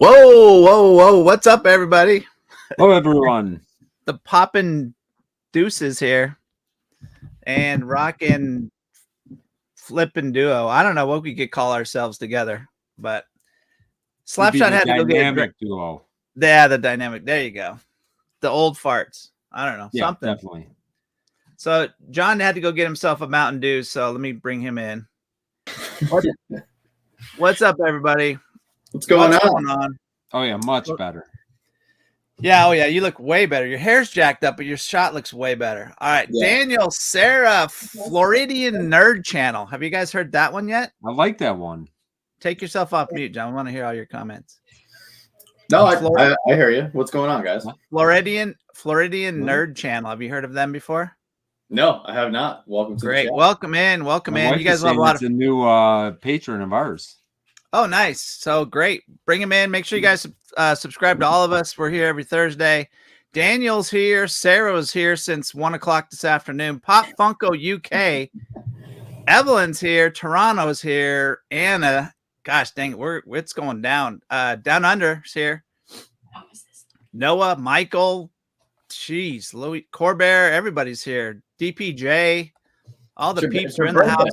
Whoa. What's up, everybody? Hello, everyone. The poppin' deuces here and rockin' flippin' duo. I don't know what we could call ourselves together, but Slapshot had to go get a drink. Duo. Yeah, the dynamic. There you go. The old farts. I don't know. Yeah, something. Definitely. So John had to go get himself a Mountain Dew, so let me bring him in. What's up, everybody? What's going on? Oh, yeah, much better. Yeah, you look way better. Your hair's jacked up, but your shot looks way better. All right, yeah. Daniel, Sarah, Floridian Nerd Channel. Have you guys heard that one yet? I like that one. Take yourself off mute, John. I want to hear all your comments. No, I hear you. What's going on, guys? Floridian Nerd Channel. Have you heard of them before? No, I have not. Welcome to the chat. Welcome in. You guys have a lot of a new patron of ours. Oh, nice. So great. Bring him in. Make sure you guys subscribe to all of us. We're here every Thursday. Daniel's here. Sarah's here since 1 o'clock this afternoon. Pop Funko UK. Evelyn's here. Toronto's here. Anna. Gosh dang it. It's going down. Down Under's here. Noah, Michael. Jeez. Louis Corbett. Everybody's here. DPJ. All the peeps are in the house.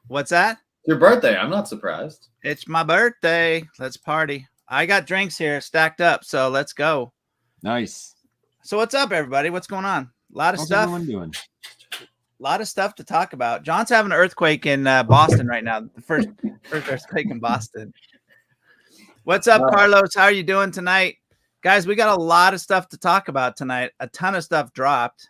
What's that? Your birthday. I'm not surprised. It's my birthday. Let's party. I got drinks here stacked up, so let's go. Nice. So what's up, everybody? What's going on? A lot of How's stuff. everyone doing? A lot of stuff to talk about. John's having an earthquake in Boston right now. The first earthquake in Boston. What's up, Carlos? How are you doing tonight? Guys, we got a lot of stuff to talk about tonight. A ton of stuff dropped.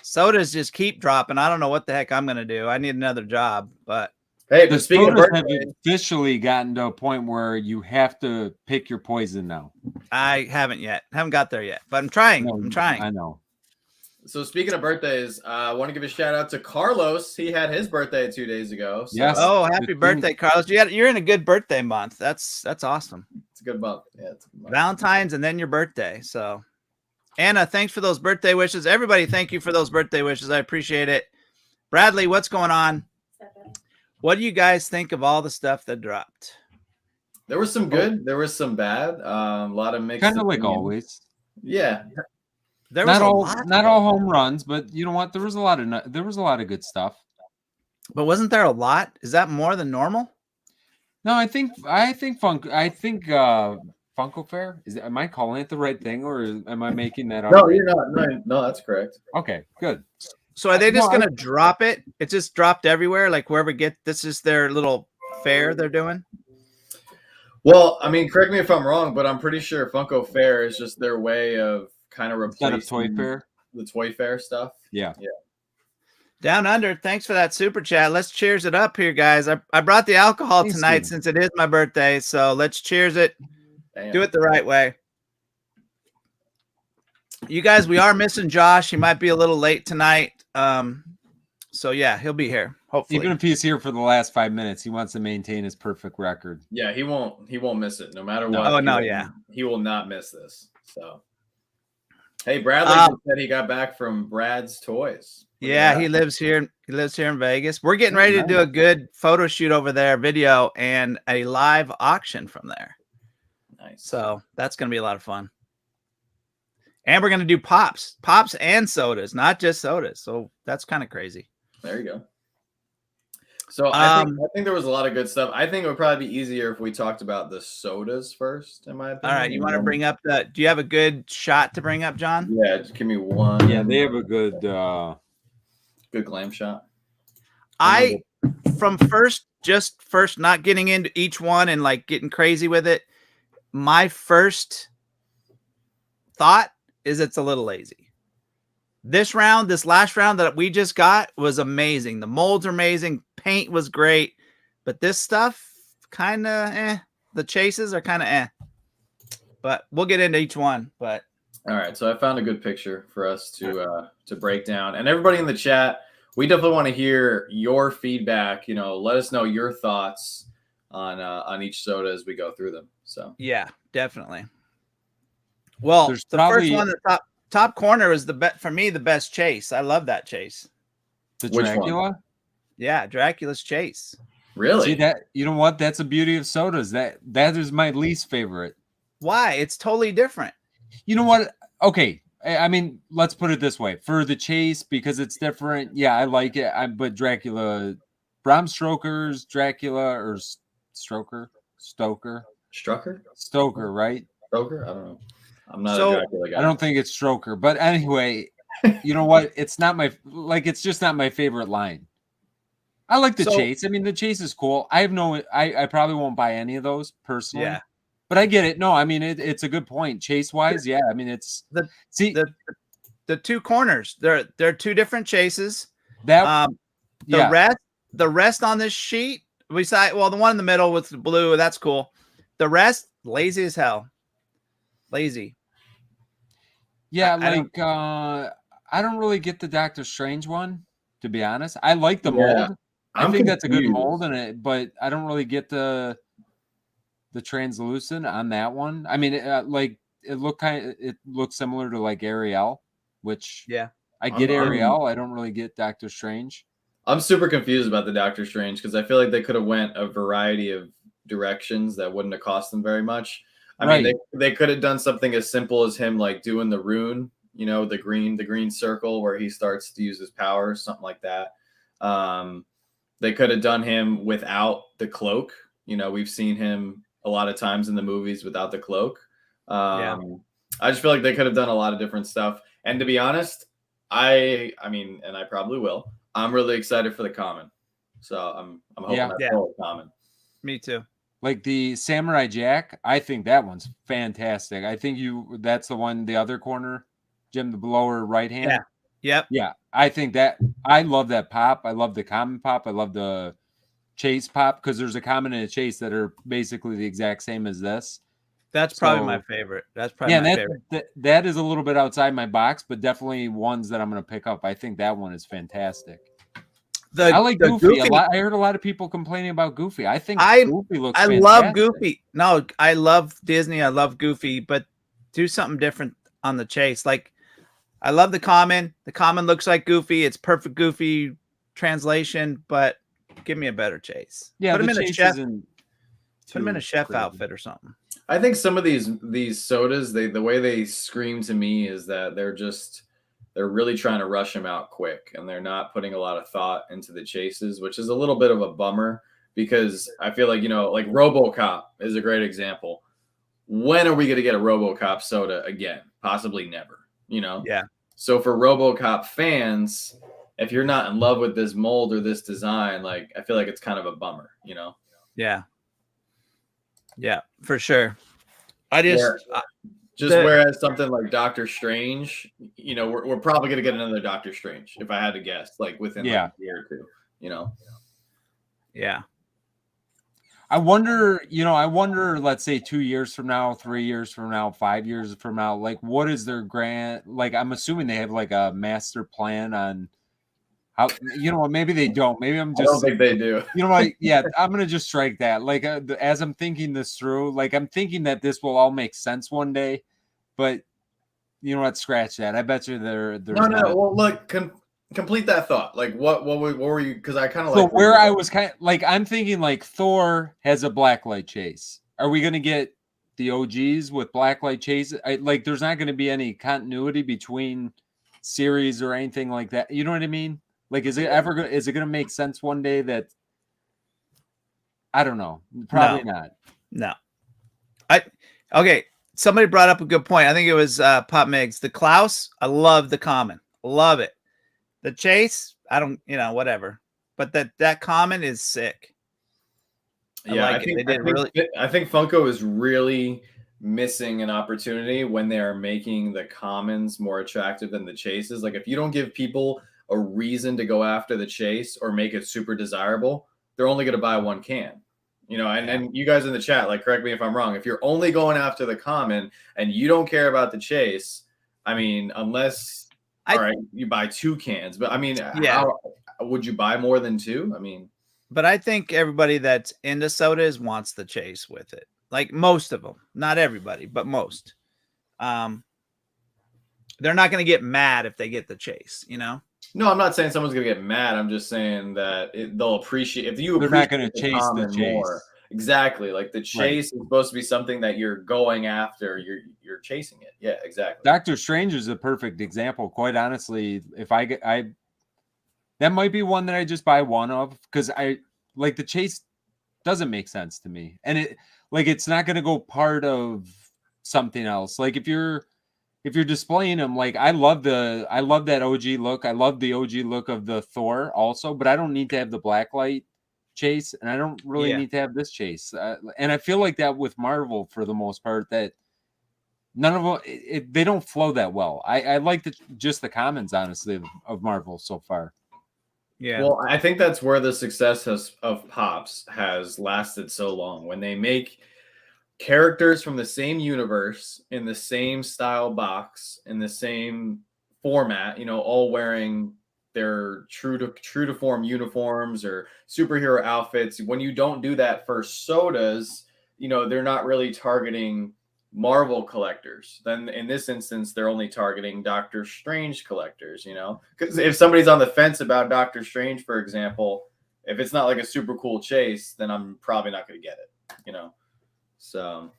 Sodas just keep dropping. I don't know what the heck I'm going to do. I need another job, but hey, the sodas have officially gotten to a point where you have to pick your poison now. I haven't yet. Haven't got there yet, but I'm trying. I'm trying. I know. So speaking of birthdays, I want to give a shout out to Carlos. He had his birthday 2 days ago. So. Yes. Oh, happy birthday, Carlos. You're in a good birthday month. That's awesome. It's a good month. Yeah, it's a good month. Valentine's and then your birthday. So Anna, thanks for those birthday wishes. Everybody, thank you for those birthday wishes. I appreciate it. Bradley, what's going on? What do you guys think of all the stuff that dropped? There was some good. There was some bad. A lot of mixed. Kind of like always. Yeah. There was not all home runs, but you know what? There was a lot of good stuff. But wasn't there a lot? Is that more than normal? No, I think Funko Fair. Am I calling it the right thing, or am I making that up? No, you're not. No, that's correct. Okay, good. So are they just going to drop it? It just dropped everywhere? Like whoever this is their little fair they're doing? Well, I mean, correct me if I'm wrong, but I'm pretty sure Funko Fair is just their way of kind of replacing the Toy Fair stuff. Yeah. Down Under, thanks for that super chat. Let's cheers it up here, guys. I brought the alcohol tonight since it is my birthday, so let's cheers it. Damn. Do it the right way. You guys, we are missing Josh. He might be a little late tonight. So yeah, he'll be here. Hopefully. Even if he's here for the last 5 minutes, he wants to maintain his perfect record. Yeah, he won't miss it no matter what. Oh no, yeah. He will not miss this. So hey, Bradley said he got back from Brad's Toys. Yeah, he lives here. He lives here in Vegas. We're getting ready to do a good photo shoot over there, video, and a live auction from there. Nice. So that's going to be a lot of fun. And we're going to do pops and sodas, not just sodas. So that's kind of crazy. There you go. So I think there was a lot of good stuff. I think it would probably be easier if we talked about the sodas first, in my opinion. All right. You want to bring up do you have a good shot to bring up, John? Yeah, just give me one. Yeah, they have a good glam shot. First not getting into each one and like getting crazy with it. My first thought is it's a little lazy. This last round that we just got was amazing. The molds are amazing. Paint was great. But this stuff kind of The chases are kind of But we'll get into each one. But all right. So I found a good picture for us to break down. And everybody in the chat, we definitely want to hear your feedback. You know, let us know your thoughts on each soda as we go through them. So yeah, definitely. Well, first one, the top corner is for me the best chase. I love that chase. The Dracula? Yeah, Dracula's chase. Really? See that? You know what? That's the beauty of sodas. That is my least favorite. Why? It's totally different. You know what? Okay. I mean, let's put it this way. For the chase, because it's different, yeah, I like it. But Dracula, Bram Stoker's Dracula or Stoker, right? Stoker? I don't know. I'm not a So Dracula guy. I don't think it's Stroker, but anyway, you know what? It's not my it's just not my favorite line. I like the chase. I mean, the chase is cool. I probably won't buy any of those personally. Yeah. But I get it. No, I mean it's a good point. Chase wise, yeah. I mean it's the two corners. They're two different chases. That the rest on this sheet, the one in the middle with the blue, that's cool. The rest, lazy as hell. Lazy. Yeah, I don't really get the Doctor Strange one, to be honest. I like the mold. I think that's a good mold but I don't really get the translucent on that one. I mean, it looks similar to like Ariel, which I get Ariel. I don't really get Doctor Strange. I'm super confused about the Doctor Strange because I feel like they could have went a variety of directions that wouldn't have cost them very much. I mean, they could have done something as simple as him like doing the rune, you know, the green circle where he starts to use his powers, something like that. They could have done him without the cloak. You know, we've seen him a lot of times in the movies without the cloak. I just feel like they could have done a lot of different stuff. And to be honest, I mean, and I probably will. I'm really excited for the common. So I'm hoping that's all common. Me too. Like the Samurai Jack, I think that one's fantastic. I think that's the one, the other corner, Jim, the lower right hand. Yeah. Yep. Yeah. I think I love that pop. I love the common pop. I love the chase pop because there's a common and a chase that are basically the exact same as this. That's probably my favorite. That's probably my favorite. That is a little bit outside my box, but definitely ones that I'm going to pick up. I think that one is fantastic. I like Goofy a lot. I heard a lot of people complaining about Goofy. I think Goofy looks fantastic. Love Goofy. No, I love Disney. I love Goofy, but do something different on the chase. Like, I love the common. The common looks like Goofy. It's perfect Goofy translation, but give me a better chase. Yeah, put him in a chef. Put him in a chef outfit or something. I think some of these sodas, the way they scream to me is that they're really trying to rush them out quick, and they're not putting a lot of thought into the chases, which is a little bit of a bummer because I feel like, you know, like RoboCop is a great example. When are we going to get a RoboCop soda again? Possibly never, you know? Yeah. So for RoboCop fans, if you're not in love with this mold or this design, like I feel like it's kind of a bummer, you know? Yeah. Yeah, for sure. Whereas something like Doctor Strange, you know, we're probably going to get another Doctor Strange if I had to guess, like within like a year or two, you know? Yeah. I wonder, let's say 2 years from now, 3 years from now, 5 years from now, like what is their like, I'm assuming they have like a master plan on how, you know what, maybe they don't. Maybe I don't think they do. You know what? Yeah, I'm going to just strike that. Like, as I'm thinking this through, like, I'm thinking that this will all make sense one day, but you know what? Scratch that. I bet you there's no. Well, look, complete that thought. Like, what were you? Because I kind of so where I was kind of like, I'm thinking like Thor has a Blacklight chase. Are we going to get the OGs with Blacklight chase? Like, there's not going to be any continuity between series or anything like that. You know what I mean? Like, is it going to make sense one day that I don't know. Probably not. No. Okay. Somebody brought up a good point. I think it was Pop Migs. The Klaus, I love the common. Love it. The chase, I don't, whatever. But that common is sick. I think Funko is really missing an opportunity when they are making the commons more attractive than the chases. Like, if you don't give people a reason to go after the chase or make it super desirable, they're only going to buy one can, and you guys in the chat, like, correct me if I'm wrong. If you're only going after the common and you don't care about the chase, I mean, unless, all right, you buy 2 cans, but I mean, how would you buy more than 2? I mean, but I think everybody that's into sodas wants the chase with it. Like most of them, not everybody, but most. They're not going to get mad if they get the chase, No, I'm not saying someone's gonna get mad. I'm just saying that they'll appreciate if you They're appreciate not going to the chase the common chase. more. Exactly, like the chase is supposed to be something that you're going after. You're chasing it. Yeah, exactly. Doctor Strange is a perfect example. Quite honestly, if I that might be one that I just buy one of because I like the chase doesn't make sense to me, and it's not going to go part of something else. Like if you're displaying them, like I love that OG look. I love the OG look of the Thor also, but I don't need to have the Blacklight chase, and I don't really need to have this chase. And I feel like that with Marvel for the most part that none of them they don't flow that well. I like just the commons honestly of Marvel so far. Yeah. Well, I think that's where the success of Pops has lasted so long. When they make characters from the same universe in the same style box in the same format, all wearing their true to form uniforms or superhero outfits. When you don't do that for sodas, they're not really targeting Marvel collectors. Then in this instance, they're only targeting Doctor Strange collectors, because if somebody's on the fence about Doctor Strange, for example, if it's not like a super cool chase, then I'm probably not going to get it, So,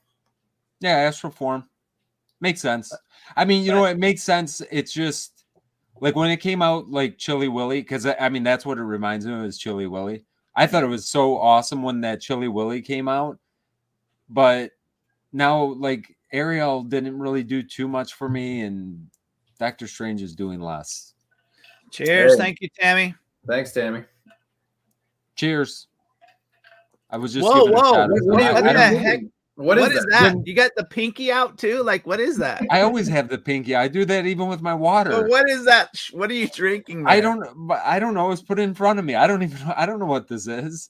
yeah, Astral Form makes sense. I mean, it makes sense. It's just like when it came out, like Chili Willy, because I mean that's what it reminds me of is Chili Willy. I thought it was so awesome when that Chili Willy came out, but now like Ariel didn't really do too much for me, and Doctor Strange is doing less. Cheers, Hey. thank you, Tammy. Thanks, Tammy. Cheers. I was just Whoa, giving a shout out. what the heck? What is that? You got the pinky out too? Like, what is that? I always have the pinky. I do that even with my water. Well, what is that? What are you drinking there? I don't know. It's put in front of me. I don't know what this is.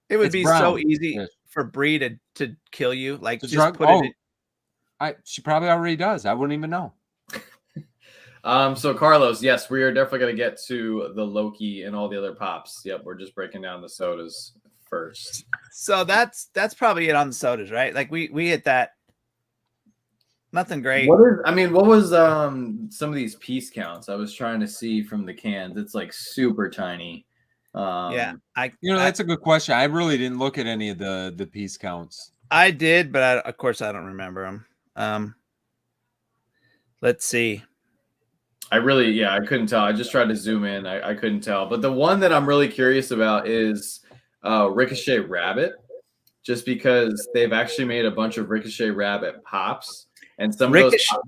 It would It's be brown. so easy Yes. for Bree to kill you. Like, just drug? put it in. She probably already does. I wouldn't even know. So Carlos, yes, we are definitely going to get to the Loki and all the other pops. Yep, we're just breaking down the sodas first. So that's probably it on the sodas, right? Like we hit that. Nothing great. What was some of these piece counts? I was trying to see from the cans. It's like super tiny. Yeah, that's a good question. I really didn't look at any of the piece counts. I did, but of course I don't remember them. Let's see. I couldn't tell. I just tried to zoom in. I couldn't tell. But the one that I'm really curious about is Ricochet Rabbit, just because they've actually made a bunch of Ricochet Rabbit pops, and some Ricochet, of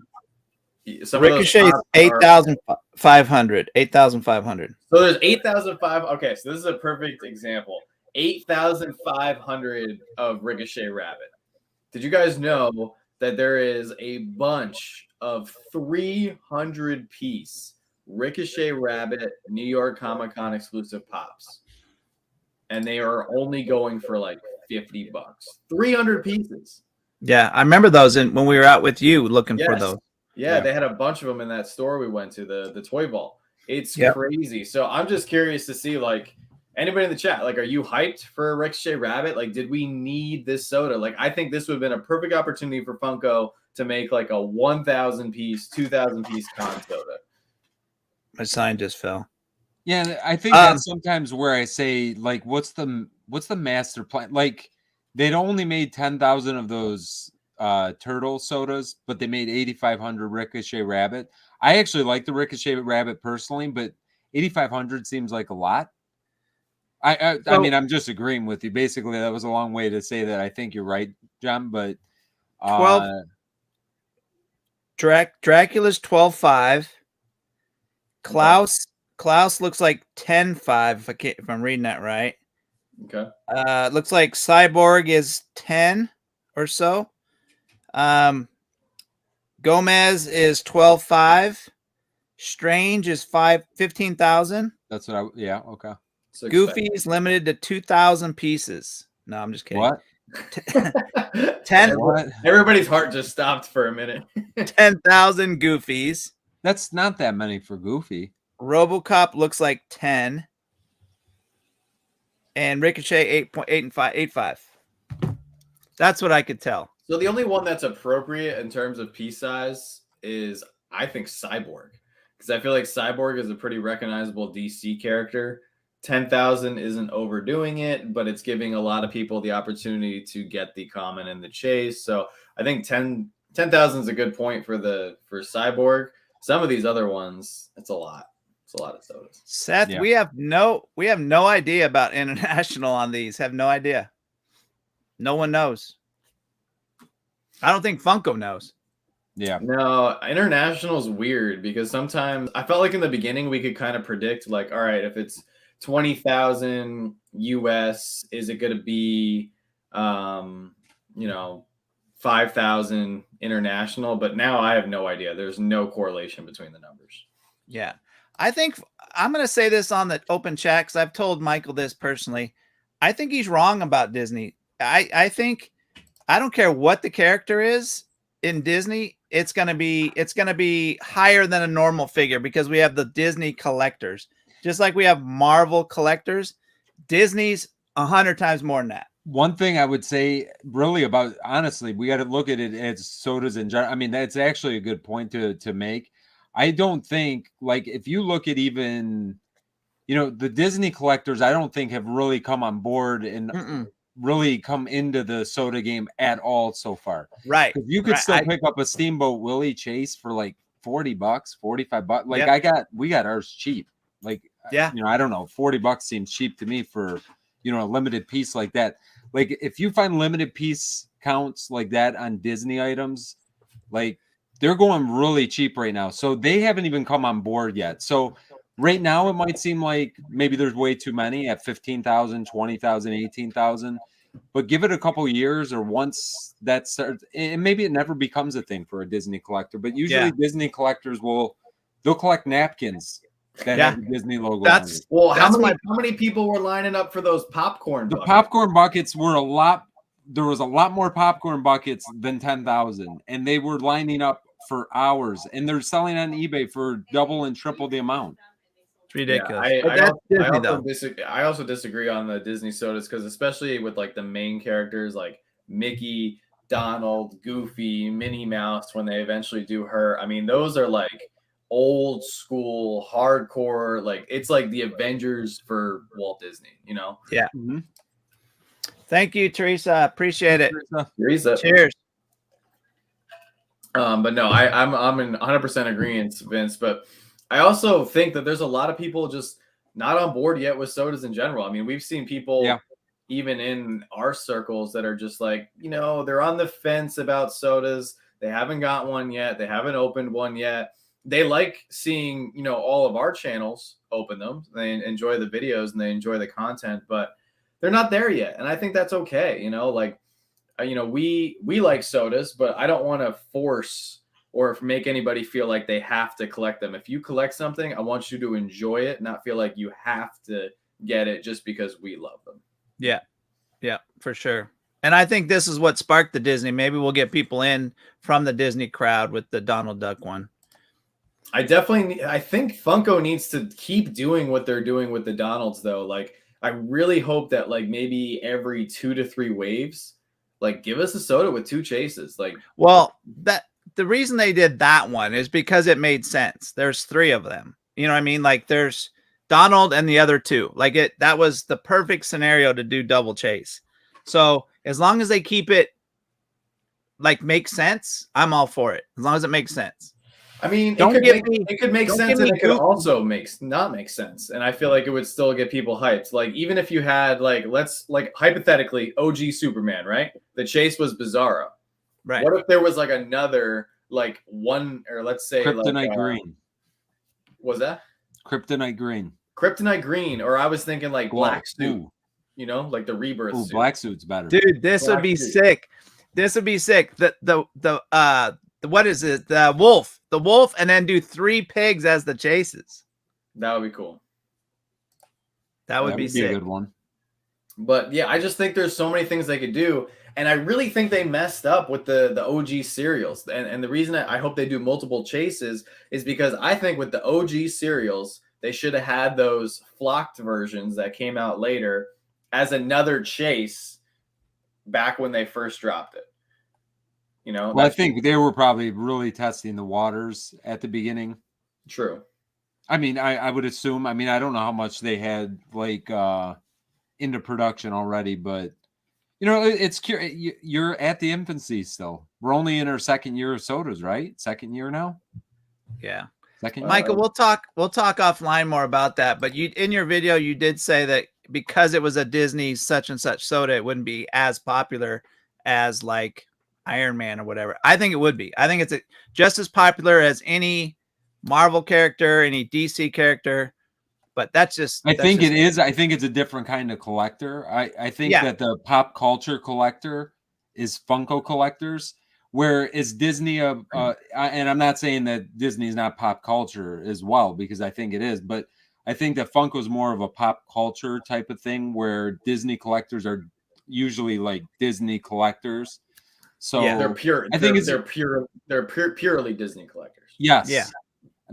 those Ricochet is 8,500. 8,500. So there's 8,500. Okay, so this is a perfect example. 8,500 of Ricochet Rabbit. Did you guys know that there is a bunch of 300 piece Ricochet Rabbit New York Comic Con exclusive pops, and they are only going for like $50. 300 pieces. Yeah, I remember those when we were out with you looking for those. Yeah, they had a bunch of them in that store we went to, the Toy Vault. It's crazy. So I'm just curious to see, like, anybody in the chat, like, are you hyped for a Ricochet Rabbit? Like, did we need this soda? Like, I think this would have been a perfect opportunity for Funko to make like a 1,000 piece, 2,000 piece con soda. My sign just fell. Yeah, I think that's sometimes where I say, like, what's the master plan? Like, they'd only made 10,000 of those turtle sodas, but they made 8,500 Ricochet Rabbit. I actually like the Ricochet Rabbit personally, but 8,500 seems like a lot. I mean, I'm just agreeing with you. Basically, that was a long way to say that I think you're right, John. But 12. Dracula's 12.5. Klaus looks like 10.5 if I'm reading that right. Okay. Looks like Cyborg is 10 or so. Gomez is 12.5. Strange is 15,000. That's what okay. Goofy's limited to 2,000 pieces. No, I'm just kidding. What? 10. Everybody's heart just stopped for a minute. 10,000 Goofies. That's not that many for Goofy. RoboCop looks like 10. And Ricochet 8.5. That's what I could tell. So the only one that's appropriate in terms of piece size is, I think, Cyborg. because I feel like Cyborg is a pretty recognizable DC character. 10,000 isn't overdoing it, but it's giving a lot of people the opportunity to get the common and the chase. So I think 10,000 is a good point for Cyborg. Some of these other ones, it's a lot. It's a lot of sodas. Seth, Yeah. we have no idea about international on these. Have no idea. No one knows. I don't think Funko knows. Yeah. No, international is weird because sometimes I felt like in the beginning we could kind of predict, like, all right, if it's 20,000 US, is it going to be, 5,000 international? But now I have no idea. There's no correlation between the numbers. Yeah. I think I'm going to say this on the open chat because I've told Michael this personally. I think he's wrong about Disney. I think I don't care what the character is in Disney. It's going to be higher than a normal figure because we have the Disney collectors. Just like we have Marvel collectors, Disney's 100 times more than that. One thing I would say really about, honestly, we got to look at it as sodas in general. I mean, that's actually a good point to make. I don't think, like, if you look at even, the Disney collectors, I don't think have really come on board and really come into the soda game at all so far. Right. You could still pick up a Steamboat Willie Chase for like $40, $45. Like we got ours cheap. Like, I don't know, $40 seems cheap to me for, a limited piece like that. Like if you find limited piece counts like that on Disney items, like they're going really cheap right now. So they haven't even come on board yet. So right now it might seem like maybe there's way too many at 15,000, 20,000, 18,000, but give it a couple years or once that starts, and maybe it never becomes a thing for a Disney collector, but usually Disney collectors they'll collect napkins that have the Disney logo on it. Well, how many people were lining up for those popcorn buckets? The popcorn buckets were there was a lot more popcorn buckets than 10,000, and they were lining up for hours, and they're selling on eBay for double and triple the amount. It's ridiculous. I also disagree on the Disney sodas because especially with like the main characters like Mickey, Donald, Goofy, Minnie Mouse, when they eventually do her, I mean, those are like old school, hardcore, like it's like the Avengers for Walt Disney, Yeah. Mm-hmm. Thank you, Teresa. Appreciate it. Teresa. Cheers. But no, I'm in 100% agreement, Vince. But I also think that there's a lot of people just not on board yet with sodas in general. I mean, we've seen people even in our circles that are just like, they're on the fence about sodas. They haven't got one yet. They haven't opened one yet. They like seeing, all of our channels open them. They enjoy the videos and they enjoy the content, but they're not there yet. And I think that's okay. We like sodas, but I don't want to force or make anybody feel like they have to collect them. If you collect something, I want you to enjoy it, not feel like you have to get it just because we love them. Yeah. Yeah, for sure. And I think this is what sparked the Disney. Maybe we'll get people in from the Disney crowd with the Donald Duck one. I think Funko needs to keep doing what they're doing with the Donalds though. Like I really hope that like maybe every 2 to 3 waves, like give us a soda with 2 chases. Like, well, the reason they did that one is because it made sense. There's 3 of them. You know what I mean? Like there's Donald and the other 2. Like that was the perfect scenario to do double chase. So as long as they keep it like make sense, I'm all for it. As long as it makes sense. I mean, it could make sense and it could also not make sense. And I feel like it would still get people hyped. Like, even if you had, like, hypothetically, OG Superman, right? The chase was Bizarro. Right. What if there was, like, another, like, one, or let's say, Kryptonite Green. Was that? Kryptonite Green. Kryptonite Green. Or I was thinking, like, Black Suit. Like the Rebirth suit. Black Suit's better. Dude, this would be sick. This would be sick. What is it? The wolf, and then do 3 pigs as the chases. That would be cool. That would be sick. A good one. But yeah, I just think there's so many things they could do, and I really think they messed up with the OG cereals. And the reason I hope they do multiple chases is because I think with the OG cereals, they should have had those flocked versions that came out later as another chase back when they first dropped it. Well, I think they were probably really testing the waters at the beginning. True. I mean, I would assume. I mean, I don't know how much they had like into production already, but you know, it's you're at the infancy still. We're only in our second year of sodas, right? Second year now. Yeah. Second year. Michael, we'll talk offline more about that. But you, in your video, you did say that because it was a Disney such and such soda, it wouldn't be as popular as like Iron Man or whatever. I think it would be. I think it's just as popular as any Marvel character, any DC character. But that's just. I think it is. I think it's a different kind of collector. I think that the pop culture collector is Funko collectors, whereas Disney, and I'm not saying that Disney is not pop culture as well, because I think it is, but I think that Funko is more of a pop culture type of thing, where Disney collectors are usually like Disney collectors. So yeah, they're pure. I think they're purely Disney collectors. Yes. Yeah.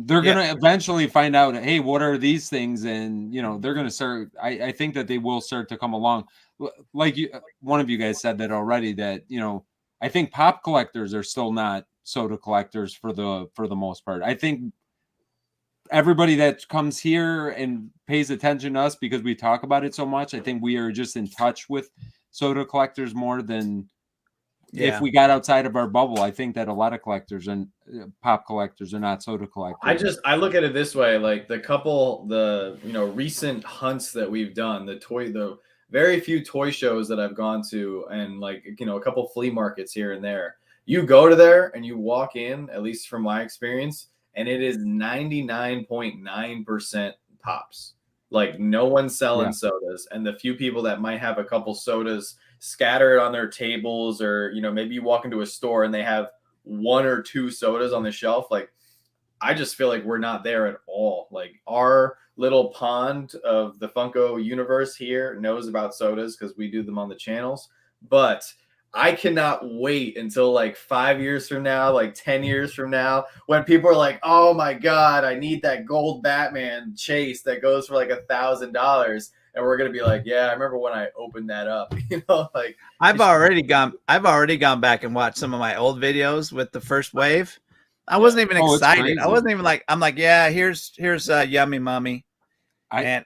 They're going to eventually find out, hey, what are these things? And, you know, they're going to start. I think that they will start to come along. Like one of you guys said that already, that, you know, I think pop collectors are still not soda collectors for the most part. I think everybody that comes here and pays attention to us because we talk about it so much, I think we are just in touch with soda collectors more than if we got outside of our bubble. I think that a lot of collectors and pop collectors are not soda collectors. I look at it this way, like the recent hunts that we've done, the very few toy shows that I've gone to, and like, you know, a couple flea markets here and there. You go to there and you walk in, at least from my experience, and it is 99.9% pops. Like, no one's selling sodas, and the few people that might have a couple sodas scattered on their tables, or, you know, maybe you walk into a store and they have one or two sodas on the shelf. Like, I just feel like we're not there at all. Like, our little pond of the Funko universe here knows about sodas because we do them on the channels, but I cannot wait until like 5 years from now, like 10 years from now, when people are like, oh my God, I need that gold Batman chase that goes for like $1,000. And we're going to be like, yeah, I remember when I opened that up, you know, like I've already gone back and watched some of my old videos with the first wave. I wasn't even excited. I wasn't even like, I'm like, yeah, here's Yummy Mummy. I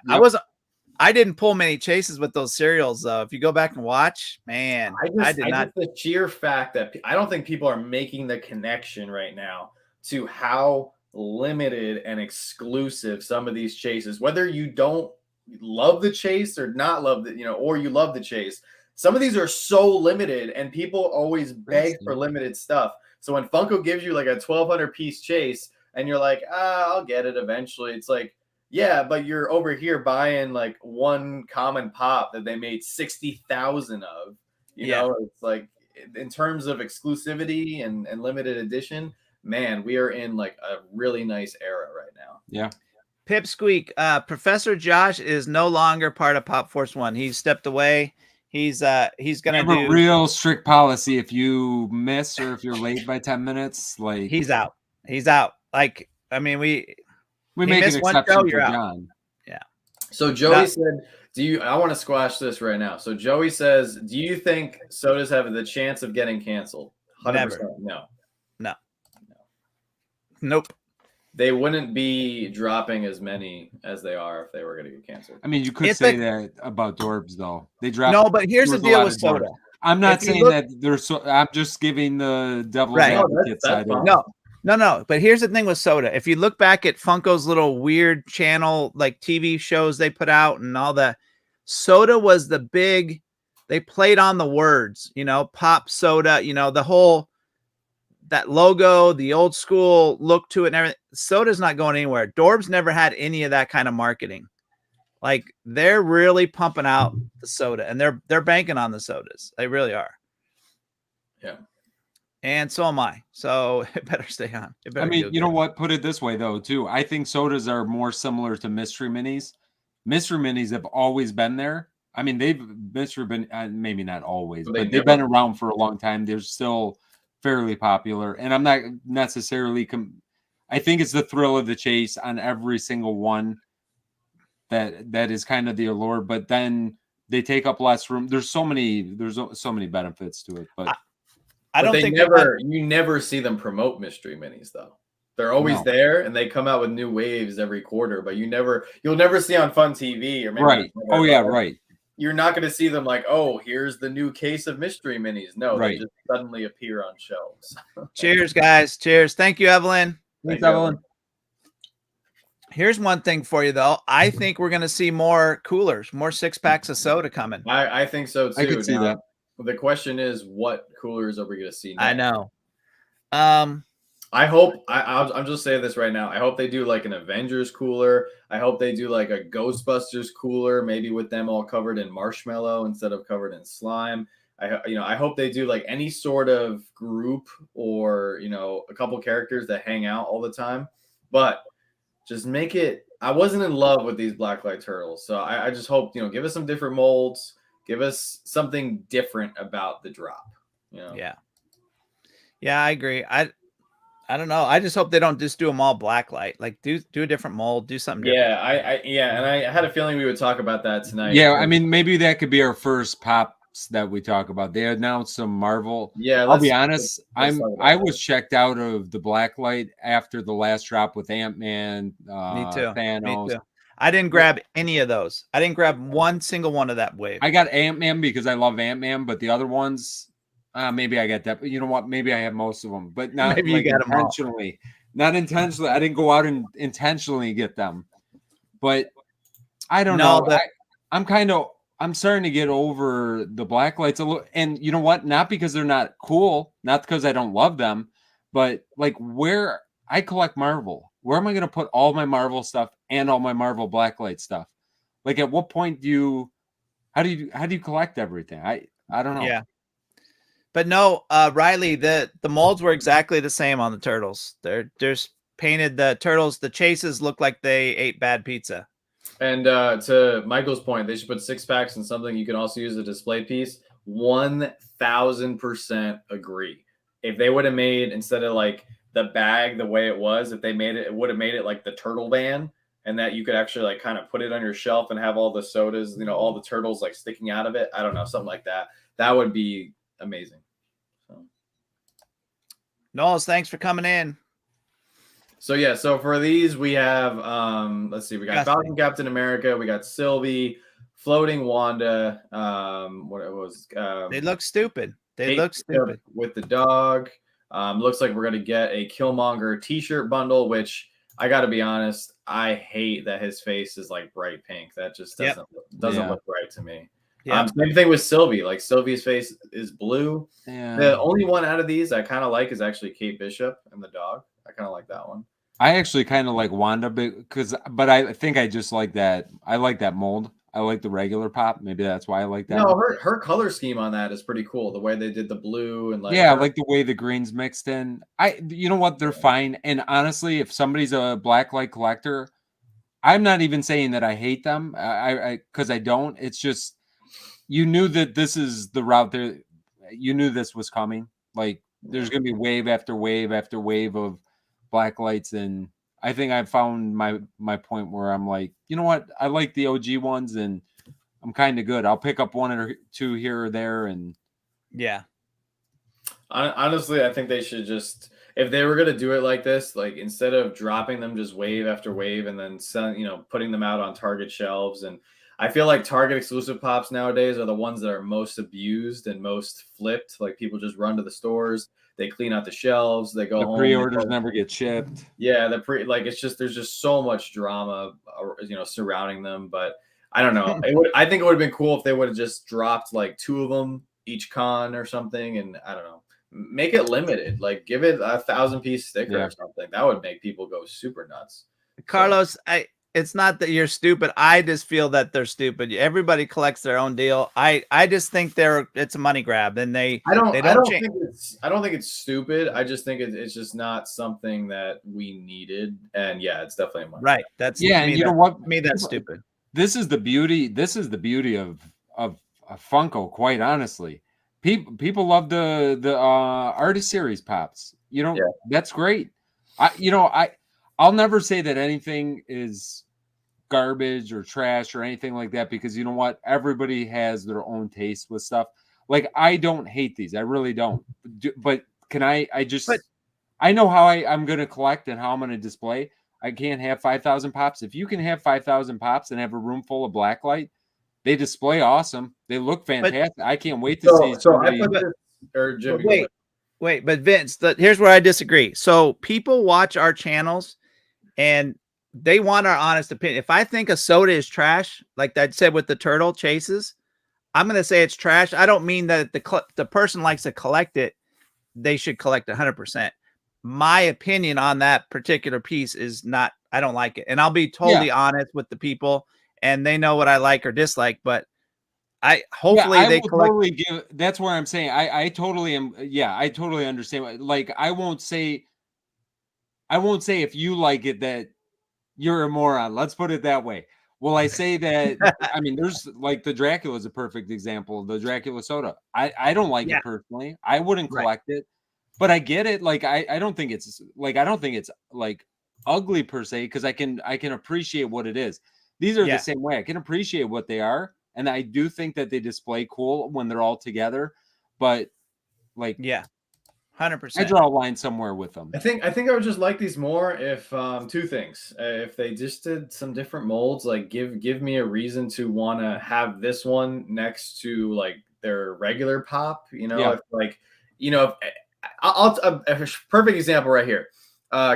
didn't pull many chases with those cereals though. If you go back and watch, man, I did not. The sheer fact that I don't think people are making the connection right now to how limited and exclusive some of these chases, whether you don't love the chase or not love the, you know, or you love the chase. Some of these are so limited, and people always beg for limited stuff. So when Funko gives you like a 1,200 piece chase and you're like, I'll get it eventually. It's like, yeah, but you're over here buying like one common pop that they made 60,000 of, you know, it's like, in terms of exclusivity and limited edition, man, we are in like a really nice era right now. Yeah. Professor Josh is no longer part of Pop Force 1. He's stepped away. He's gonna do a real strict policy. If you miss or if you're late by 10 minutes, like he's out. Like, I mean, we make an exception for John. Yeah. So Joey said, I want to squash this right now. So Joey says, do you think sodas have the chance of getting canceled? 100%. Never. No. Nope. They wouldn't be dropping as many as they are if they were going to get canceled. I mean, you could say that about Dorbs, though. They drop. No, but here's the deal with soda. I'm not saying that they're so. I'm just giving the devil's advocate side. No. But here's the thing with soda. If you look back at Funko's little weird channel, like TV shows they put out and all that, soda was the big. They played on the words, you know, pop soda, you know, the whole. That logo, the old school look to it and everything. Soda's not going anywhere. Dorbs never had any of that kind of marketing. Like, they're really pumping out the soda, and they're banking on the sodas. They really are. Yeah. And so am I. So it better stay on. I mean, you know what? Put it this way, though, too. I think sodas are more similar to mystery minis. Mystery minis have always been there. I mean, maybe not always, but they've been around for a long time. They're still fairly popular, and I'm not necessarily I think it's the thrill of the chase on every single one that is kind of the allure, but then they take up less room. There's so many benefits to it, but you never see them promote mystery minis though. They're always No. there, and they come out with new waves every quarter. But you'll never see on Fun TV or maybe Right. on Oh yeah, right. You're not going to see them like, oh, here's the new case of mystery minis. No, they Right. just suddenly appear on shelves. Cheers, guys. Cheers. Thank you, Evelyn. Thanks, you, Evelyn. Here's one thing for you, though. I think we're going to see more coolers, more 6-packs of soda coming. I think so too. I could see that. The question is, what coolers are we going to see next? I know. I hope I'm just saying this right now. I hope they do like an Avengers cooler. I hope they do like a Ghostbusters cooler, maybe with them all covered in marshmallow instead of covered in slime. I hope they do like any sort of group or a couple characters that hang out all the time, but just make it. I wasn't in love with these Blacklight turtles, so I just hope give us some different molds, give us something different about the drop. Yeah, I agree. I don't know. I just hope they don't just do them all Blacklight. Like do a different mold, do something different. Yeah, and I had a feeling we would talk about that tonight. Yeah, I mean, maybe that could be our first pops that we talk about. They announced some Marvel. Yeah, I'll be honest. let's I was checked out of the Blacklight after the last drop with Ant-Man. Me too. Thanos. Me too. I didn't grab any of those. I didn't grab one single one of that wave. I got Ant-Man because I love Ant-Man, but the other ones, maybe I got that. But you know what? Maybe I have most of them, but not Maybe like you got them all. intentionally. Not intentionally. I didn't go out and intentionally get them. But I don't know. I'm starting to get over the Blacklights a little. And you know what? Not because they're not cool, not because I don't love them, but like where I collect Marvel, where am I going to put all my Marvel stuff and all my Marvel Blacklight stuff? Like at what point how do you collect everything? I don't know. Yeah. But no, Riley, the molds were exactly the same on the turtles. They're just painted the turtles. The chases look like they ate bad pizza. And to Michael's point, they should put 6-packs in something you can also use a display piece. 1000% agree. If they would have made, instead of like the bag the way it was, if they made it, it would have made it like the turtle van, and that you could actually like kind of put it on your shelf and have all the sodas, all the turtles like sticking out of it. I don't know, something like that. That would be amazing. Knowles, thanks for coming in. So for these we have let's see, we got Falcon Captain America, we got Sylvie, Floating Wanda, they look stupid. They look stupid with the dog. Looks like we're gonna get a Killmonger t-shirt bundle, which I gotta be honest, I hate that his face is like bright pink. That just doesn't look right to me. Yeah. Same thing with Sylvie. Like Sylvie's face is blue. Yeah. The only one out of these I kind of like is actually Kate Bishop and the dog. I kind of like that one. I actually kind of like Wanda but I think I just like that. I like that mold. I like the regular pop. Maybe that's why I like that. No, her color scheme on that is pretty cool. The way they did the blue and like I like the way the greens mixed in. You know what? They're fine. And honestly, if somebody's a Blacklight collector, I'm not even saying that I hate them. Because I don't. It's just you knew that this is the route there. You knew this was coming. Like there's going to be wave after wave after wave of Blacklights, and I think I found my point where I'm like, you know what? I like the OG ones, and I'm kind of good. I'll pick up one or two here or there, and yeah. Honestly, I think they should just, if they were gonna do it like this, like instead of dropping them just wave after wave and then putting them out on Target shelves, and I feel like Target exclusive pops nowadays are the ones that are most abused and most flipped. Like people just run to the stores, they clean out the shelves, they go home. Pre-orders never get shipped. Yeah, it's just there's just so much drama, surrounding them. But I don't know. I think it would have been cool if they would have just dropped like 2 of them each con or something, and I don't know, make it limited. Like give it a 1,000-piece sticker or something. That would make people go super nuts. Carlos, it's not that you're stupid. I just feel that they're stupid. Everybody collects their own deal. I just think it's a money grab, and I don't think it's stupid. I just think it's just not something that we needed. And yeah, it's definitely a money right. grab. And you know what? To me, that's stupid. This is the beauty. This is the beauty of Funko. Quite honestly, people love the artist series pops. That's great. I'll never say that anything is garbage or trash or anything like that, because you know what? Everybody has their own taste with stuff. Like I don't hate these. I really don't. But can I I know how I'm going to collect and how I'm going to display. I can't have 5,000 pops. If you can have 5,000 pops and have a room full of Blacklight, they display awesome. They look fantastic. I can't wait to see somebody. I put this, or Jim, wait, but Vince, here's where I disagree. So people watch our channels and they want our honest opinion. If I think a soda is trash, like I said with the turtle chases, I'm going to say it's trash. I don't mean that the person likes to collect it. They should collect 100%. My opinion on that particular piece is not, I don't like it. And I'll be totally honest with the people and they know what I like or dislike, but hopefully they collect. Totally give, that's where I'm saying I totally am. Yeah, I totally understand. Like I won't say if you like it that you're a moron. Let's put it that way. Will I say that? I mean, there's like the Dracula is a perfect example. The Dracula soda. I don't like it personally. I wouldn't collect it, but I get it. Like I don't think it's like ugly per se because I can appreciate what it is. These are the same way. I can appreciate what they are, and I do think that they display cool when they're all together. But like 100%. I draw a line somewhere with them. I think I would just like these more if two things. If they just did some different molds, like give me a reason to want to have this one next to like their regular pop. You know, if like I'll a perfect example right here.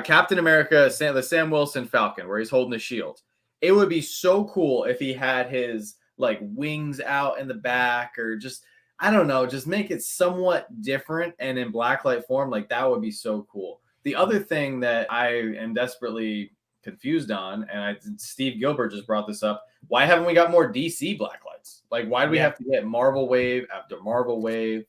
Captain America, the Sam Wilson Falcon, where he's holding the shield. It would be so cool if he had his like wings out in the back, or just I don't know, just make it somewhat different and in blacklight form. Like that would be so cool. The other thing that I am desperately confused on, and Steve Gilbert just brought this up, why haven't we got more DC blacklights? Like why do we have to get Marvel wave after Marvel wave?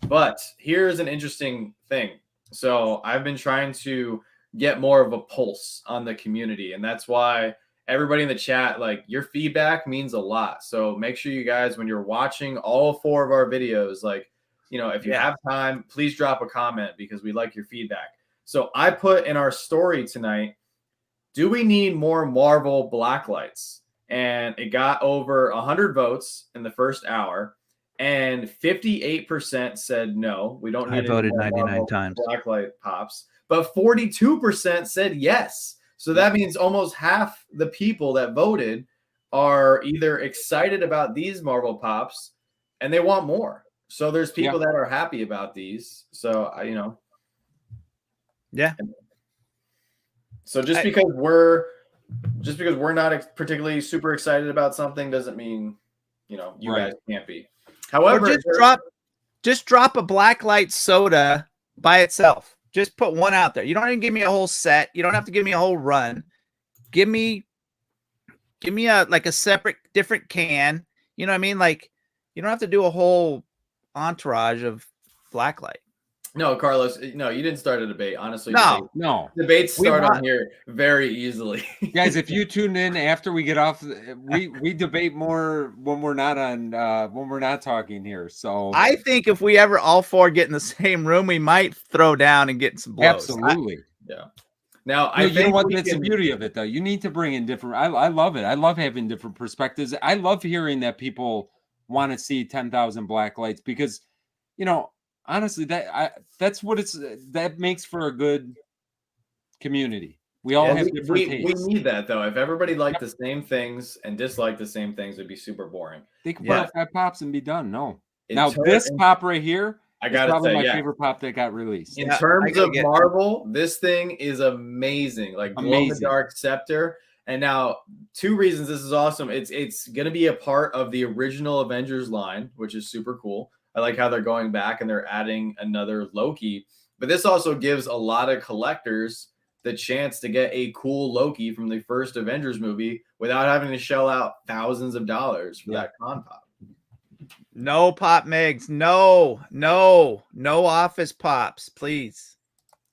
But here's an interesting thing. So I've been trying to get more of a pulse on the community, and that's why everybody in the chat, like your feedback means a lot. So make sure you guys, when you're watching all 4 of our videos, like, if you have time, please drop a comment because we like your feedback. So I put in our story tonight, do we need more Marvel blacklights? And it got over 100 votes in the first hour. And 58% said no, we don't need. I voted 99 times. Blacklight pops, but 42% said yes. So that means almost half the people that voted are either excited about these Marvel pops and they want more. So there's people that are happy about these. So So just because we're not particularly super excited about something doesn't mean you guys can't be. However, just drop a Blacklight soda by itself. Just put one out there. You don't even give me a whole set. You don't have to give me a whole run. Give me a separate, different can. You know what I mean? Like you don't have to do a whole entourage of Blacklight. No, Carlos, no, you didn't start a debate. Honestly, no. Debates start on here very easily. Guys, if you tune in after we get off, we debate more when we're not talking here. So I think if we ever all 4 get in the same room, we might throw down and get some blows. Absolutely. Now, you know what? That's the beauty of it, though. You need to bring in different. I love it. I love having different perspectives. I love hearing that people want to see 10,000 blacklights because, honestly, that's what that makes for a good community. We all have different tastes. We need that though. If everybody liked the same things and disliked the same things, it'd be super boring. They could put out 5 pops and be done. No. This pop right here, I gotta probably say, my favorite pop that got released. In terms of Marvel, this thing is amazing. Like glow in the dark scepter. And now 2 reasons this is awesome. It's gonna be a part of the original Avengers line, which is super cool. I like how they're going back and they're adding another Loki. But this also gives a lot of collectors the chance to get a cool Loki from the first Avengers movie without having to shell out thousands of dollars for that con pop. No pop megs. No office pops, please.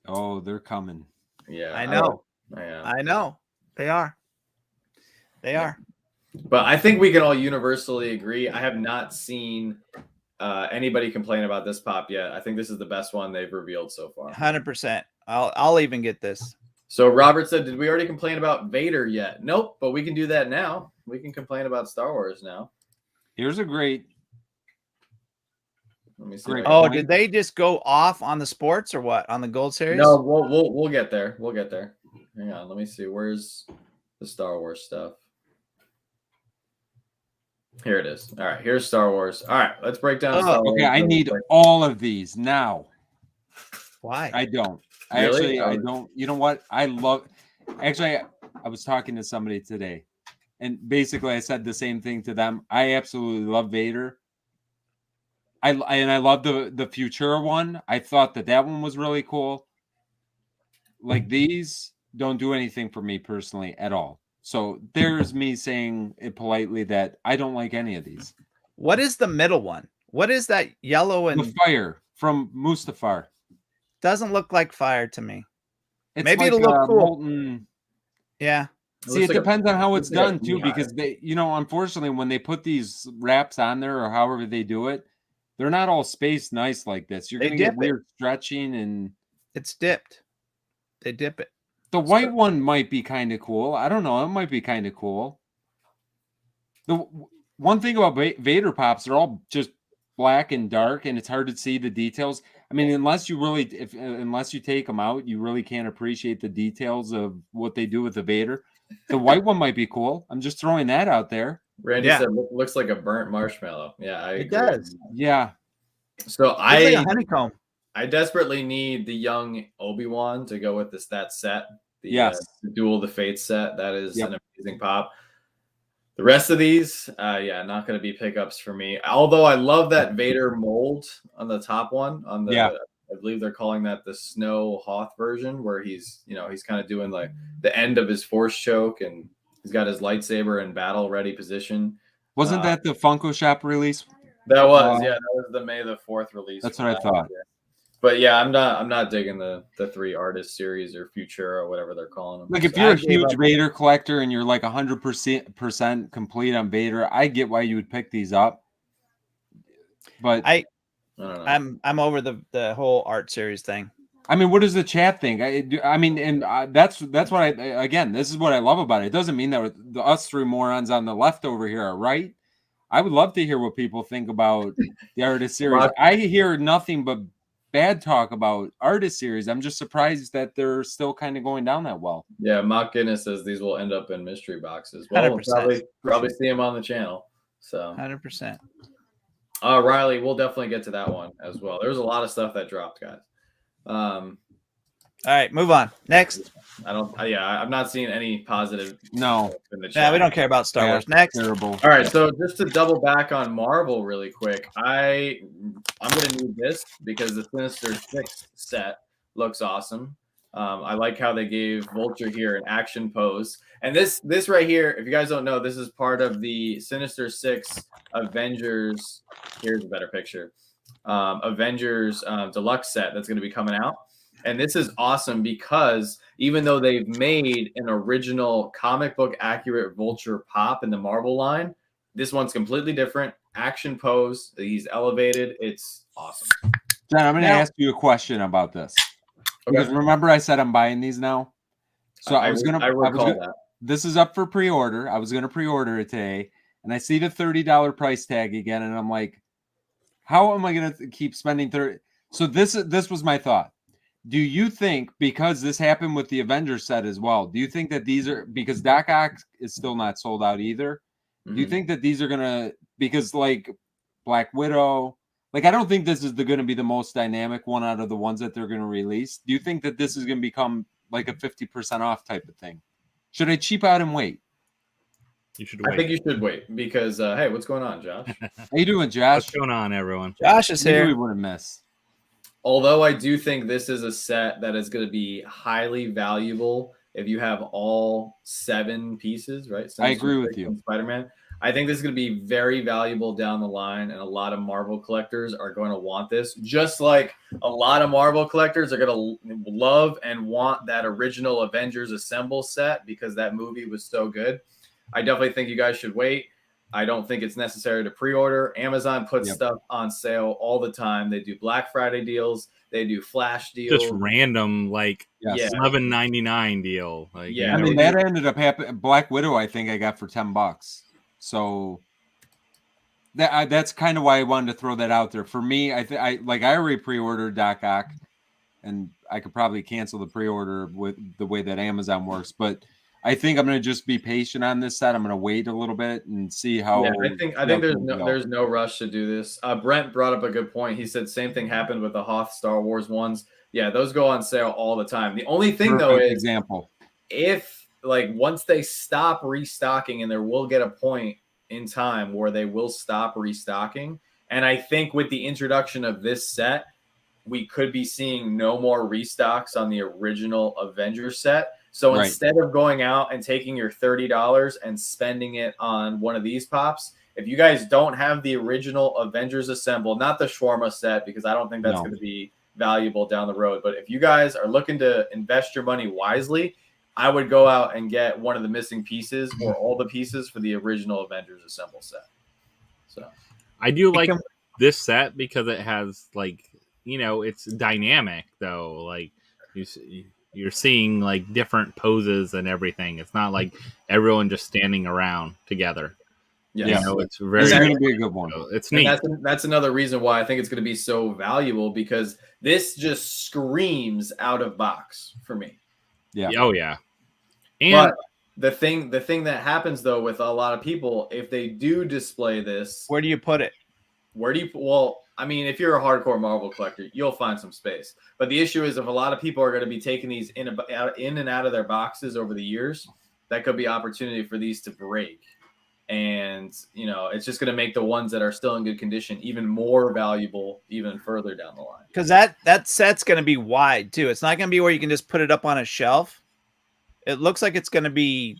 Oh, they're coming. Yeah, I know. I know. They are. But I think we can all universally agree. I have not seen anybody complain about this pop yet. I think this is the best one they've revealed so far. 100%. I'll even get this. So Robert said, did we already complain about Vader yet? Nope, but we can do that now. We can complain about Star Wars now. Here's a great Let me see. Great. Oh, point. did they just go off on the sports or what? On the Gold Series? No, we'll get there. We'll get there. Hang on. Let me see. Where's the Star Wars stuff? Here it is. All right. Here's Star Wars. All right. Let's break down Star Wars. Okay, I really need quick. all of these now. Why? I don't. Really? I don't. You know what? I was talking to somebody today, and basically I said the same thing to them. I absolutely love Vader. I love the Futura one. I thought that one was really cool. Like, these don't do anything for me personally at all. So there's me saying it politely that I don't like any of these. What is the middle one? What is that yellow and The fire from Mustafar. doesn't look like fire to me? It's Maybe like it'll look a cool. molten. Yeah. See, it depends on how it's looks like a done too, beehive. because they, unfortunately, when they put these wraps on there or however they do it, they're not all spaced nice like this. You're They gonna get dip it. weird stretching, and It's dipped. They dip it. the white one might be kind of cool. I don't know. It might be kind of cool. The one thing about Vader Pops, they're all just black and dark, and it's hard to see the details. I mean, unless you take them out, you really can't appreciate the details of what they do with the Vader. The white one might be cool. I'm just throwing that out there. Randy Yeah. said looks like a burnt marshmallow. Yeah, I It agree. does. Yeah. So Looks like a I honeycomb. desperately need the young Obi-Wan to go with that set. The, Yes. the Duel of the Fates set. That is Yep. an amazing pop. The rest of these, not going to be pickups for me. Although I love that Vader mold on the top one. I believe they're calling that the Snow Hoth version, where he's kind of doing like the end of his Force choke, and he's got his lightsaber in battle ready position. Wasn't that the Funko Shop release? That was the May the 4th release. That's what I thought. Year. But yeah, I'm not digging the 3 artist series or Futura or whatever they're calling them. Like, if So you're I a gave huge up. Vader collector and you're like 100% complete on Vader, I get why you would pick these up. But I don't know. I'm over the whole art series thing. I mean, what does the chat think? That's what this is what I love about it. It doesn't mean that us three morons on the left over here are right. I would love to hear what people think about the artist series. I hear nothing but bad talk about artist series. I'm just surprised that they're still kind of going down that well. Yeah, Mock Guinness says these will end up in mystery boxes. Well, we'll 100%. probably see them on the channel. So 100%. Riley, we'll definitely get to that one as well. There's a lot of stuff that dropped, guys. All right, move on. Next. I'm not seeing any positive. No. In the chat. Yeah, we don't care about Star Wars. Next. Terrible. All right, so just to double back on Marvel really quick, I'm gonna need this because the Sinister Six set looks awesome. I like how they gave Vulture here an action pose, and this right here, if you guys don't know, this is part of the Sinister Six Avengers. Here's a better picture. Avengers deluxe set that's going to be coming out. And this is awesome because even though they've made an original comic book accurate Vulture Pop in the Marvel line, this one's completely different. Action pose. He's elevated. It's awesome. John, I'm going to ask you a question about this. Okay. Because remember I said I'm buying these now? So I recall that. This is up for pre-order. I was going to pre-order it today. And I see the $30 price tag again. And I'm like, how am I going to keep spending $30? So this was my thought. Do you think, because this happened with the Avengers set as well, do you think that these are, because Doc Ock is still not sold out either, do you think that these are going to, because like Black Widow, like I don't think this is going to be the most dynamic one out of the ones that they're going to release. Do you think that this is going to become like a 50% off type of thing? Should I cheap out and wait? You should wait. I think you should wait because, hey, what's going on, Josh? How you doing, Josh? What's going on, everyone? Josh is here. We wouldn't miss. Although I do think this is a set that is going to be highly valuable if you have all 7 pieces, right? I agree with you. Spider-Man. I think this is going to be very valuable down the line, and a lot of Marvel collectors are going to want this. Just like a lot of Marvel collectors are going to love and want that original Avengers Assemble set because that movie was so good. I definitely think you guys should wait. I don't think it's necessary to pre-order. Amazon puts stuff on sale all the time. They do Black Friday deals. They do flash deals. Just random, like $11.99 deal. Like, Yeah, I mean, that ended up happening. Black Widow, I think I got for $10. So that's kind of why I wanted to throw that out there. For me, I already pre-ordered Doc Ock, and I could probably cancel the pre-order with the way that Amazon works. But I think I'm going to just be patient on this set. I'm going to wait a little bit and see how. Yeah, I think there's no rush to do this. Brent brought up a good point. He said same thing happened with the Hoth Star Wars ones. Yeah, those go on sale all the time. The only thing though is example, if like once they stop restocking, and there will get a point in time where they will stop restocking. And I think with the introduction of this set, we could be seeing no more restocks on the original Avengers set. So instead of going out and taking your $30 and spending it on one of these pops, if you guys don't have the original Avengers assembled, not the shawarma set, because I don't think that's going to be valuable down the road. But if you guys are looking to invest your money wisely, I would go out and get one of the missing pieces or all the pieces for the original Avengers assemble set. So I do like this set because it has it's dynamic though. Like you're seeing like different poses and everything. It's not like everyone just standing around together. Yeah, it's going to be a good one. It's neat. That's another reason why I think it's going to be so valuable, because this just screams out of box for me. Yeah. Oh yeah. And but the thing that happens though with a lot of people, if they do display this, where do you put it? Well, I mean, if you're a hardcore Marvel collector, you'll find some space. But the issue is, if a lot of people are going to be taking these in and out of their boxes over the years, that could be opportunity for these to break. And, it's just going to make the ones that are still in good condition even more valuable, even further down the line. Because that set's going to be wide too. It's not going to be where you can just put it up on a shelf. It looks like it's going to be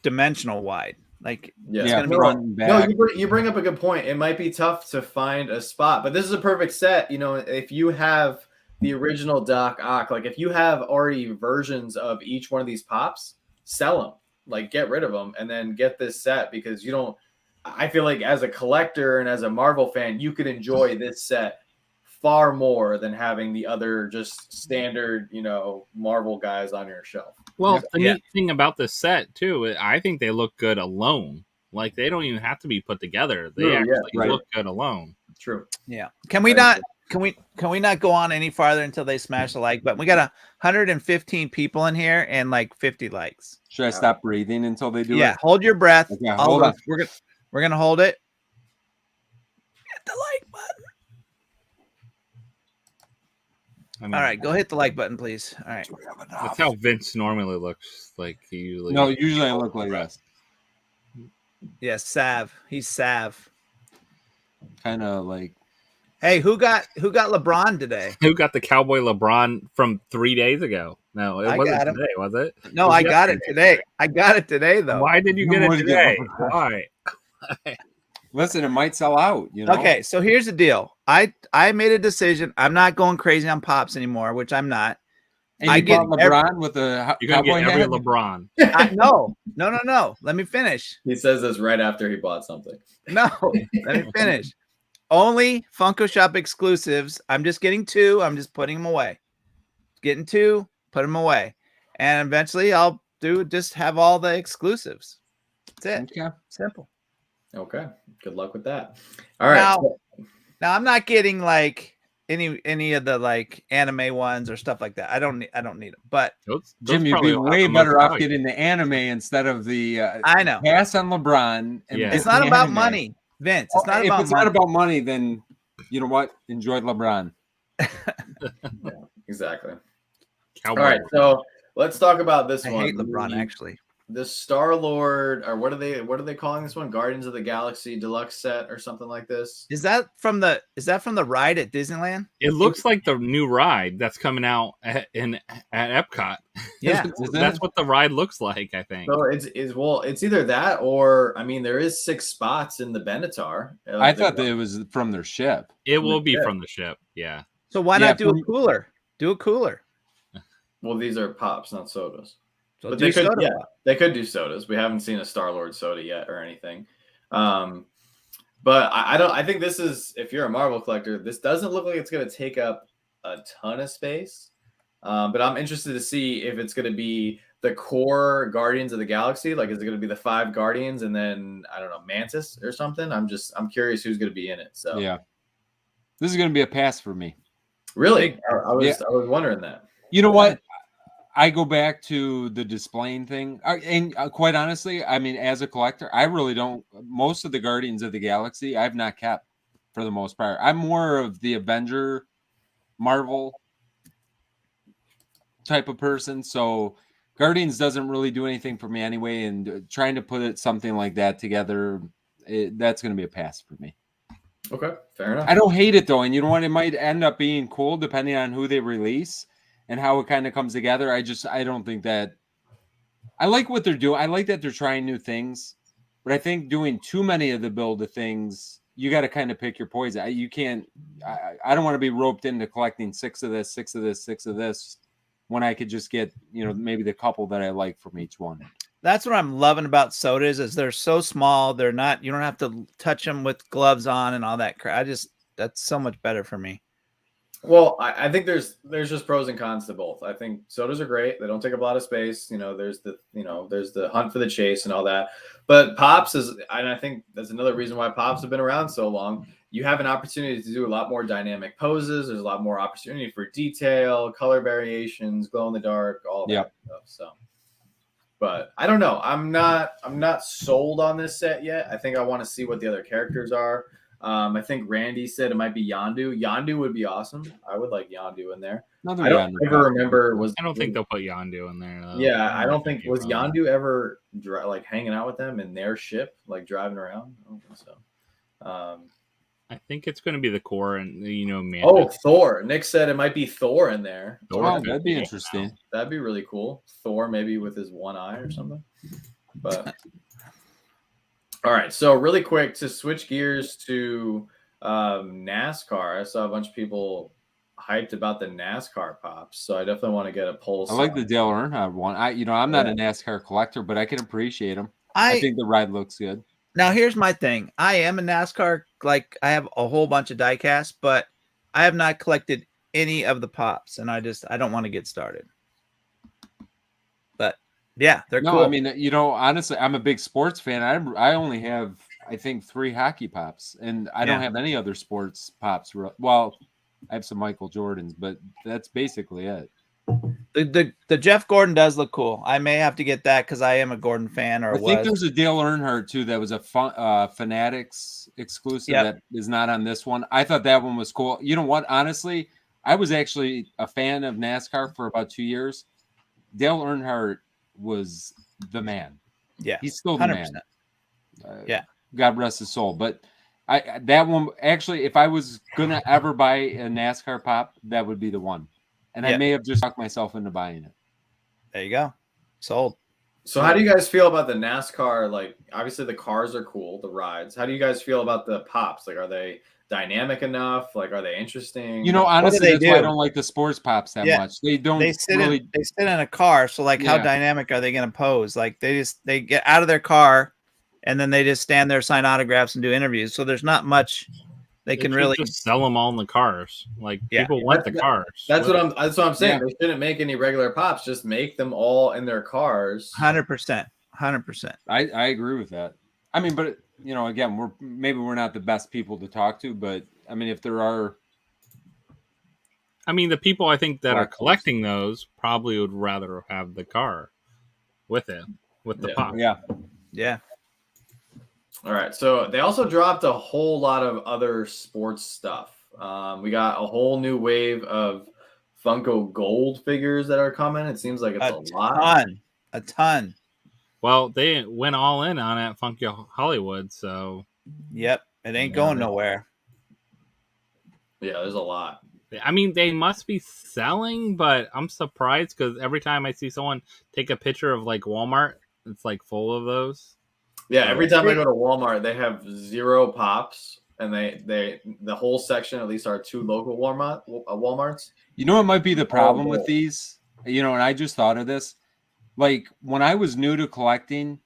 dimensional wide. Like, it's going to be front and back. No, you bring up a good point. It might be tough to find a spot, but this is a perfect set. If you have the original Doc Ock, like if you have already versions of each one of these pops, sell them. Like, get rid of them and then get this set, because I feel like as a collector and as a Marvel fan, you could enjoy this set far more than having the other just standard, Marvel guys on your shelf. Well, the neat thing about this set too, I think they look good alone. Like, they don't even have to be put together. They look good alone. True. Yeah. Can we not go on any farther until they smash the like button? We got 115 people in here and like 50 likes. Should I stop breathing until they do it? Yeah, hold your breath. Okay, hold on. We're gonna hold it. Hit the like button. All right, go hit the like button, please. All right. That's how Vince normally looks. Like he usually. No, usually I look like this. Yeah, Sav. He's Sav. Kind of like. Hey, who got LeBron today? Who got the Cowboy LeBron from 3 days ago? No, it wasn't today, was it? No, I got it today. I got it today, though. Why did you get it today? Why? Listen, it might sell out. Okay, so here's the deal. I made a decision. I'm not going crazy on Pops anymore, which I'm not. And I get LeBron with a you're gonna get every LeBron. No. Let me finish. He says this right after he bought something. No, let me finish. Only Funko Shop exclusives. I'm just getting 2. I'm just putting them away. Getting 2, put them away, and eventually I'll just have all the exclusives. That's it. Okay. Simple. Okay. Good luck with that. All right. Now I'm not getting like any of the like anime ones or stuff like that. I don't need them. But Jim, you'd be way better off getting the anime instead of the. I know. Pass on LeBron. And it's not about money, Vince. It's not about. If it's not about money, then you know what? Enjoy LeBron. Yeah, exactly. Cowboy. All right, so let's talk about this one. I hate LeBron actually. The Star-Lord, or what are they calling this one? Guardians of the Galaxy Deluxe set or something like this? Is that from the ride at Disneyland? It looks like the new ride that's coming out at Epcot. Yeah, that's what the ride looks like, I think. So it's either that, or I mean, there is 6 spots in the Benatar. I thought that it was from their ship. It will be from the ship, yeah. So why not do a cooler? Do a cooler. Well, these are pops, not sodas. So but they could do sodas. We haven't seen a Star-Lord soda yet or anything. But I think this is, if you're a Marvel collector, this doesn't look like it's going to take up a ton of space. But I'm interested to see if it's going to be the core Guardians of the Galaxy? Like, is it going to be the 5 Guardians and then I don't know, Mantis or something? I'm curious who's going to be in it. So yeah, this is going to be a pass for me. Really, I was wondering that. You know what? I go back to the displaying thing, and quite honestly, I mean, as a collector, I really don't. Most of the Guardians of the Galaxy, I've not kept for the most part. I'm more of the Avenger, Marvel type of person, so Guardians doesn't really do anything for me anyway. And trying to put something like that together, that's going to be a pass for me. Okay, fair enough. I don't hate it though, and you know what? It might end up being cool depending on who they release and how it kind of comes together. I don't think that. I like what they're doing. I like that they're trying new things, but I think doing too many of the build of things, you got to kind of pick your poison. You can't. I don't want to be roped into collecting 6 of this, 6 of this, 6 of this, when I could just get maybe the couple that I like from each one. That's what I'm loving about sodas is they're so small. They're not. You don't have to touch them with gloves on and all that crap. That's so much better for me. Well, I think there's just pros and cons to both. I think sodas are great. They don't take up a lot of space. There's the hunt for the chase and all that. But Pops and I think that's another reason why Pops have been around so long. You have an opportunity to do a lot more dynamic poses. There's a lot more opportunity for detail, color variations, glow in the dark, all that stuff. So, but I don't know. I'm not sold on this set yet. I think I want to see what the other characters are. I think Randy said it might be Yondu. Yondu would be awesome. I would like Yondu in there. I don't ever remember. I don't think they'll put Yondu in there. Though. Yeah, I don't think was Yondu ever like hanging out with them in their ship, like driving around. I don't think so. I think it's going to be the core and Mantis. Oh, Thor. Nick said it might be Thor in there. Oh, that'd be interesting. That'd be really cool. Thor maybe with his one eye or something. But. All right, so really quick to switch gears to NASCAR. I saw a bunch of people hyped about the NASCAR Pops, so I definitely want to get a pulse. I like the Dale Earnhardt one. I'm not a NASCAR collector, but I can appreciate them. I think the ride looks good. Now, here's my thing. I am a NASCAR, like I have a whole bunch of diecast, but I have not collected any of the Pops, and I don't want to get started. But yeah, they're cool. I mean, honestly, I'm a big sports fan. I only have, I think, 3 hockey Pops, and I don't have any other sports Pops. Well, I have some Michael Jordans, but that's basically it. The Jeff Gordon does look cool. I may have to get that because I am a Gordon fan. I think there's a Dale Earnhardt too that was a Fanatics exclusive that is not on this one. I thought that one was cool. You know what? Honestly, I was actually a fan of NASCAR for about 2 years. Dale Earnhardt was the man. Yeah, he's still the 100%. man. God rest his soul. But that one actually, if I was gonna ever buy a NASCAR Pop, that would be the one. And I may have just talked myself into buying it. There you go. Sold. So how do you guys feel about the NASCAR? Like, obviously the cars are cool, the rides. How do you guys feel about the Pops? Like, are they dynamic enough? Like, are they interesting? Honestly, that's why I don't like the sports Pops that much. They don't. They sit in a car. So, like, how dynamic are they going to pose? Like, they get out of their car, and then they just stand there, sign autographs, and do interviews. So there's not much. They can really just sell them all in the cars. Like people want the cars. That's what I'm saying. They shouldn't make any regular Pops. Just make them all in their cars. 100%. 100%. I agree with that. I mean, but again, we're not the best people to talk to, but I mean, if there are, the people I think that are collecting those probably would rather have the car with the Pop. Yeah. All right, so they also dropped a whole lot of other sports stuff. We got a whole new wave of Funko Gold figures that are coming. It seems like it's a ton. Well, they went all in on it, Funko Hollywood. So, yep, it ain't going nowhere. Yeah, there's a lot. I mean, they must be selling, but I'm surprised because every time I see someone take a picture of like Walmart, it's like full of those. Yeah, every time I go to Walmart, they have 0 Pops, and the whole section at least are 2 local Walmarts. You know what might be the problem with these? And I just thought of this. Like when I was new to collecting,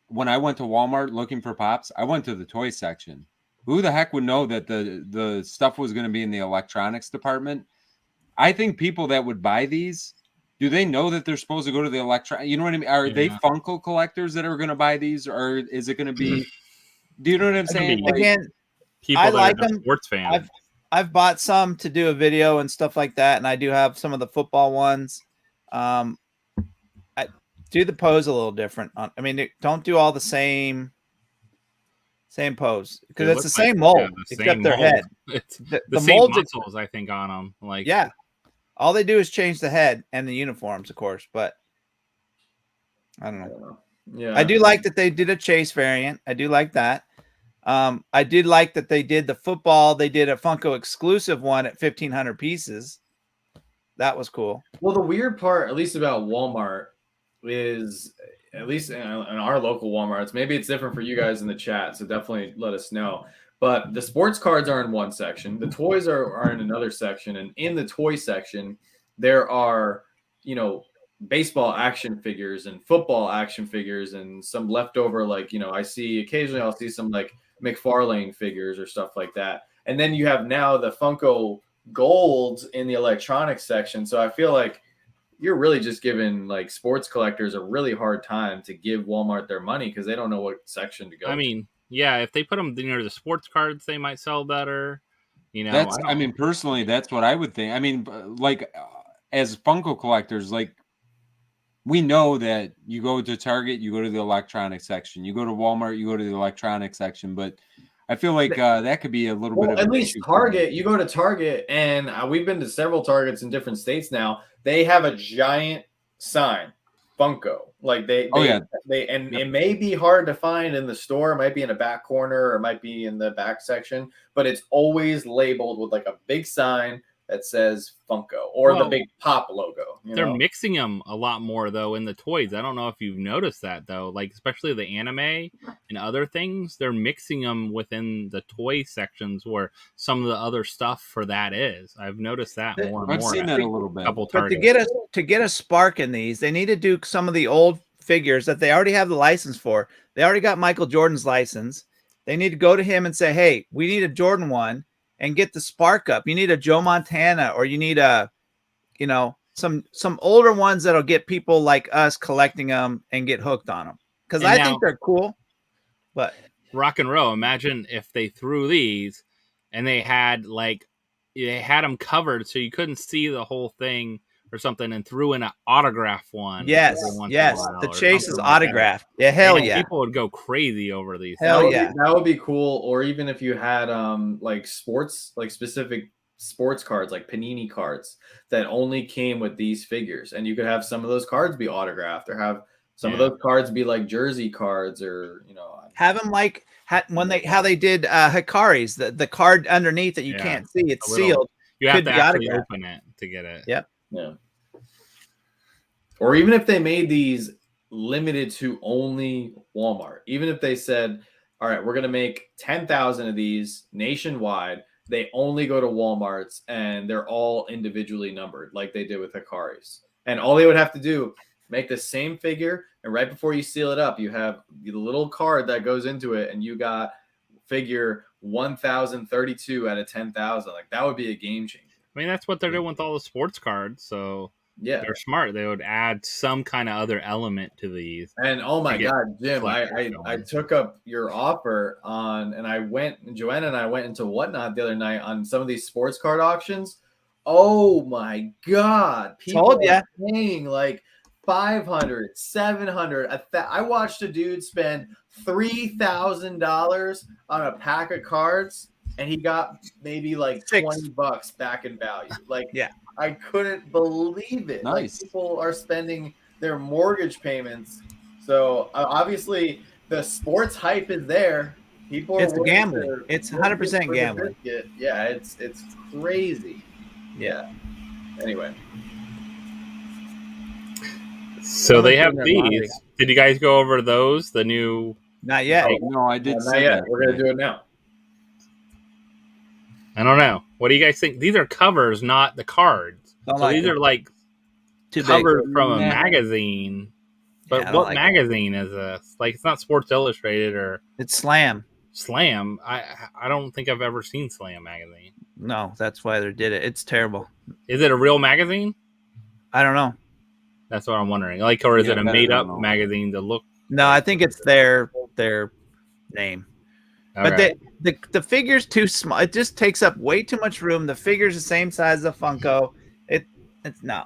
when I went to Walmart looking for Pops, I went to the toy section. Who the heck would know that the stuff was going to be in the electronics department? I think people that would buy these do they know that they're supposed to go to the electron? You know what I mean? Are they Funko collectors that are going to buy these, or is it going to be? Do you know what I'm saying? Like, Again, people I that like are just them. sports fans. I've bought some to do a video and stuff like that, and I do have some of the football ones. I do the pose a little different. I mean, don't do all the same pose because it's the same mold except their head. It's the same molds, muscles, I think, on them. Like, yeah, all they do is change the head and the uniforms, of course. But I don't know. Yeah, I do like that they did a chase variant. I do like that. I did like that they did the football. They did a Funko exclusive one at 1,500 pieces. That was cool. Well, the weird part, at least about Walmart, is at least in our local Walmarts. Maybe it's different for you guys in the chat, so definitely let us know. But the sports cards are in one section, the toys are in another section, and in the toy section, there are baseball action figures and football action figures and some leftover I see occasionally I'll see some like McFarlane figures or stuff like that. And then you have now the Funko Gold in the electronics section. So I feel like you're really just giving like sports collectors a really hard time to give Walmart their money because they don't know what section to go. I mean, yeah, if they put them near the sports cards, they might sell better. I mean, personally, that's what I would think. I mean, like as Funko collectors, like we know that you go to Target, you go to the electronics section. You go to Walmart, you go to the electronics section. But I feel like that could be a little bit of at least Target. You go to Target, and we've been to several Targets in different states now. They have a giant sign, Funko. Like it may be hard to find in the store. It might be in a back corner, or it might be in the back section, but it's always labeled with like a big sign that says Funko or the big Pop logo. They're mixing them a lot more though in the toys. I don't know if you've noticed that though, like especially the anime and other things, they're mixing them within the toy sections where some of the other stuff for that is. I've noticed that more and more. I've seen that a little bit. But to get a spark in these, they need to do some of the old figures that they already have the license for. They already got Michael Jordan's license. They need to go to him and say, "Hey, we need a Jordan one." And get the spark up. You need a Joe Montana, or you need some older ones that'll get people like us collecting them and get hooked on them. Because I think they're cool. But rock and roll. Imagine if they threw these and they had them covered so you couldn't see the whole thing or something, and threw in an autograph one. Yes. The chase is autographed. Yeah, hell yeah. People would go crazy over these. That would be cool. Or even if you had like sports, like specific sports cards, like Panini cards that only came with these figures, and you could have some of those cards be autographed, or have some of those cards be like jersey cards, or have them like how they did Hikari's, the card underneath that you can't see, it's sealed. You have to actually open it to get it. Yep. Yeah. Or even if they made these limited to only Walmart, even if they said, all right, we're going to make 10,000 of these nationwide, they only go to Walmart's and they're all individually numbered like they did with Hikari's. And all they would have to do, make the same figure, and right before you seal it up, you have the little card that goes into it, and you got figure 1,032 out of 10,000. Like that would be a game changer. I mean, that's what they're doing with all the sports cards. So yeah, they're smart. They would add some kind of other element to these. And oh my God, Jim, I took up your offer on, and Joanna and I went into Whatnot the other night on some of these sports card auctions. Oh my God, people are paying like 500, 700. I watched a dude spend $3,000 on a pack of cards, and he got maybe like $20 back in value. Like, I couldn't believe it. Nice. Like, people are spending their mortgage payments. So obviously the sports hype is there. People are gambling. It's 100% gambling. Yeah, it's crazy. Yeah. Anyway. So they have these. Did you guys go over those? The new? Not yet. No, I did. Not yet. We're gonna do it now. I don't know. What do you guys think? These are covers, not the cards. These are like covered from a magazine. But what magazine is this? Like, it's not Sports Illustrated or it's Slam. Slam. I don't think I've ever seen Slam magazine. No, that's why they did it. It's terrible. Is it a real magazine? I don't know. That's what I'm wondering. Like, or is Yeah, it a I made don't up know. magazine to look? No, I think it's their name. But Okay. the figure's too small. It just takes up way too much room. The figure's the same size as the Funko. It's no.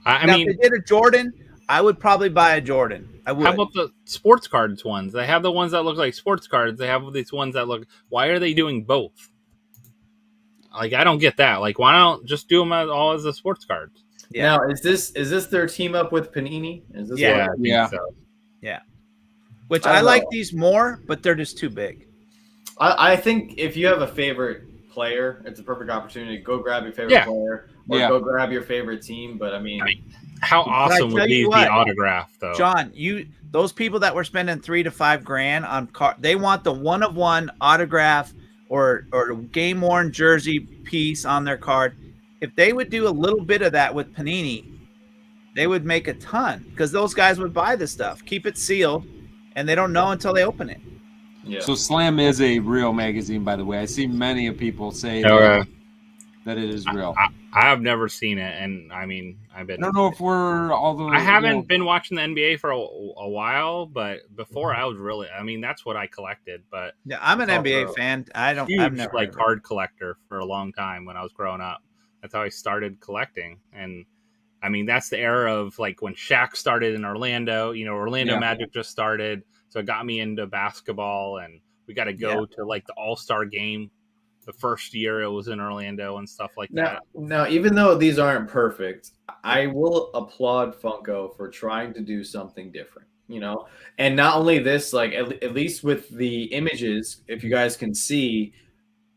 I Now, mean, if they did a Jordan, I would probably buy a Jordan. I would. how about the sports cards ones? They have the ones that look like sports cards. They have these ones that look. Why are they doing both? Like, I don't get that. Like, why don't just do them all as the sports cards? Yeah. Now, is this their team up with Panini? Is this Yeah. I think Yeah. so. Which I I don't like know. these more, but they're just too big. I think if you have a favorite player, it's a perfect opportunity. Go grab your favorite player, or go grab your favorite team. But I mean, How awesome tell would you these be what, autographed, though? John, those people that were spending $3,000 to $5,000 on they want the one of one autograph or game worn jersey piece on their card. If they would do a little bit of that with Panini, they would make a ton because those guys would buy the stuff, keep it sealed, and they don't know until they open it. yeah. So Slam is a real magazine, by the way. I see many of people say Okay. that it is real. I have never seen it, and I mean, I don't know if we're all the. I haven't been watching the NBA for a while, but before I was really, I mean, that's what I collected. But Yeah, I'm an It's NBA also fan. I've huge never like heard of it. card collector for a long time when I was growing up. That's how I started collecting, and I mean, that's the era of like when Shaq started in Orlando. You know, Orlando Yeah. Magic just started, so it got me into basketball, and we got to go to like the All-Star game. The first year it was in Orlando and stuff like that. Now, even though these aren't perfect, I will applaud Funko for trying to do something different, you know? And not only this, like at least with the images, if you guys can see,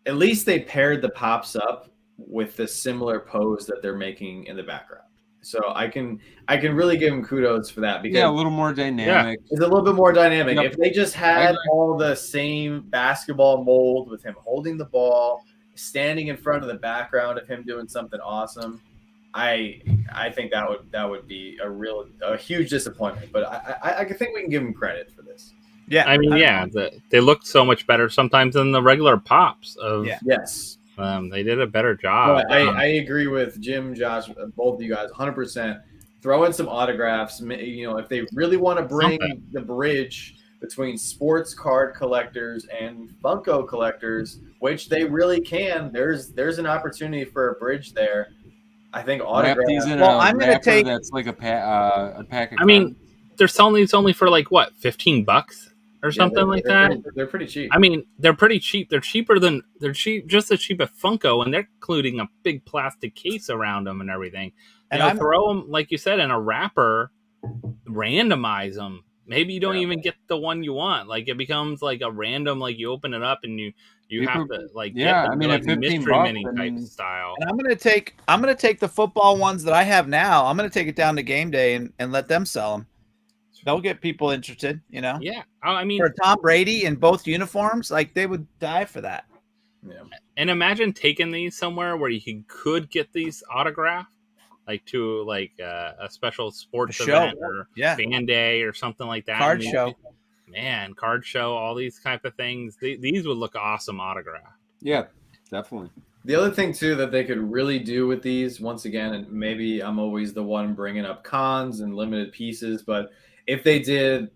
at least they paired the Pops up with the similar pose that they're making in the background. So I can really give them kudos for that because a little more dynamic. it's a little bit more dynamic. Yep. If they just had all the same basketball mold with him holding the ball, standing in front of the background of him doing something awesome, I think that would be a huge disappointment. But I think we can give him credit for this. Yeah, I mean, they look so much better sometimes than the regular Pops. Yes. They did a better job. But I agree with Jim, Josh, both of you guys, 100%. Throw in some autographs. You know, if they really want to bring the bridge between sports card collectors and Funko collectors, which they really can, there's an opportunity for a bridge there. I think autographs. These in I'm going to take. That's like a pack of. I mean, they're selling these only for like what, $15 or something like that. They're pretty cheap. I mean, they're pretty cheap. They're cheap, just as cheap as Funko, and they're including a big plastic case around them and everything. And throw them, like you said, in a wrapper, randomize them. Maybe you don't even get the one you want. Like it becomes like a random, like you open it up and you have to like get them, I mean, like at mystery $15 mini type style. And I'm gonna take the football ones that I have now. I'm gonna take it down to game day and let them sell them. They'll get people interested, you know. Yeah, I mean, for Tom Brady in both uniforms, like they would die for that. Yeah. And imagine taking these somewhere where you could get these autographed, like to like a special sports event or fan day or something like that. Card show, card show, all these type of things. These would look awesome autographed. Yeah, definitely. The other thing too that they could really do with these, once again, and maybe I'm always the one bringing up cons and limited pieces, but if they did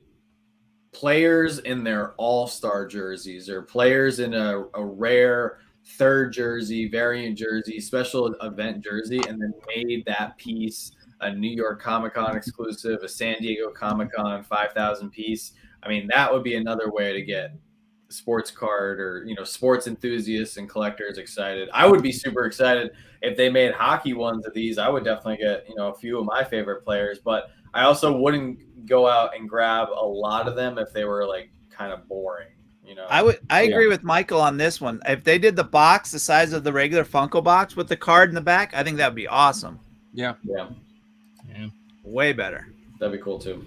players in their all-star jerseys or players in a rare third jersey, variant jersey, special event jersey, and then made that piece a New York Comic-Con exclusive, a San Diego Comic-Con 5,000 piece, I mean, that would be another way to get sports card or, you know, sports enthusiasts and collectors excited. I would be super excited if they made hockey ones of these. I would definitely get, you know, a few of my favorite players, but I also wouldn't go out and grab a lot of them if they were like kind of boring, you know. I agree with Michael on this one. If they did the box the size of the regular Funko box with the card in the back, I think that would be awesome. Yeah. Way better. That'd be cool too.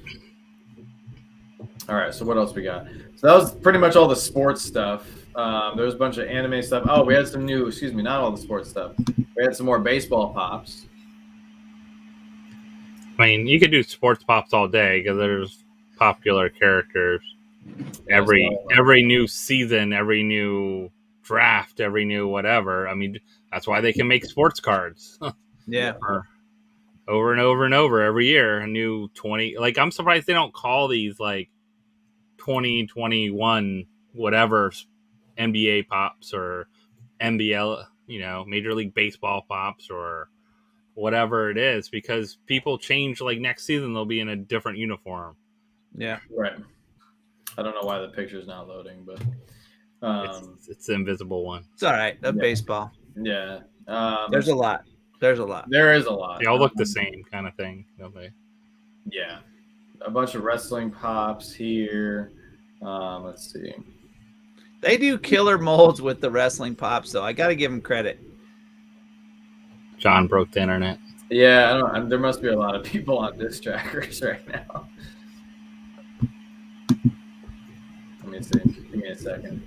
All right, so what else we got? So that was pretty much all the sports stuff. There was a bunch of anime stuff. Oh, we had some new, not all the sports stuff. We had some more baseball pops. I mean, you could do sports pops all day because there's popular characters. Every new season, every new draft, every new whatever. I mean, that's why they can make sports cards. Yeah. over and over and over every year. A new 20. Like, I'm surprised they don't call these like 2021 whatever NBA pops or NBL, Major League Baseball pops or whatever it is, because people change. Like next season, they'll be in a different uniform. Yeah, right. I don't know why the picture's not loading, but It's the invisible one. it's all right. Baseball. Yeah. There's a lot. There's a lot. There is a lot. They all look the same kind of thing, don't they? Yeah. A bunch of wrestling pops here. Let's see. They do killer molds with the wrestling pops, though. I got to give them credit. John broke the internet. Yeah, there must be a lot of people on disc trackers right now. Let me see. Give me a second.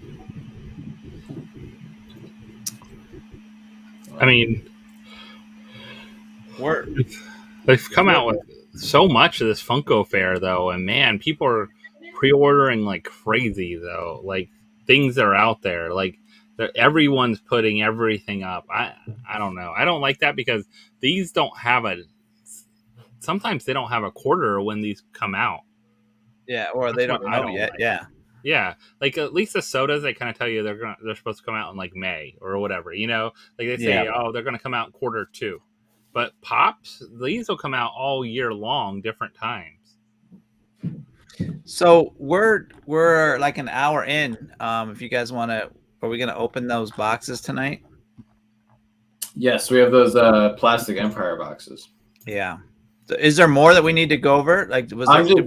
I mean, they've come out with so much of this Funko Fair, though, and man, people are pre-ordering like crazy, though. Like things that are out there, like everyone's putting everything up. I don't know. I don't like that because these don't have sometimes they don't have a quarter when these come out. Yeah, or they don't know yet. Like. Yeah, like at least the sodas, they kind of tell you they're supposed to come out in like May or whatever. Like they say, oh, they're going to come out in Q2. But pops, these will come out all year long, different times. So we're like an hour in. If you guys want to, are we going to open those boxes tonight? Yes, we have those plastic Empire boxes. Yeah. So is there more that we need to go over? Like, did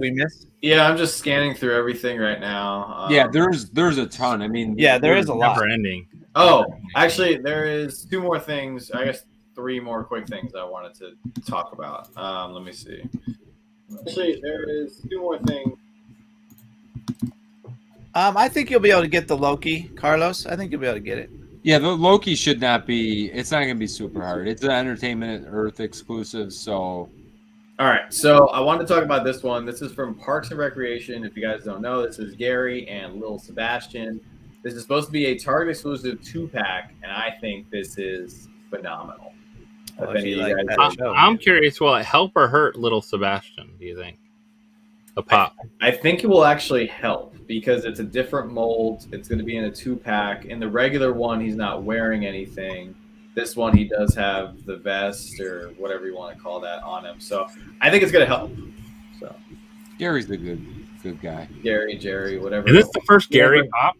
we miss? Yeah, I'm just scanning through everything right now. Yeah, there's a ton. I mean, yeah, there is a lot. Never ending. Oh, actually, there is 2 more things. I guess 3 more quick things I wanted to talk about. Let me see. Actually, there is 2 more things. I think you'll be able to get the Loki, Carlos. I think you'll be able to get it. Yeah, the Loki should not be. It's not going to be super hard. It's an Entertainment Earth exclusive, so. All right, so I want to talk about this one. This is from Parks and Recreation. If you guys don't know, this is Gary and Lil Sebastian. This is supposed to be a Target exclusive 2-pack, and I think this is phenomenal. I'm curious, will it help or hurt Little Sebastian, do you think? The pop. I think it will actually help because it's a different mold. It's going to be in a 2-pack. In the regular one, he's not wearing anything. This one, he does have the vest or whatever you want to call that on him. So I think it's going to help. So Gary's the good guy. Jerry, whatever. Is this the first Gary pop?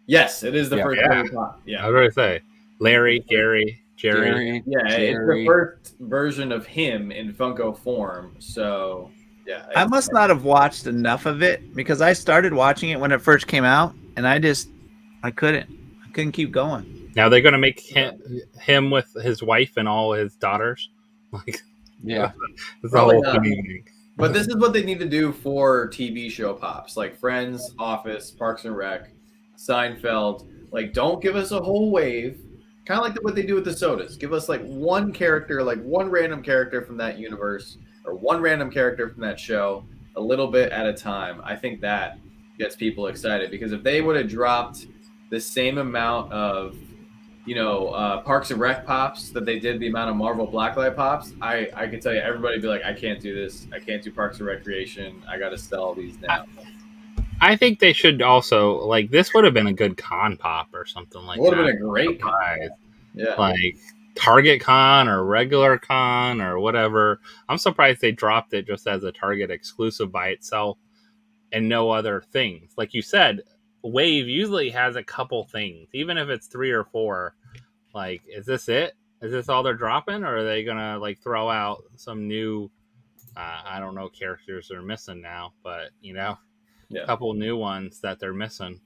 Yes, it is the first Gary pop. Yeah. I was going to say Larry, Gary, Jerry. Yeah, it's the first version of him in Funko form. So yeah. I must not have watched enough of it because I started watching it when it first came out, and I couldn't keep going. Now they're going to make him with his wife and all his daughters. Like, yeah, it's the whole thing. But this is what they need to do for TV show pops, like Friends, Office, Parks and Rec, Seinfeld. Like, don't give us a whole wave. Kind of like what they do with the sodas. Give us like one character, like one random character from that universe or one random character from that show, a little bit at a time. I think that gets people excited because if they would have dropped the same amount of Parks and Rec pops that they did the amount of Marvel Blacklight pops, I could tell you everybody would be like, I can't do this. I can't do Parks and Recreation. I got to sell these now. I think they should also, like, this would have been a good con pop or something like that. Would have been a great con. Yeah. Like Target con or regular con or whatever. I'm surprised they dropped it just as a Target exclusive by itself and no other things. Like you said, Wave usually has a couple things, even if it's 3 or 4. Like, is this it? Is this all they're dropping, or are they gonna like throw out some new? I don't know, characters they're missing now, but a couple new ones that they're missing.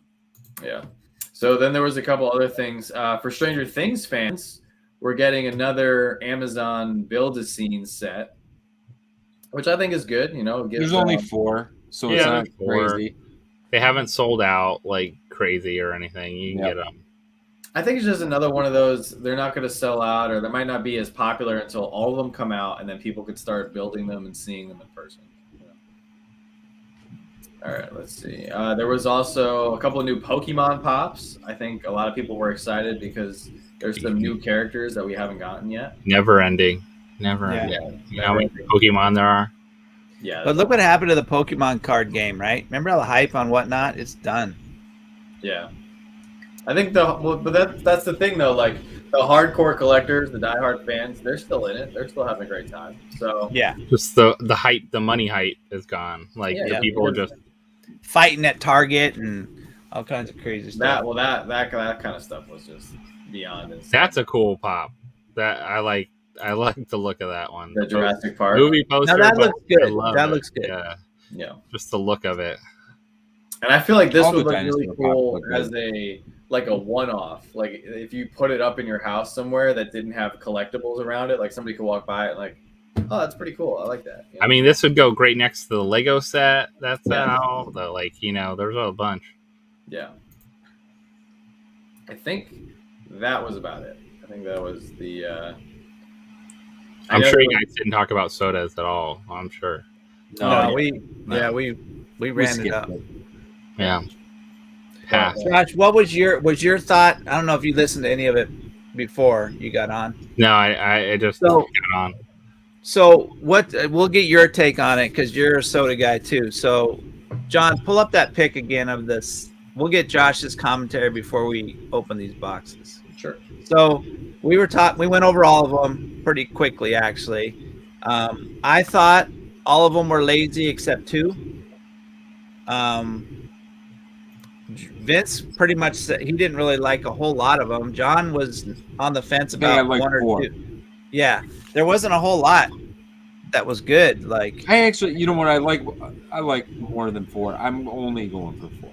Yeah. So then there was a couple other things for Stranger Things fans. We're getting another Amazon Build-A-Scene set, which I think is good. There's only 4, so it's not crazy. They haven't sold out like crazy or anything. You can get them. I think it's just another one of those. They're not going to sell out, or they might not be as popular until all of them come out, and then people could start building them and seeing them in person. All right, let's see. There was also a couple of new Pokemon pops. I think a lot of people were excited because there's some new characters that we haven't gotten yet. Never ending. Never. Yeah. You know how many Pokemon there are? Yeah. But look what happened to the Pokemon card game, right? Remember all the hype on whatnot? It's done. Yeah. I think but that's the thing though. Like the hardcore collectors, the diehard fans, they're still in it. They're still having a great time. So Yeah. Just the hype, the money hype is gone. Like Yeah, the people are just Fighting at Target and all kinds of crazy stuff. that kind of stuff was just beyond insane. that's a cool pop. That I like the look of that one. The Jurassic Park movie poster. Now that but looks good. I love That it. looks good. Yeah. Yeah. Just the look of it. And I feel like this All would the look really dinosaur cool pops look as a one-off. Like if you put it up in your house somewhere that didn't have collectibles around it, like somebody could walk by it and like, oh, that's pretty cool. I like that. You know? I mean, this would go great next to the Lego set. That's Yeah. how there's a bunch. Yeah. I think that was about it. I think that was the. I'm sure you guys didn't talk about sodas at all. I'm sure. No, yeah. we ran it up. Yeah. Pass. Josh, what was your thought? I don't know if you listened to any of it before you got on. No, I just So- got on. So what? We'll get your take on it because you're a soda guy too. So, John, pull up that pic again of this. We'll get Josh's commentary before we open these boxes. Sure. So we went over all of them pretty quickly, actually. I thought all of them were lazy except two. Vince pretty much said he didn't really like a whole lot of them. John was on the fence I about like one or 4. two. Yeah, there wasn't a whole lot that was good. Like, I actually, you know what I like more than 4. I'm only going for 4.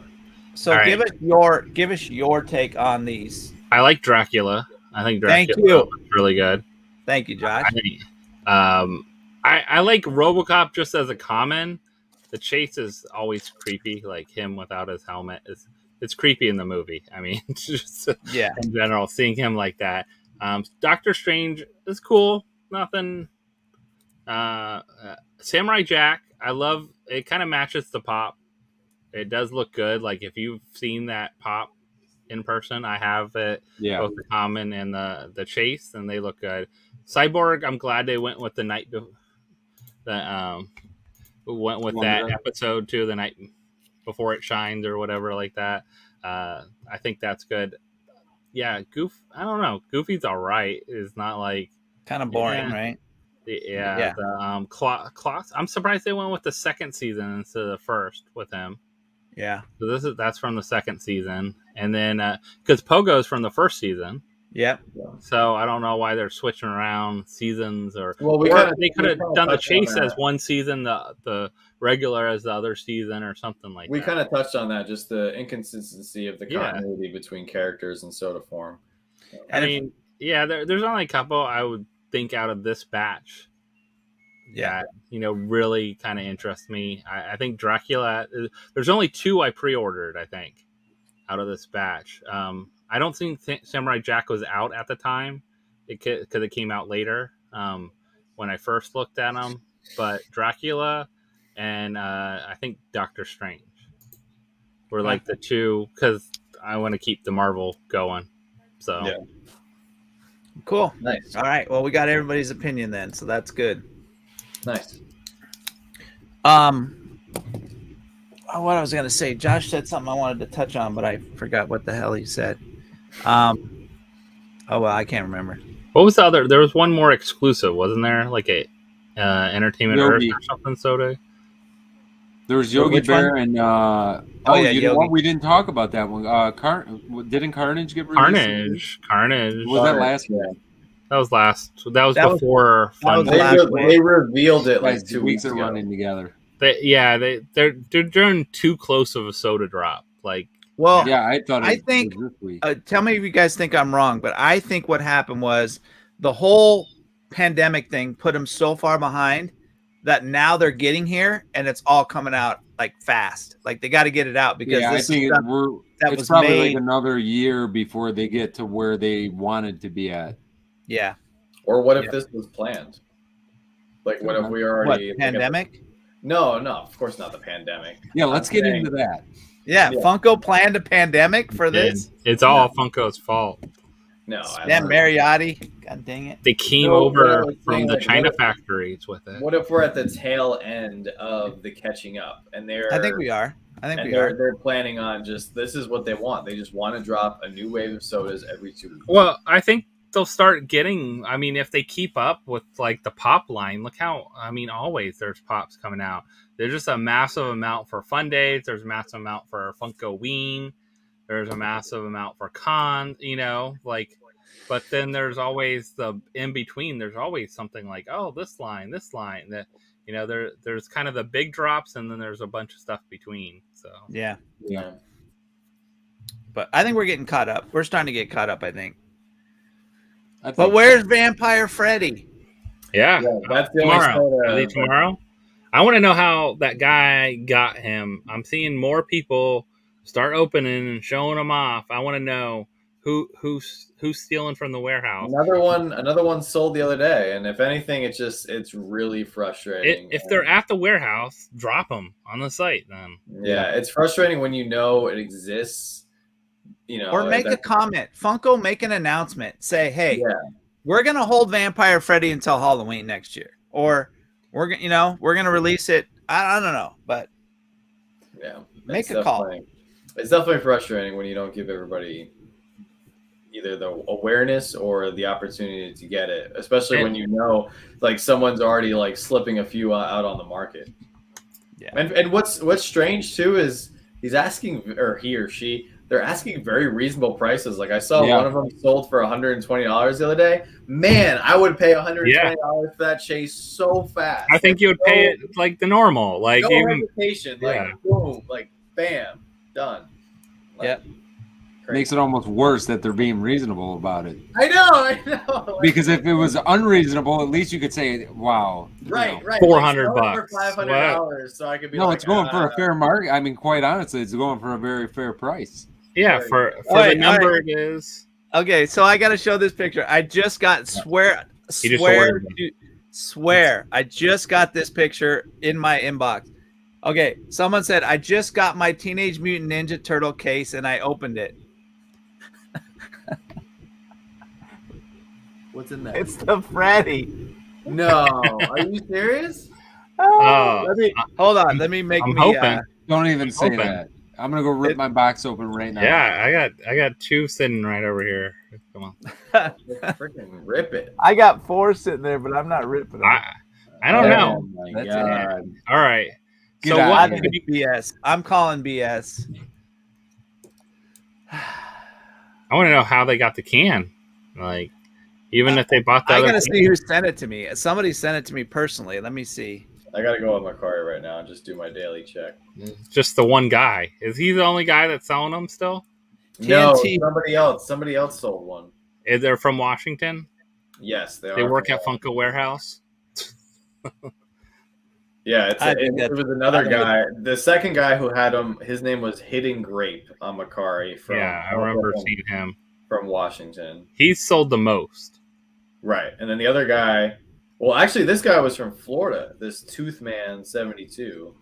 so All right. give us your take on these. I like Dracula. I think Thank Dracula you. was really good. Thank you, Josh. I like RoboCop just as a common. The chase is always creepy, like him without his helmet. It's creepy in the movie. I mean, just Yeah, in general, seeing him like that. Doctor Strange is cool. Nothing. Samurai Jack, I love. It kind of matches the pop. It does look good. Like if you've seen that pop in person, I have it. Yeah. Both the common and the chase, and they look good. Cyborg, I'm glad they went with the night. Went with that episode too, the night before it shines or whatever like that. I think that's good. Yeah, I don't know. Goofy's all right. It's not like kind of boring, right? Yeah. The Claus. I'm surprised they went with the second season instead of the first with him. Yeah. So that's from the second season, and then because Pogo's from the first season. Yep. So I don't know why they're switching around seasons, or they could have done the chase as one season, the regular as the other season, or something like that. We kind of touched on that, just the inconsistency of the continuity between characters in soda form. I mean, there's only a couple I would think out of this batch. Yeah, really kind of interest me. I think Dracula. There's only 2 I pre-ordered. I think out of this batch. I don't think Samurai Jack was out at the time because it came out later when I first looked at them. But Dracula and I think Doctor Strange were like the 2 because I want to keep the Marvel going. So cool. Nice. All right. Well, we got everybody's opinion then, so that's good. Nice. What I was gonna say, Josh said something I wanted to touch on, but I forgot what the hell he said. Oh well, I can't remember. What was the other? There was one more exclusive, wasn't there? Like a Entertainment Earth or something. Soda. There was Yogi Which Bear one? and you know what? We didn't talk about that one. Didn't Carnage get released? Carnage. Was that last one? That was last. That was before. They revealed it like Guys, 2 weeks weeks are ago. running together. They're doing too close of a soda drop. Like, Well, Yeah, I thought. I think- was this week. tell me if you guys think I'm wrong, but I think what happened was the whole pandemic thing put them so far behind that now they're getting here and it's all coming out like fast. Like they got to get it out because I this think is stuff that it's was probably made. like another year before they get to where they wanted to be at. Yeah. Or what if this was planned? Like, what if we already What, pandemic? No, of course not the pandemic. Yeah, let's get into that. Yeah, Yeah. Funko planned a pandemic for this. it's all Funko's fault. No, Damn Mariotti. God dang it. They came No, over I was from saying, the like, China what- factories with it. What if we're at the tail end of the catching up, and I think we are. they're planning on just this is what they want. They just want to drop a new wave of sodas every 2 weeks. Well, I think they'll start getting. I mean, if they keep up with like the pop line, look how. I mean, always there's pops coming out. There's just a massive amount for Fun Days. There's a massive amount for Funko Ween. There's a massive amount for Con. You know, like. But then there's always the in between. There's always something like, oh, this line. That there's kind of the big drops, and then there's a bunch of stuff between. So Yeah. Yeah. But I think we're getting caught up. We're starting to get caught up, I think. I think But where's Vampire Freddy? yeah, That's the only tomorrow. soda. Are they tomorrow? I want to know how that guy got him. I'm seeing more people start opening and showing them off. I want to know who's stealing from the warehouse. Another one sold the other day, and if anything, it's really frustrating. If they're at the warehouse, drop them on the site. Then Yeah, it's frustrating when you know it exists. Or make a comment. Funko, make an announcement. Say, hey, Yeah. we're gonna hold Vampire Freddy until Halloween next year, or we're gonna release it. I don't know, but Yeah, make it's a call. It's definitely frustrating when you don't give everybody either the awareness or the opportunity to get it, especially when you know like someone's already like slipping a few out on the market. Yeah. And what's strange too is he's asking, or he or she, they're asking very reasonable prices. Like I saw one of them sold for $120 the other day. Man, I would pay $120 for that chase so fast. I think you would pay it like the normal, like no even hesitation, like boom, like bam, done. Like, Yep. crazy. Makes it almost worse that they're being reasonable about it. I know. Like, Because if it was unreasonable, at least you could say, "Wow, right. $400 for $500, so I could be No, like, it's going for a fair market. I mean, quite honestly, it's going for a very fair price. yeah for Alright, the number alright. it is. Okay, so I got to show this picture. I just got He just ordered swear. I just got this picture in my inbox. Okay, someone said I just got my Teenage Mutant Ninja Turtle case and I opened it. What's in there? It's the Freddy. No, are you serious? Oh, Hold on. Let me make I'm me. hoping. Don't even say Open. that. I'm gonna go rip my box open right now. Yeah, I got two sitting right over here. Come on. Freaking rip it. I got 4 sitting there, but I'm not ripping them. I don't know. Oh my That's god. All right. Get So out what of I here. think it's BS. I'm calling BS. I want to know how they got the can. Like, even if they bought the I other gotta can. see who sent it to me. Somebody sent it to me personally. Let me see. I gotta go on my car right now and just do my daily check. Just the one guy. Is he the only guy that's selling them still? No, TNT. somebody else sold one. Is they're from Washington? Yes, they are. They work from at Funko Warehouse. Yeah, it was another I think guy. The second guy who had him, his name was Hidden Grape Makari from Yeah, I remember seeing him. from Washington. He's sold the most. Right. And then the other guy, well, actually this guy was from Florida, this Toothman 72.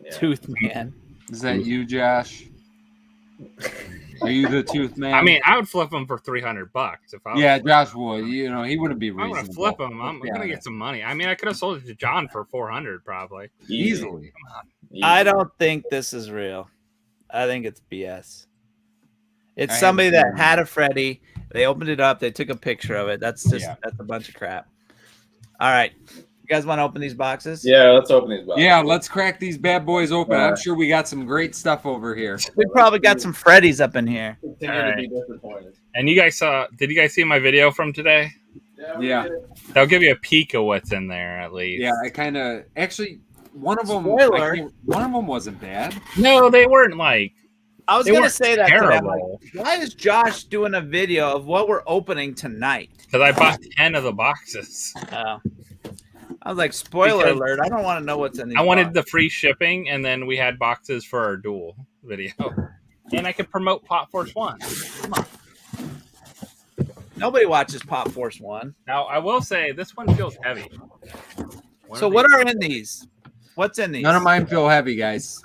Yeah. Tooth man. Is that you, Josh? Are you the tooth man? I mean, I would flip him for $300 if I was. yeah, Josh would. You know, he wouldn't be I'm reasonable. gonna flip him. I'm Yeah. gonna get some money. I mean, I could have sold it to John for $400 probably. Easily. Easy. I don't think this is real. I think it's BS. It's I somebody that understand. had a Freddy. They opened it up. They took a picture of it. That's just that's a bunch of crap. All right, you guys want to open these boxes? Yeah, let's open these boxes. Yeah, let's crack these bad boys open. I'm sure we got some great stuff over here. We probably got some Freddys up in here. Continue to be disappointed. And you guys did you guys see my video from today? Yeah. They'll give you a peek of what's in there at least. Yeah, I kind of actually one of them. Spoiler. One of them wasn't bad. No, they weren't like I was They gonna weren't say that today. I'm like, terrible. why is Josh doing a video of what we're opening tonight? because I bought 10 of the boxes. I was like, spoiler Because alert! I don't want to know what's in these. I wanted boxes. the free shipping, and then we had boxes for our dual video, and I could promote Pop Force 1. Come on. Nobody watches Pop Force 1. Now I will say this one feels heavy. So what are in these? What's in these? None of mine feel heavy, guys.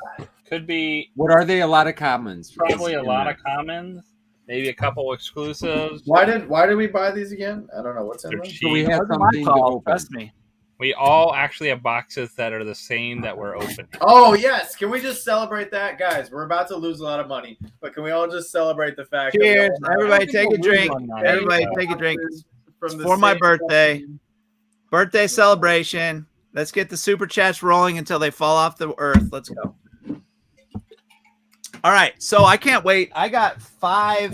Could be What are they? A lot of commons. probably a lot of commons. maybe a couple exclusives. Why did we buy these again? I don't know what's in They're them. cheap. So we had Wasn't my something to call, open. trust me. We all actually have boxes that are the same that we're opening. Oh yes, can we just celebrate that, guys? We're about to lose a lot of money, but can we all just celebrate the fact? Cheers, that everybody! Take a drink. Everybody, Hey, take a drink. from It's the for my same birthday. company. Birthday celebration. Let's get the super chats rolling until they fall off the earth. Let's go. All right, so I can't wait. I got 5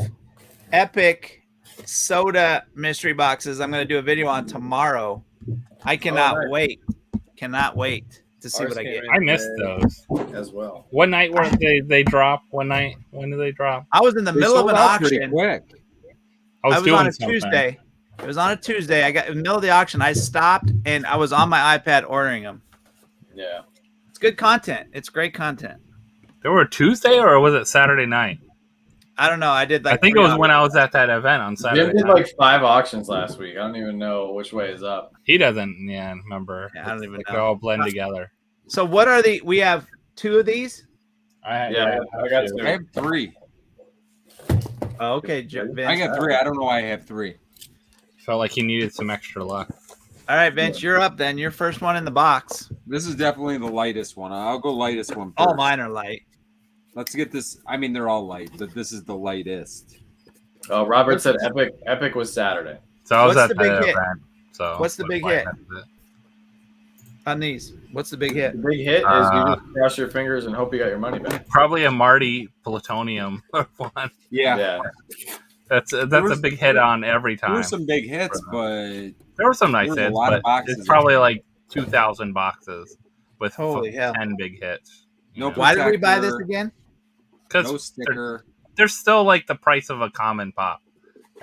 epic soda mystery boxes. I'm going to do a video on tomorrow. I cannot nice. wait. Cannot wait to see Ours what I came get. in I missed today those. as well. What night were they drop? What night? When did they drop? I was in the They middle of sold an out pretty auction. quick. I I was was doing on a something. Tuesday. It was on a Tuesday. I got in the middle of the auction. I stopped and I was on my iPad ordering them. Yeah. It's good content. It's great content. They were Tuesday or was it Saturday night? I don't know. I did like I think it 3 was when I auctions. was at that event on Saturday Jim did night. like 5 auctions last week. I don't even know which way is up. He doesn't, remember. Yeah, I don't even Like, know. they all blend together. So what are the? We have 2 of these. I got two. two. I have 3. Oh, okay, Vince. I got 3. I don't know why I have 3. Felt like he needed some extra luck. All right, Vince, you're up then. You're first one in the box. This is definitely the lightest one. I'll go lightest one first. All mine are light. Let's get this. I mean, they're all light, but this is the lightest. Oh, Robert said Epic was Saturday. So I was What's at the big the hit? event. So What's the big why I hit? missed it. On these. What's the big hit? The big hit is you just cross your fingers and hope you got your money back. Probably a Marty Plutonium one. Yeah. That's a big hit on every There time. were some big hits, but There were some nice There was a hits, lot of but boxes it's probably in there. like 2,000 boxes with Holy hell. 10 big hits. No Why did we buy this protector, again? Because no sticker. they're still like the price of a common pop.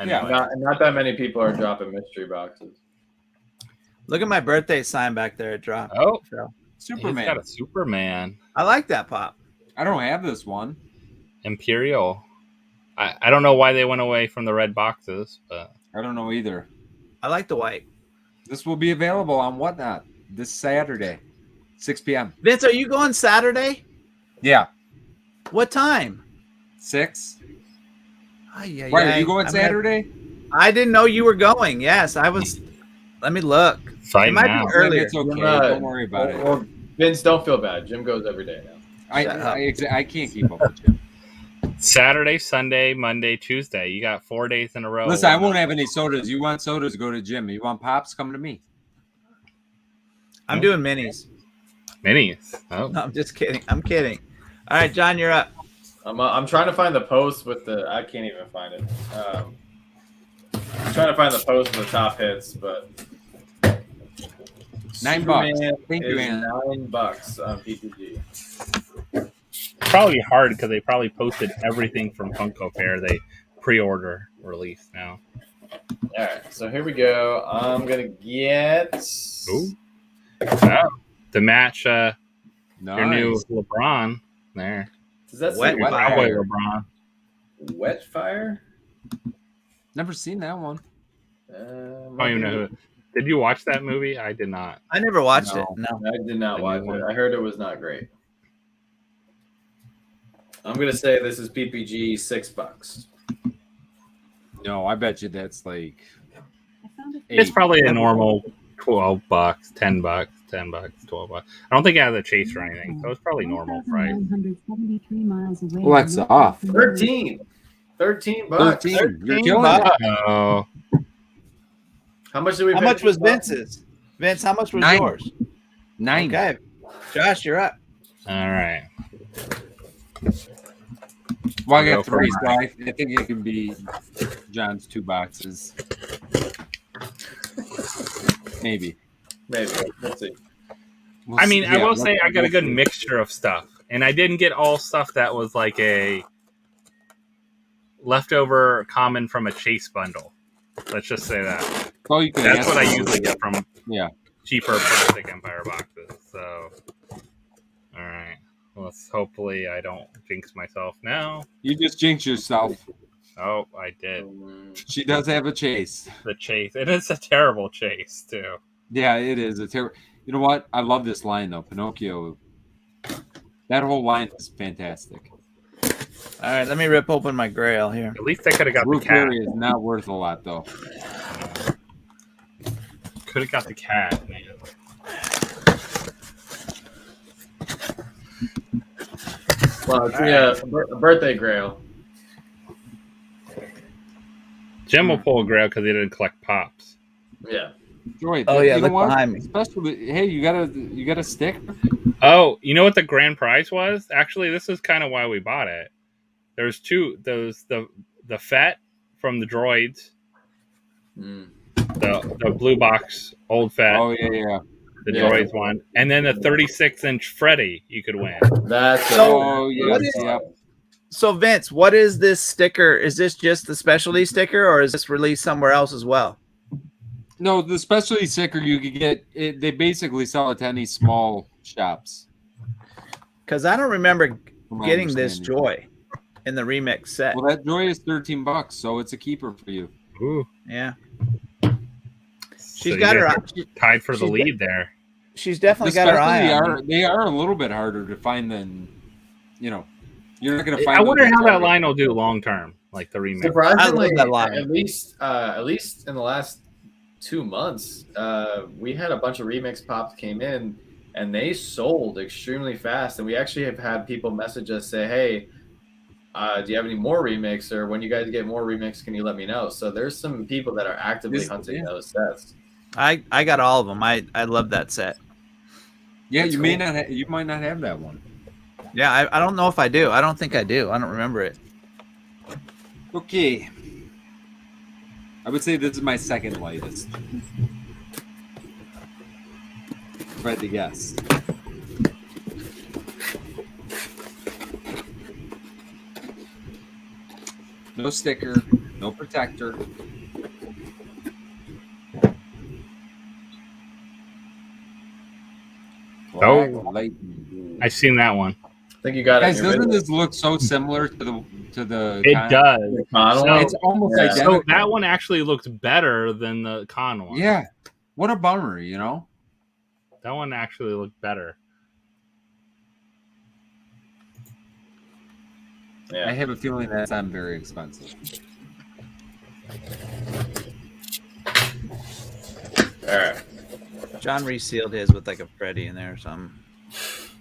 Yeah. Anyway. Not that many people are dropping mystery boxes. Look at my birthday sign back there. It dropped. Oh, So, Superman. he's got a Superman. I like that pop. I don't have this one. Imperial. I don't know why they went away from the red boxes, but I don't know either. I like the white. This will be available on Whatnot this Saturday, 6 p.m. Vince, are you going Saturday? Yeah, What time? 6. Ay, ay, Why are ay. you going I'm Saturday? I didn't know you were going. Yes, I was. Let me look. fight It might now. be earlier. It's okay. Yeah. Don't worry about it. Well, Vince, don't feel bad. Jim goes every day now. I can't keep up with you. Saturday, Sunday, Monday, Tuesday. You got 4 days in a row. Listen, I won't have any sodas. You want sodas? Go to Jim. You want pops? Come to me. I'm doing minis. Minis. Oh, No, I'm just kidding. I'm kidding. All right, John, you're up. I'm trying to find the post with the. I can't even find it. I'm trying to find the post with the top hits, but $9. Thank you, is Ann. $9 on PPG. probably hard because they probably posted everything from Funko Fair. They pre-order release now. All right, so here we go. I'm gonna get. Ooh. Oh, to match Nice. your new LeBron there. Does that say Wet wet Fire. Cowboy fire? LeBron. Wet fire? Never seen that one. I don't even know who. Did you watch that movie? I did not. I never watched No. it. No. I did not The watch new it. one. I heard it was not great. I'm gonna say this is PPG $6. No, I bet you that's like. It's 8. probably a normal $12, $10, $10, $12. I don't think it has a chase or anything, so it's probably normal price. 1,973 miles away. Well, that's off. 13 $13. 13. You're 13 killing bucks. it. Oh, How much did we? How pay much for was this box? Vince's? Vince, how much was 9. yours? 9. Okay. Josh, you're up. all right. Well, I Go got for 3, it. so I think it can be John's 2 boxes. Maybe. Maybe. Let's see. We'll I mean, see. I will let's say I got a go good through. mixture of stuff, and I didn't get all stuff that was like a leftover common from a chase bundle. Let's just say that. Oh, you can That's ask what I them. usually get from Yeah. cheaper plastic Empire boxes. So, all right. Let's hopefully I don't jinx myself now. You just jinx yourself. Oh, I did She does have a chase. the chase, and it's a terrible chase too. Yeah, it is. It's terrible. You know what? I love this line though. Pinocchio. That whole line is fantastic. All right, let me rip open my Grail here. At least I could have got the Blue cat. Fairy is not worth a lot, though. Could have got the cat, man. Well, it's a birthday Grail. Jim will pull a Grail because he didn't collect pops. Yeah. Joy, Oh, yeah, you look know what? behind me. Especially, hey, you got a stick? Oh, you know what the grand prize was? Actually, this is kind of why we bought it. There's two. Those the Fett from the droids, the blue box old Fett. Oh yeah. The droids one, and then the 36-inch Freddy you could win. That's yeah. So Vince, what is this sticker? Is this just the specialty sticker, or is this released somewhere else as well? No, the specialty sticker you could get. They basically sell it to any small shops. Because I don't remember from my getting this understanding. Joy in the remix set. Well, that Joy is $13, so it's a keeper for you. Ooh, Yeah, so she's got her. tied for the she's lead there. She's definitely got her eye on me. They are a little bit harder to find than, you're not going to find. I wonder how that line will do long term, like the remix. Surprisingly, that line. at least in the last 2 months, we had a bunch of remix pops came in, and they sold extremely fast. And we actually have had people message us say, "Hey, do you have any more remix? Or when you guys get more remix, can you let me know?" So there's some people that are actively hunting those sets. I got all of them. I love that set. Yeah, That's you cool. may not. You might not have that one. Yeah, I don't know if I do. I don't think I do. I don't remember it. Okay. I would say this is my second lightest. If I had to guess. No sticker, no protector. Oh. Blacklight. I've seen that one. I think you got Guys, it. doesn't this look so similar to the? It does. So- It's almost Yeah. identical. So that one actually looks better than the con one. Yeah. What a bummer, That one actually looked better. I have a feeling that's not very expensive. All right. John resealed his with like a Freddy in there or something.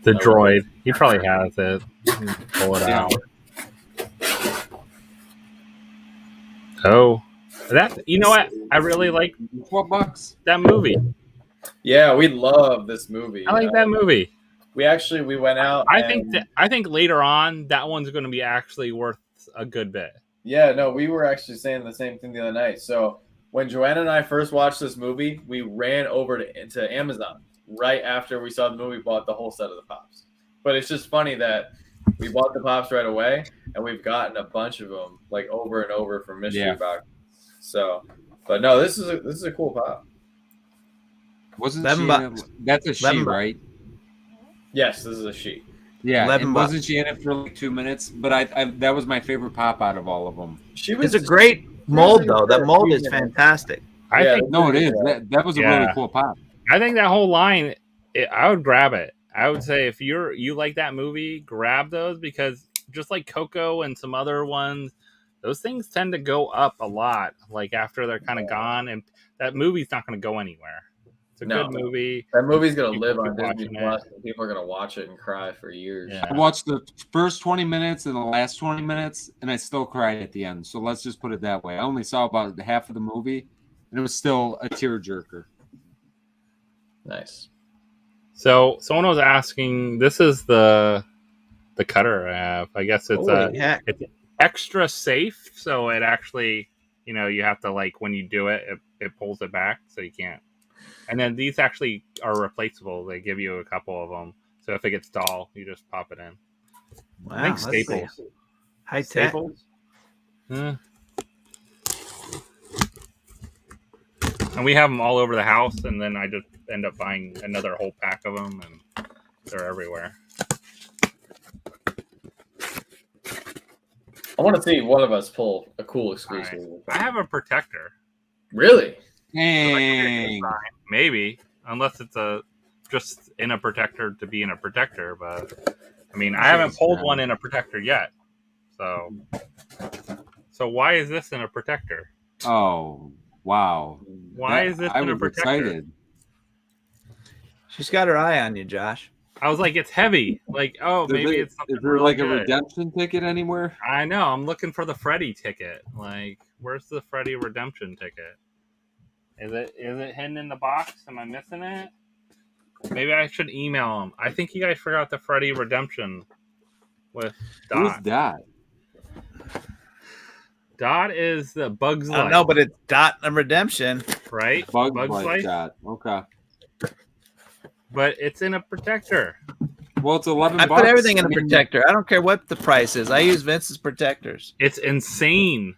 The droid. He probably has it. You can pull it out. Oh. You know what? I really like $12. that movie. Yeah, we love this movie. I like that movie. We went out. I think later on that one's going to be actually worth a good bit. Yeah, no, we were actually saying the same thing the other night. So when Joanna and I first watched this movie, we ran over to Amazon right after we saw the movie. Bought the whole set of the pops. But it's just funny that we bought the pops right away, and we've gotten a bunch of them like over and over from mystery box. So, but no, this is a cool pop. Wasn't $11. she? That's a she, $11. right? Yes, this is a she. Yeah, $11. and wasn't she in it for like 2 minutes? But I that was my favorite pop out of all of them. She was It's a great mold though. That mold is fantastic. I think No, it is. That was a really cool pop. I think that whole line, I would grab it. I would say if you like that movie, grab those because just like Coco and some other ones, those things tend to go up a lot. Like after they're kind of gone, and that movie's not going to go anywhere. It's a good movie. That movie's gonna You live keep on Disney watching Plus, and people are gonna watch it and cry for years. Yeah. I watched the first 20 minutes and the last 20 minutes, and I still cried at the end. So let's just put it that way. I only saw about half of the movie, and it was still a tearjerker. Nice. So someone was asking, this is the cutter I have. I guess it's Holy heck. it's extra safe, so it actually, you have to like when you do it, it pulls it back, so you can't. And then these actually are replaceable. They give you a couple of them, so if it gets dull, you just pop it in. Wow, I think that's Staples. high tech. Staples. And we have them all over the house, and then I just end up buying another whole pack of them, and they're everywhere. I want to see one of us pull a cool exclusive. I have a protector. Really? Dang. Maybe, unless it's just in a protector to be in a protector. But I mean, I haven't pulled one in a protector yet. So why is this in a protector? Oh, wow. Why is this I in a was protector? excited. She's got her eye on you, Josh. I was like, it's heavy. Like, oh, maybe it's something Is there really like good. a redemption ticket anywhere? I know. I'm looking for the Freddy ticket. Like, where's the Freddy redemption ticket? Is it hidden in the box? Am I missing it? Maybe I should email him. I think you guys forgot the Freddy redemption with Who's Dot. that? Dot is the Bugs I Life. don't know, but it's Dot and Redemption. Bugs right? Bugs Life Life. Dot. Okay. But it's in a protector. Well, it's 11 I bucks. put everything in a I mean, protector. I don't care what the price is. I use Vince's protectors. It's insane.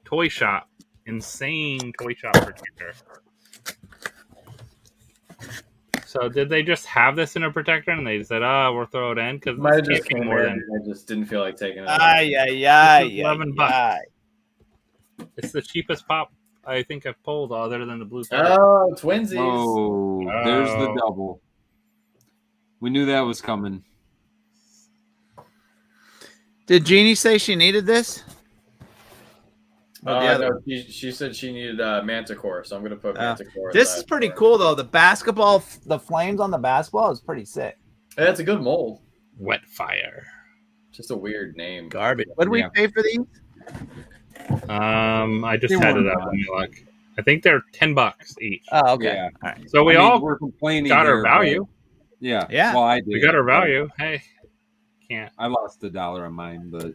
Toy shop. Insane toy shop protector. So did they just have this in a protector and they said, "Oh, we'll throw it in"? Because Might have this just can't be came more in. than I just didn't feel like taking it. Ay, ay, This ay, is $11 ay, ay. it's the cheapest pop I think I've pulled, other than the blue. Fairy. Oh, twinsies. Oh, there's the Oh. double. We knew that was coming. Did Jeannie say she needed this? Or the other? No, she said she needed Manticore, so I'm gonna put Manticore. in This that is pretty for her. cool, though. The basketball, the flames on the basketball is pretty sick. Hey, that's a good mold. Wet fire. Just a weird name. Garbage. What did we Yeah. pay for these? I just They had it weren't up. Let me look. I think they're $10 each. Oh, okay. Yeah. All right. So we I mean, all we're complaining got our here, but- value. Yeah. Yeah. Well, I did. We got our but value. Hey, can't. I lost $1 on mine, but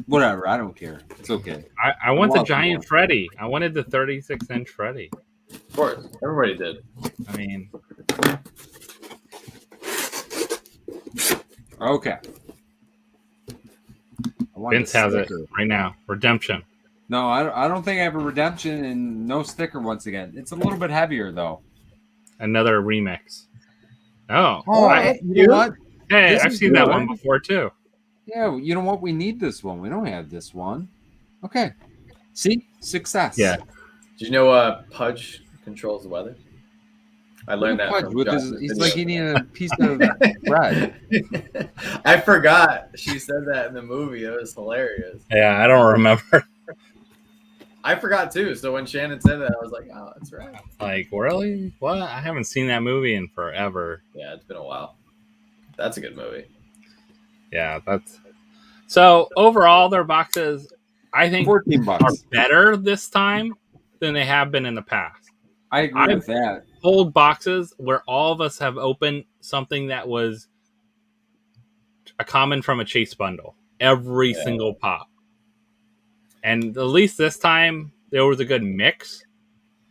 whatever. I don't care. It's okay. I want the lost giant more. Freddy. I wanted the 36-inch Freddy. Of course, everybody did. I mean, Okay. I want Vince the has it sticker. right now. Redemption. No, I don't think I have a redemption and no sticker once again. It's a little bit heavier though. Another remix. Oh, You know what? hey, this I've is seen that good. one before too. Yeah, you know what? We need this one. We don't have this one. Okay. See? Success. Yeah. Did you know Pudge controls the weather? I learned that Pudge from with Josh's he's video. like eating a piece of bread. I forgot she said that in the movie. It was hilarious. Yeah, I don't remember. I forgot too. So when Shannon said that, I was like, "Oh, that's right." Like, really? What? I haven't seen that movie in forever. Yeah, it's been a while. That's a good movie. Yeah, that's so overall their boxes I think are $14. better this time than they have been in the past. I agree with that. Hold boxes where all of us have opened something that was a common from a Chase bundle. Every single pop. And at least this time there was a good mix.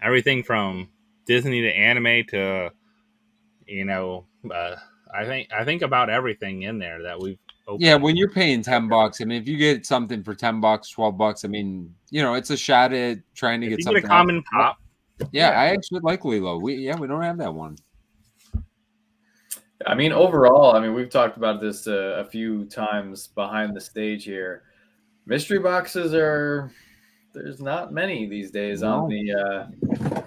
Everything from Disney to anime to, I think about everything in there that we've opened. Yeah, when you're paying $10, I mean, if you get something for $10, $12, I mean, it's a shot at trying to If get you something. get a common pop. Yeah, I actually like Lilo. We don't have that one. I mean, overall, we've talked about this a few times behind the stage here. Mystery boxes there's not many these days on the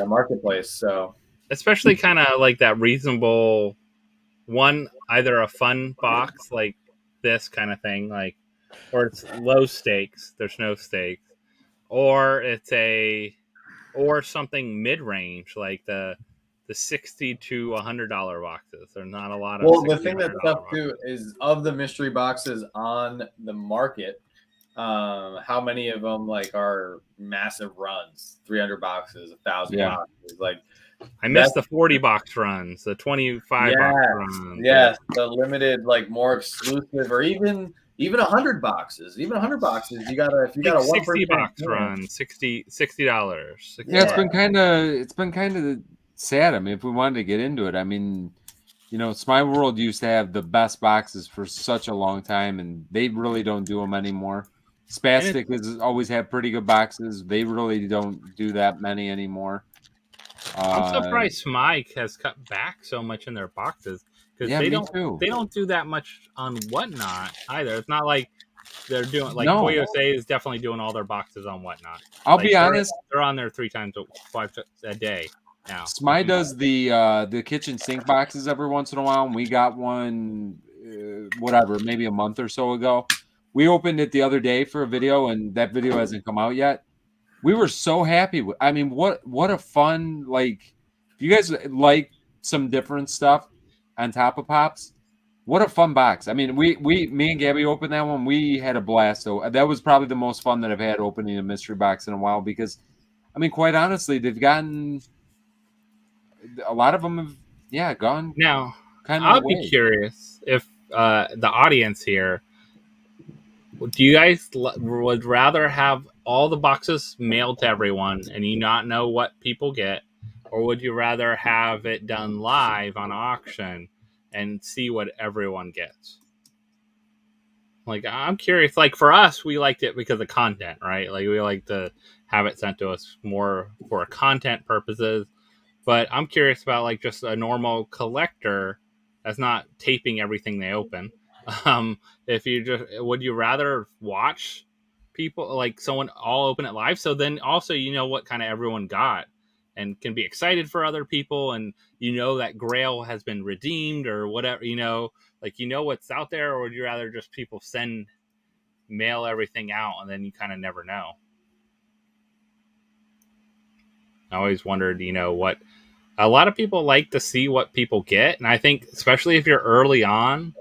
marketplace. So Especially kind of like that reasonable one, either a fun box like this kind of thing, like, or it's low stakes, there's no stakes, or or something mid-range like the $60 to $100 boxes. There's not a lot of. Well, the thing that's $60, tough too is of the mystery boxes on the market, how many of them are massive runs? 300 boxes, 1,000 boxes. I missed the 40 box runs, the 25 box runs. Yes, the limited, more exclusive, or even 100 boxes. Even 100 boxes, you gotta if you got a 60 1% box chance. run, $60. Yeah, it's been kind of sad. I mean, if we wanted to get into it, I mean, Smile World used to have the best boxes for such a long time, and they really don't do them anymore. Spastic has always had pretty good boxes. They really don't do that many anymore. I'm surprised Smike has cut back so much in their boxes because they don't do that much on Whatnot either. It's not like they're doing Toy USA is definitely doing all their boxes on Whatnot. I'll be honest, they're on there 5 a day now. Smile does the kitchen sink boxes every once in a while, and we got one whatever, maybe a month or so ago. We opened it the other day for a video, and that video hasn't come out yet. We were so happy with. I mean, what a fun, like, if you guys like some different stuff on top of Pops, what a fun box. I mean, me and Gabby opened that one. We had a blast. So that was probably the most fun that I've had opening a mystery box in a while, because, I mean, quite honestly, they've gotten a lot of them have gone Now, kind of I'll away. be curious if the audience here, do you guys would rather have all the boxes mailed to everyone and you not know what people get, or would you rather have it done live on auction and see what everyone gets? Like, I'm curious. Like, for us, we liked it because of content, right? Like, we like to have it sent to us more for content purposes. But I'm curious about, like, just a normal collector that's not taping everything they open. If you just, would you rather watch people, like someone all open it live? So then also, you know what kind of everyone got and can be excited for other people. And you know that Grail has been redeemed or whatever, you know, like, you know what's out there. Or would you rather just people mail everything out and then you kind of never know? I always wondered, you know, what a lot of people like to see what people get. And I think, especially if you're early on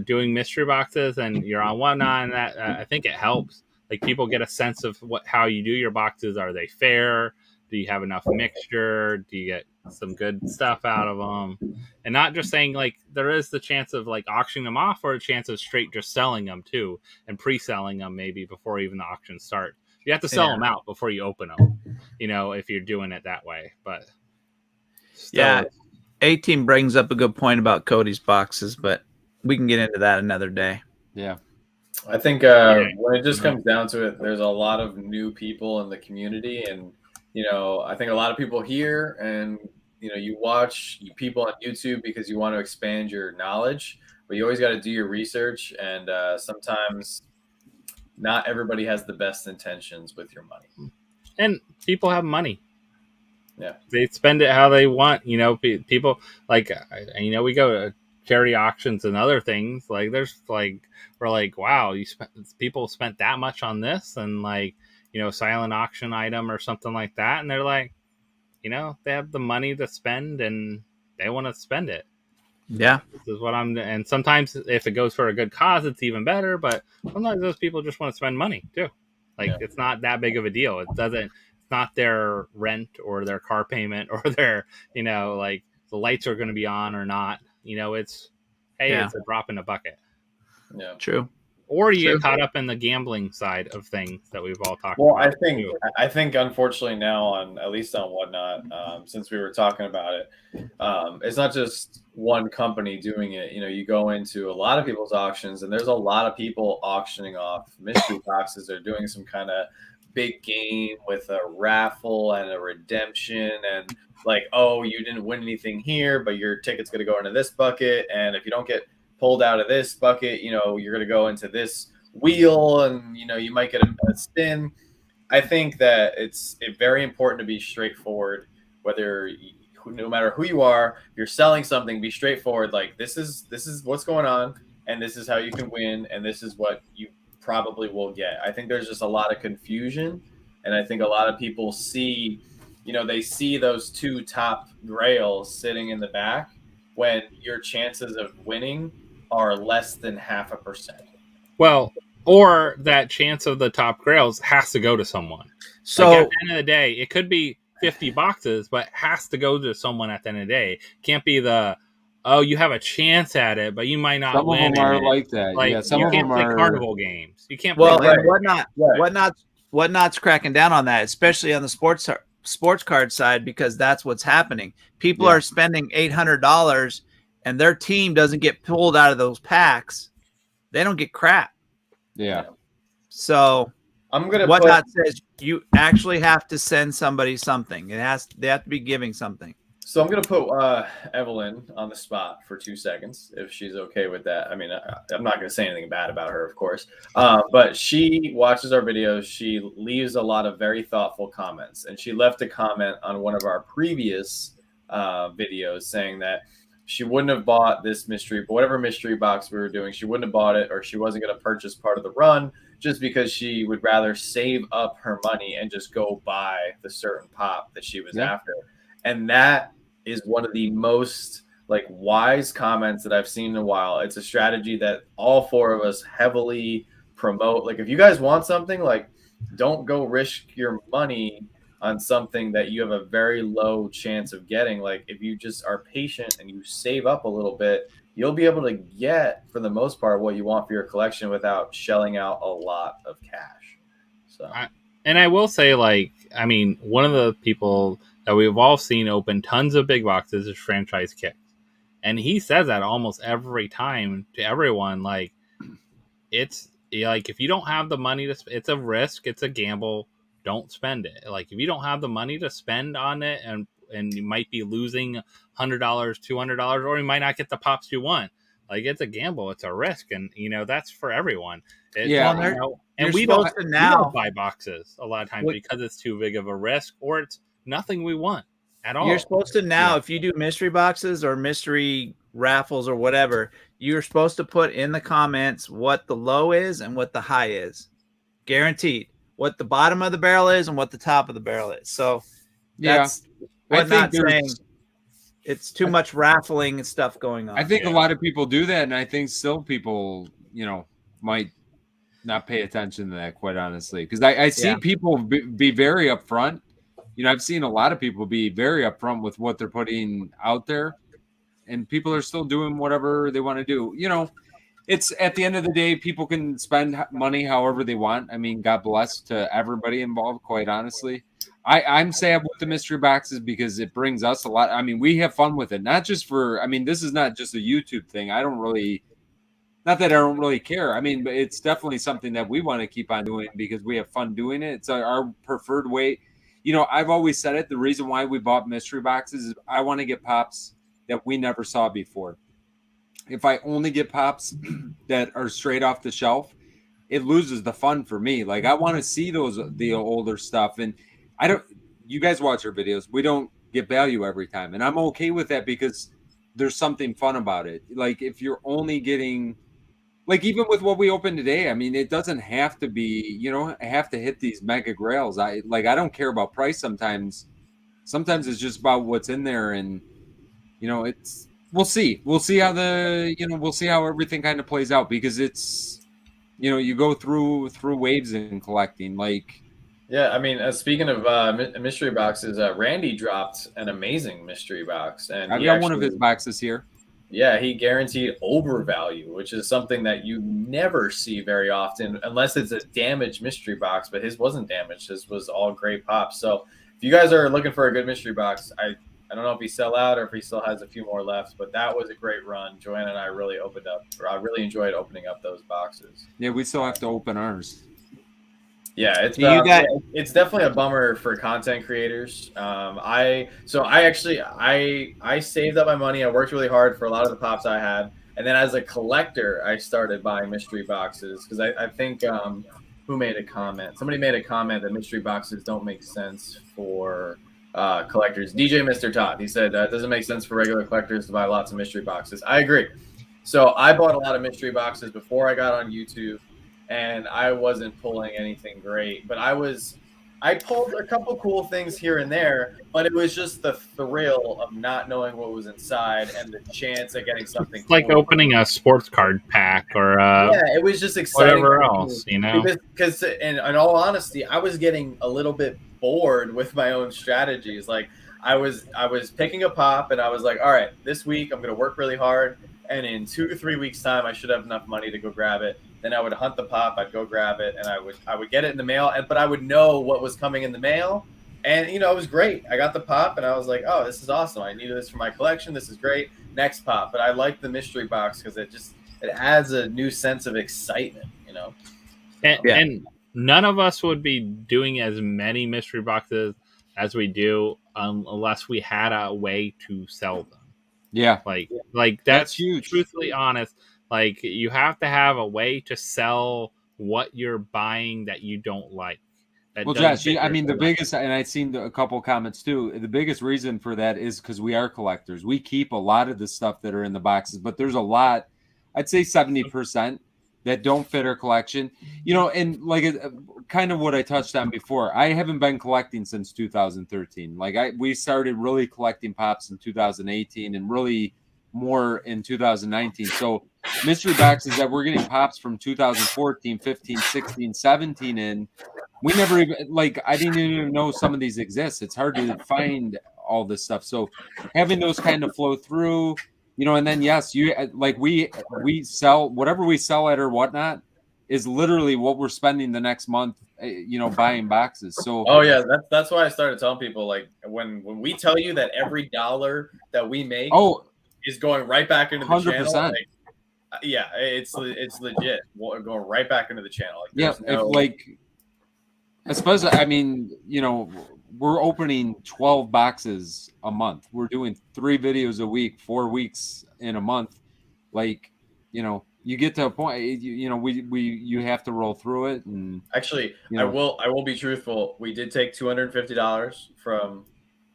doing mystery boxes and you're on whatnot, and that I think it helps. Like, people get a sense of how you do your boxes. Are they fair? Do you have enough mixture? Do you get some good stuff out of them? And not just saying, like, there is the chance of like auctioning them off, or a chance of straight just selling them too, and pre-selling them maybe before even the auction starts. You have to sell them out before you open them, you know, if you're doing it that way. But still, yeah, 18 brings up a good point about Cody's boxes, but we can get into that another day. Yeah. I think when it just comes down to it, there's a lot of new people in the community, and you know, I think a lot of people here, and you know, you watch people on YouTube because you want to expand your knowledge, but you always got to do your research, and sometimes not everybody has the best intentions with your money. And people have money. Yeah, they spend it how they want. You know, people like, you know, we go to charity auctions and other things. Like, there's like, we're like, wow, people spent that much on this, and like, you know, silent auction item or something like that, and they're like, you know, they have the money to spend and they want to spend it. Yeah, this is what and sometimes if it goes for a good cause, it's even better. But sometimes those people just want to spend money too. Like, it's not that big of a deal. It's not their rent or their car payment or their, you know, like the lights are going to be on or not. You know, it's, hey, it's a drop in the bucket. Yeah, true. Or you get caught up in the gambling side of things that we've all talked about. Well, I think unfortunately now, at least on Whatnot, since we were talking about it, it's not just one company doing it. You know, you go into a lot of people's auctions, and there's a lot of people auctioning off mystery boxes. They're doing some kind of big game with a raffle and a redemption, and like, oh, you didn't win anything here, but your ticket's going to go into this bucket, and if you don't get pulled out of this bucket, you know, you're going to go into this wheel, and you know, you might get a spin. I think that it's very important to be straightforward, no matter who you are, you're selling something, be straightforward. Like, this is what's going on, and this is how you can win, and this is what you probably will get. I think there's just a lot of confusion, and I think a lot of people see, you know, they see those two top grails sitting in the back when your chances of winning are less than 0.5%. Well, or that chance of the top grails has to go to someone. So like, at the end of the day, it could be 50 boxes, but it has to go to someone at the end of the day. Can't be you have a chance at it, but you might not win. Some of them are like that. Like, yeah, some you of can't them play are carnival games. You can't. Well, play and Whatnot's cracking down on that, especially on the sports card side, because that's what's happening. People are spending $800, and their team doesn't get pulled out of those packs. They don't get crap. Yeah. So Whatnot says you actually have to send somebody something. They have to be giving something. So I'm going to put Evelyn on the spot for 2 seconds, if she's okay with that. I mean, I'm not going to say anything bad about her, of course. But she watches our videos. She leaves a lot of very thoughtful comments. And she left a comment on one of our previous videos saying that she wouldn't have bought this mystery, but whatever mystery box we were doing, she wouldn't have bought it, or she wasn't going to purchase part of the run just because she would rather save up her money and just go buy the certain pop that she was after. And that is one of the most like wise comments that I've seen in a while. It's a strategy that all four of us heavily promote. Like, if you guys want something, like, don't go risk your money on something that you have a very low chance of getting. Like, if you just are patient and you save up a little bit, you'll be able to get, for the most part, what you want for your collection without shelling out a lot of cash. So, and I will say, like, I mean, one of the people that we've all seen open tons of big boxes is Franchise Kicks. And he says that almost every time to everyone. Like, it's like, if you don't have the money to, it's a risk, it's a gamble. Don't spend it. Like, if you don't have the money to spend on it, and you might be losing $100, $200, or you might not get the pops you want. Like, it's a gamble, it's a risk, and that's for everyone. And we don't buy boxes a lot of times because it's too big of a risk, or it's nothing we want at all. You're supposed to if you do mystery boxes or mystery raffles or whatever, you're supposed to put in the comments what the low is and what the high is. Guaranteed. What the bottom of the barrel is and what the top of the barrel is. So that's what I'm not saying. It's too much raffling and stuff going on. I think a lot of people do that, and I think still people, might not pay attention to that, quite honestly. Because I see people be very upfront. I've seen a lot of people be very upfront with what they're putting out there, and people are still doing whatever they want to do. It's at the end of the day, people can spend money however they want. I mean, God bless to everybody involved, quite honestly. I'm sad with the mystery boxes because it brings us a lot. I mean, we have fun with it. Not just for, this is not just a YouTube thing. Not that I don't really care. I mean, but it's definitely something that we want to keep on doing because we have fun doing it. It's our preferred way. I've always said it. The reason why we bought mystery boxes is I want to get pops that we never saw before. If I only get pops that are straight off the shelf, it loses the fun for me. Like, I want to see the older stuff. And you guys watch our videos. We don't get value every time. And I'm okay with that because there's something fun about it. Like, if you're only getting, like, even with what we opened today, I mean, it doesn't have to be, have to hit these mega grails. I don't care about price sometimes. Sometimes it's just about what's in there. And, we'll see. We'll see how we'll see how everything kind of plays out because it's, you go through waves in collecting. Like, yeah, I mean, speaking of mystery boxes, Randy dropped an amazing mystery box, and I've got one of his boxes here. Yeah, he guaranteed overvalue, which is something that you never see very often unless it's a damaged mystery box. But his wasn't damaged; his was all great pops. So, if you guys are looking for a good mystery box, I don't know if he sell out or if he still has a few more left, but that was a great run. Joanna and I really I really enjoyed opening up those boxes. Yeah, we still have to open ours. Yeah, it's definitely a bummer for content creators. I saved up my money. I worked really hard for a lot of the pops I had, and then as a collector, I started buying mystery boxes because I think who made a comment? Somebody made a comment that mystery boxes don't make sense for collectors. DJ Mr. Todd, he said it doesn't make sense for regular collectors to buy lots of mystery boxes. I agree. So I bought a lot of mystery boxes before I got on YouTube, and I wasn't pulling anything great, but I pulled a couple cool things here and there, but it was just the thrill of not knowing what was inside and the chance of getting something cool. Like opening a sports card pack or it was just exciting. Whatever else, because in all honesty, I was getting a little bit bored with my own strategies. Like, I was picking a pop and I was like, all right, this week I'm going to work really hard, and in 2 to 3 weeks time I should have enough money to go grab it. Then I would hunt the pop, I'd go grab it, and I would get it in the mail, but I would know what was coming in the mail, and it was great. I got the pop and I was like, oh, this is awesome, I needed this for my collection, this is great, next pop. But I like the mystery box because it adds a new sense of excitement. And none of us would be doing as many mystery boxes as we do unless we had a way to sell them. Yeah, like that's huge. Truthfully honest, like, you have to have a way to sell what you're buying that you don't like. Well, doesn't Josh, fit I your mean, the collection. biggest, and I've seen a couple comments too. The biggest reason for that is because we are collectors. We keep a lot of the stuff that are in the boxes, but there's a lot, I'd say 70% that don't fit our collection. And like kind of what I touched on before, I haven't been collecting since 2013. We started really collecting Pops in 2018 and really more in 2019. So mystery boxes that we're getting Pops from 2014, 15, 16, 17 in. We never even I didn't even know some of these exist. It's hard to find all this stuff. So having those kind of flow through, and then yes, we sell whatever we sell at or whatnot is literally what we're spending the next month, buying boxes. So Oh yeah, that's why I started telling people when we tell you that every dollar that we make is going right back into the 100%. channel. Yeah, it's legit. Going right back into the channel. Especially, I mean, we're opening 12 boxes a month. We're doing 3 videos a week, 4 weeks in a month. You get to a point, you have to roll through it. And actually, I will be truthful. We did take $250 from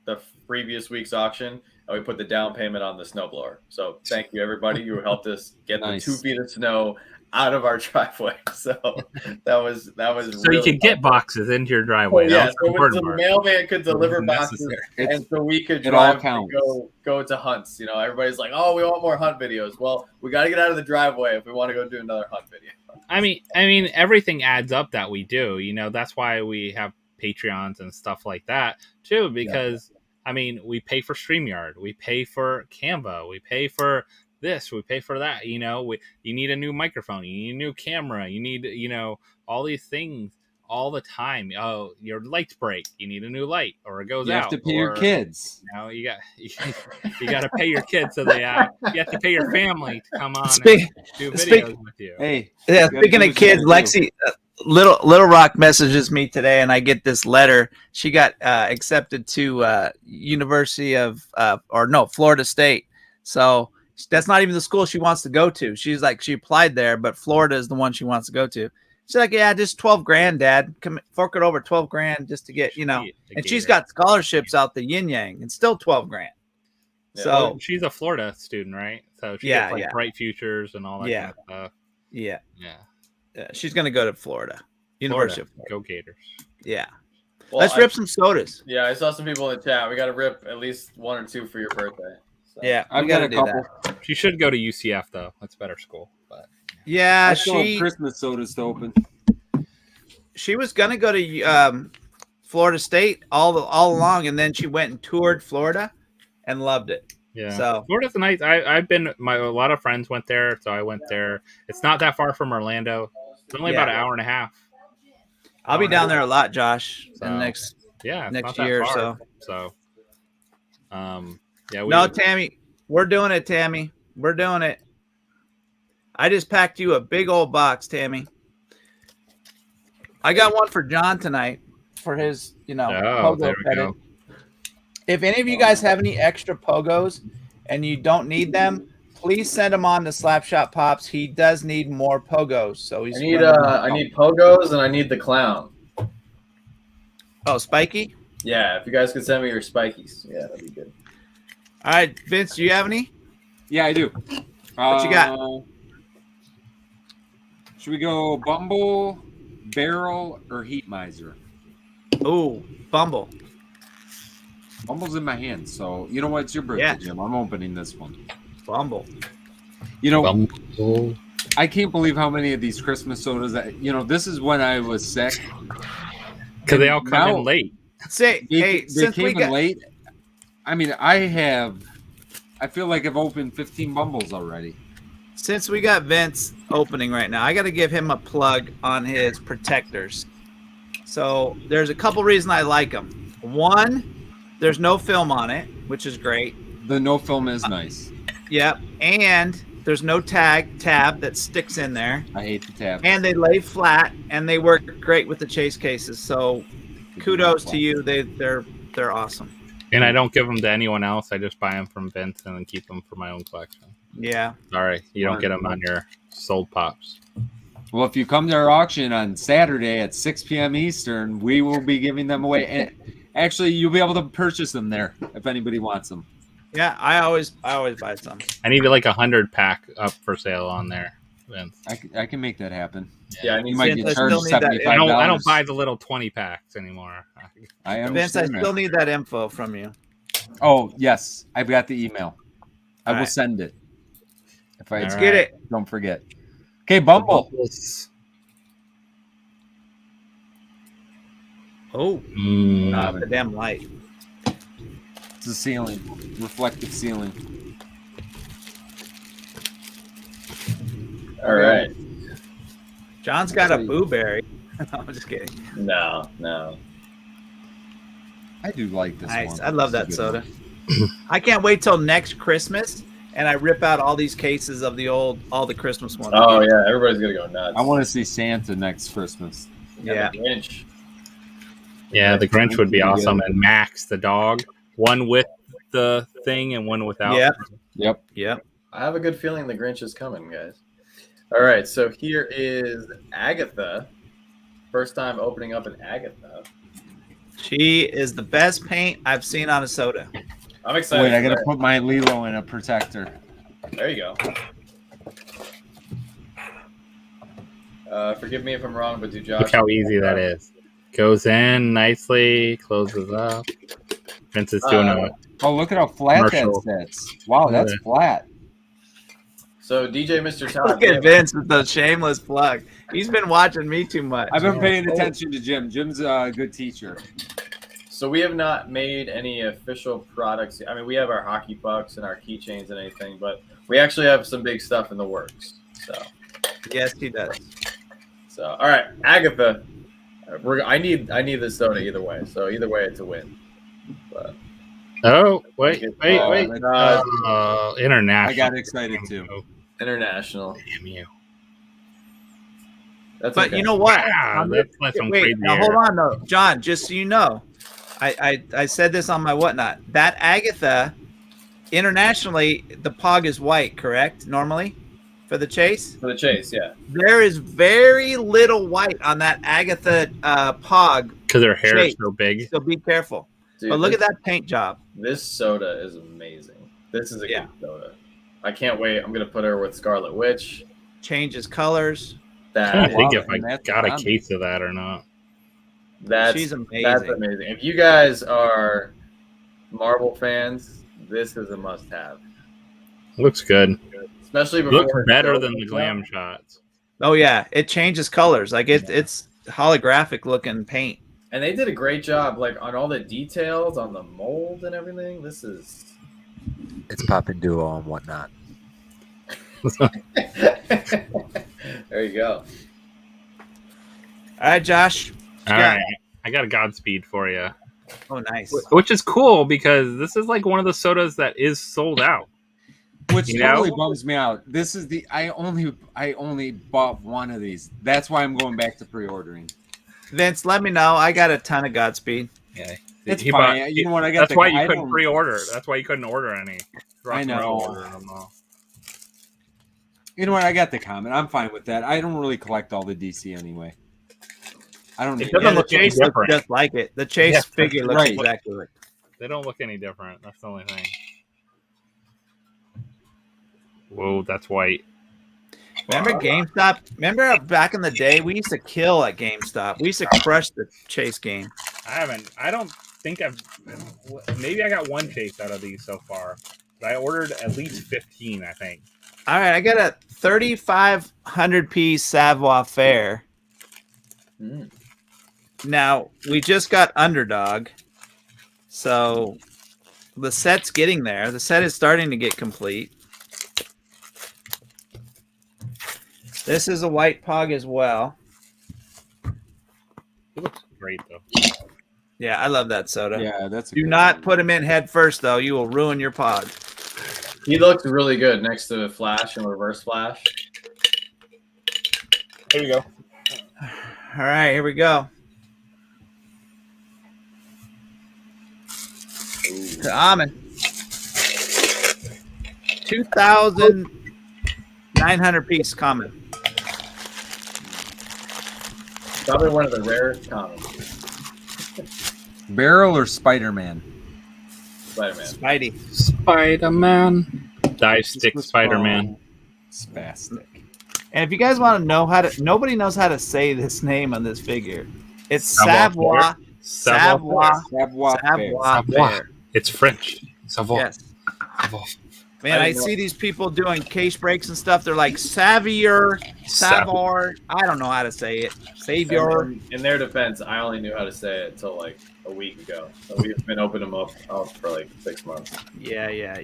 the previous week's auction, and we put the down payment on the snowblower. So thank you, everybody who helped us get the 2 feet of snow out of our driveway. So that was so really you could get boxes into your driveway. Yeah, so the mailman could deliver boxes, and so we could drive to go to hunts. Everybody's like, "Oh, we want more hunt videos." Well, we got to get out of the driveway if we want to go do another hunt video. I mean, everything adds up that we do. That's why we have Patreons and stuff like that too, because we pay for StreamYard, we pay for Canva, we pay for this, we pay for that. You need a new microphone, you need a new camera, you need all these things all the time. Oh, your lights break, you need a new light, or it goes out. You have to pay your kids. You got to pay your kids, so you have to pay your family to come on and do videos with you. Hey, yeah. Speaking of kids, Lexi, Little Rock messages me today, and I get this letter. She got accepted to University of Florida State. So that's not even the school she wants to go to. She's like, she applied there, but Florida is the one she wants to go to. She's like, yeah, just 12 grand, Dad. Fork it over 12 grand just to get, and she's got scholarships out the yin yang, and still 12 grand. Yeah. So she's a Florida student, right? So she gets Bright Futures and all that kind of stuff. Yeah. She's gonna go to Florida University of Florida. Go Gators. Yeah. Well, let's rip some sodas. Yeah, I saw some people in the chat. We got to rip at least 1 or 2 for your birthday. So. Yeah, I've got a couple. She should go to UCF though. That's a better school. But yeah, I still have Christmas sodas to open. She was gonna go to Florida State all along, and then she went and toured Florida and loved it. Yeah, so Florida's nice. I've been. A lot of friends went there, so I went there. It's not that far from Orlando. It's only about an hour and a half. I'll be down there a lot, Josh, in the next year or so. So, no, Tammy, we're doing it, Tammy. We're doing it. I just packed you a big old box, Tammy. I got one for John tonight for his, pogo credit. If any of you guys have any extra pogos and you don't need them, please send them on to Slapshot Pops. He does need more pogos, so he's. I need pogos and I need the clown. Oh, Spiky? Yeah, if you guys could send me your spikies, that'd be good. All right, Vince, do you have any? Yeah, I do. What you got? Should we go Bumble, Barrel, or Heat Miser? Oh, Bumble. Bumble's in my hand, so you know what? It's your birthday, Jim. I'm opening this one. Bumble. Bumble. I can't believe how many of these Christmas sodas this is when I was sick. Because they all come in late. Say, they came in late. I mean, I feel like I've opened 15 Bumbles already. Since we got Vince opening right now, I got to give him a plug on his protectors. So there's a couple reasons I like them. One, there's no film on it, which is great. The no film is nice. Yep. And there's no tab that sticks in there. I hate the tab. And they lay flat, and they work great with the chase cases. So kudos to you. They're awesome. And I don't give them to anyone else. I just buy them from Vince and then keep them for my own collection. Yeah. Sorry, you don't get them on your sold Pops. Well, if you come to our auction on Saturday at 6 p.m. Eastern, we will be giving them away. And actually, you'll be able to purchase them there if anybody wants them. Yeah, I always buy some. I need like 100 pack up for sale on there, Vince. I can make that happen. Yeah, I need You might Vince, get I still charged need that $75. I don't buy the little 20 packs anymore. I Vince, I understand still that. need that info from you. Oh, yes. I've got the email. I All will right. send it. If I Let's get it. don't forget. Okay, Bumble. Oh, the damn light. It's a ceiling. Reflective ceiling. All right. John's got a blueberry. No, I'm just kidding. No. I do like this Nice. one. I love that It's a good soda. one. I can't wait till next Christmas and I rip out all these cases of all the Christmas ones. Oh yeah, everybody's gonna go nuts. I want to see Santa next Christmas. Yeah. The Grinch. Yeah, the Grinch would be awesome. And Max, the dog. One with the thing and one without. Yep. I have a good feeling the Grinch is coming, guys. All right, so here is Agatha. First time opening up an Agatha. She is the best paint I've seen on a soda. I'm excited. Wait, I for gotta that. put my Lilo in a protector. There you go. Forgive me if I'm wrong, but do Josh? Look how easy that is. Goes in nicely, closes up. Vince is doing a Oh, look at how flat Commercial. that sits. Wow, that's Yeah. flat. So DJ Mr. Todd. Look at Vince with the shameless plug. He's been watching me too much. I've been paying attention to Jim. Jim's a good teacher. So we have not made any official products. I mean, we have our hockey pucks and our keychains and anything, but we actually have some big stuff in the works. Yes, he does. So all right, Agatha. I need this soda either way. So either way, it's a win. But Oh, wait. International. I got excited too. international. Damn you. That's But okay. you know what? Wow, that's like some Wait, crazy now air. hold on though, John. Just so you know, I said this on my whatnot. That Agatha, internationally, the pog is white, correct? Normally, for the chase, For the chase, yeah. there is very little white on that Agatha pog. Because her hair is Shade. so big. So be careful. Dude, But look this, at that paint job. This soda is amazing. This is a Yeah. good soda. I can't wait. I'm gonna put her with Scarlet Witch. Changes colors. I That think wow, if I and that's got a common. case of that or not. She's amazing. That's amazing. If you guys are Marvel fans, this is a must-have. Looks good. Especially before Looks it better goes than the out. glam shots. Oh yeah, it changes colors. Like it's holographic looking paint. And they did a great job, like on all the details, on the mold and everything. This is. It's Pop and Duo and whatnot. There you go. All right, Josh. All Yeah. right. I got a Godspeed for you. Oh, nice. Which is cool because this is like one of the sodas that is sold out. Which You totally know? bums me out. This is I only bought one of these. That's why I'm going back to pre-ordering. Vince, let me know. I got a ton of Godspeed. Yeah. It's fine. You know what? I got. That's why you I couldn't don't- pre-order. That's why you couldn't order any. Rock I and know. roll ordered them all. You know what? I got the comment. I'm fine with that. I don't really collect all the DC anyway. I don't It need doesn't Yeah, it. the look any chase looks different. just like it. The chase Yeah, figure looks right. exactly like They don't look any different. That's the only thing. Whoa, that's white. Remember GameStop? Remember back in the day, we used to kill at GameStop. We used to crush the chase game. I don't think maybe I got one chase out of these so far. But I ordered at least 15, I think. All right, I got a 3,500 piece Savoir Faire. Mm. Now, we just got Underdog. So the set's getting there. The set is starting to get complete. This is a white pog as well. It looks great though. Yeah, I love that soda. Yeah, that's. a Do good not one. put him in head first, though. You will ruin your pod. He looks really good next to Flash and Reverse Flash. There you go. All right, here we go. To Amin. 2,900 piece common. Probably one of the rarest comics. Barrel or Spider-Man? Spider-Man. Spidey. Spider-Man. Dive stick Spider-Man. Spastic. And if you guys want to know how to, nobody knows how to say this name on this figure. It's Savoir Savoie. Savoir Savoie. Savoir. It's French. Savoir. Yes. Savoir. Man, I see these people doing case breaks and stuff. They're like Savior, Savor. I don't know how to say it. Savior. In their defense, I only knew how to say it until like a week ago. So we've been opening them up for like 6 months. Yeah.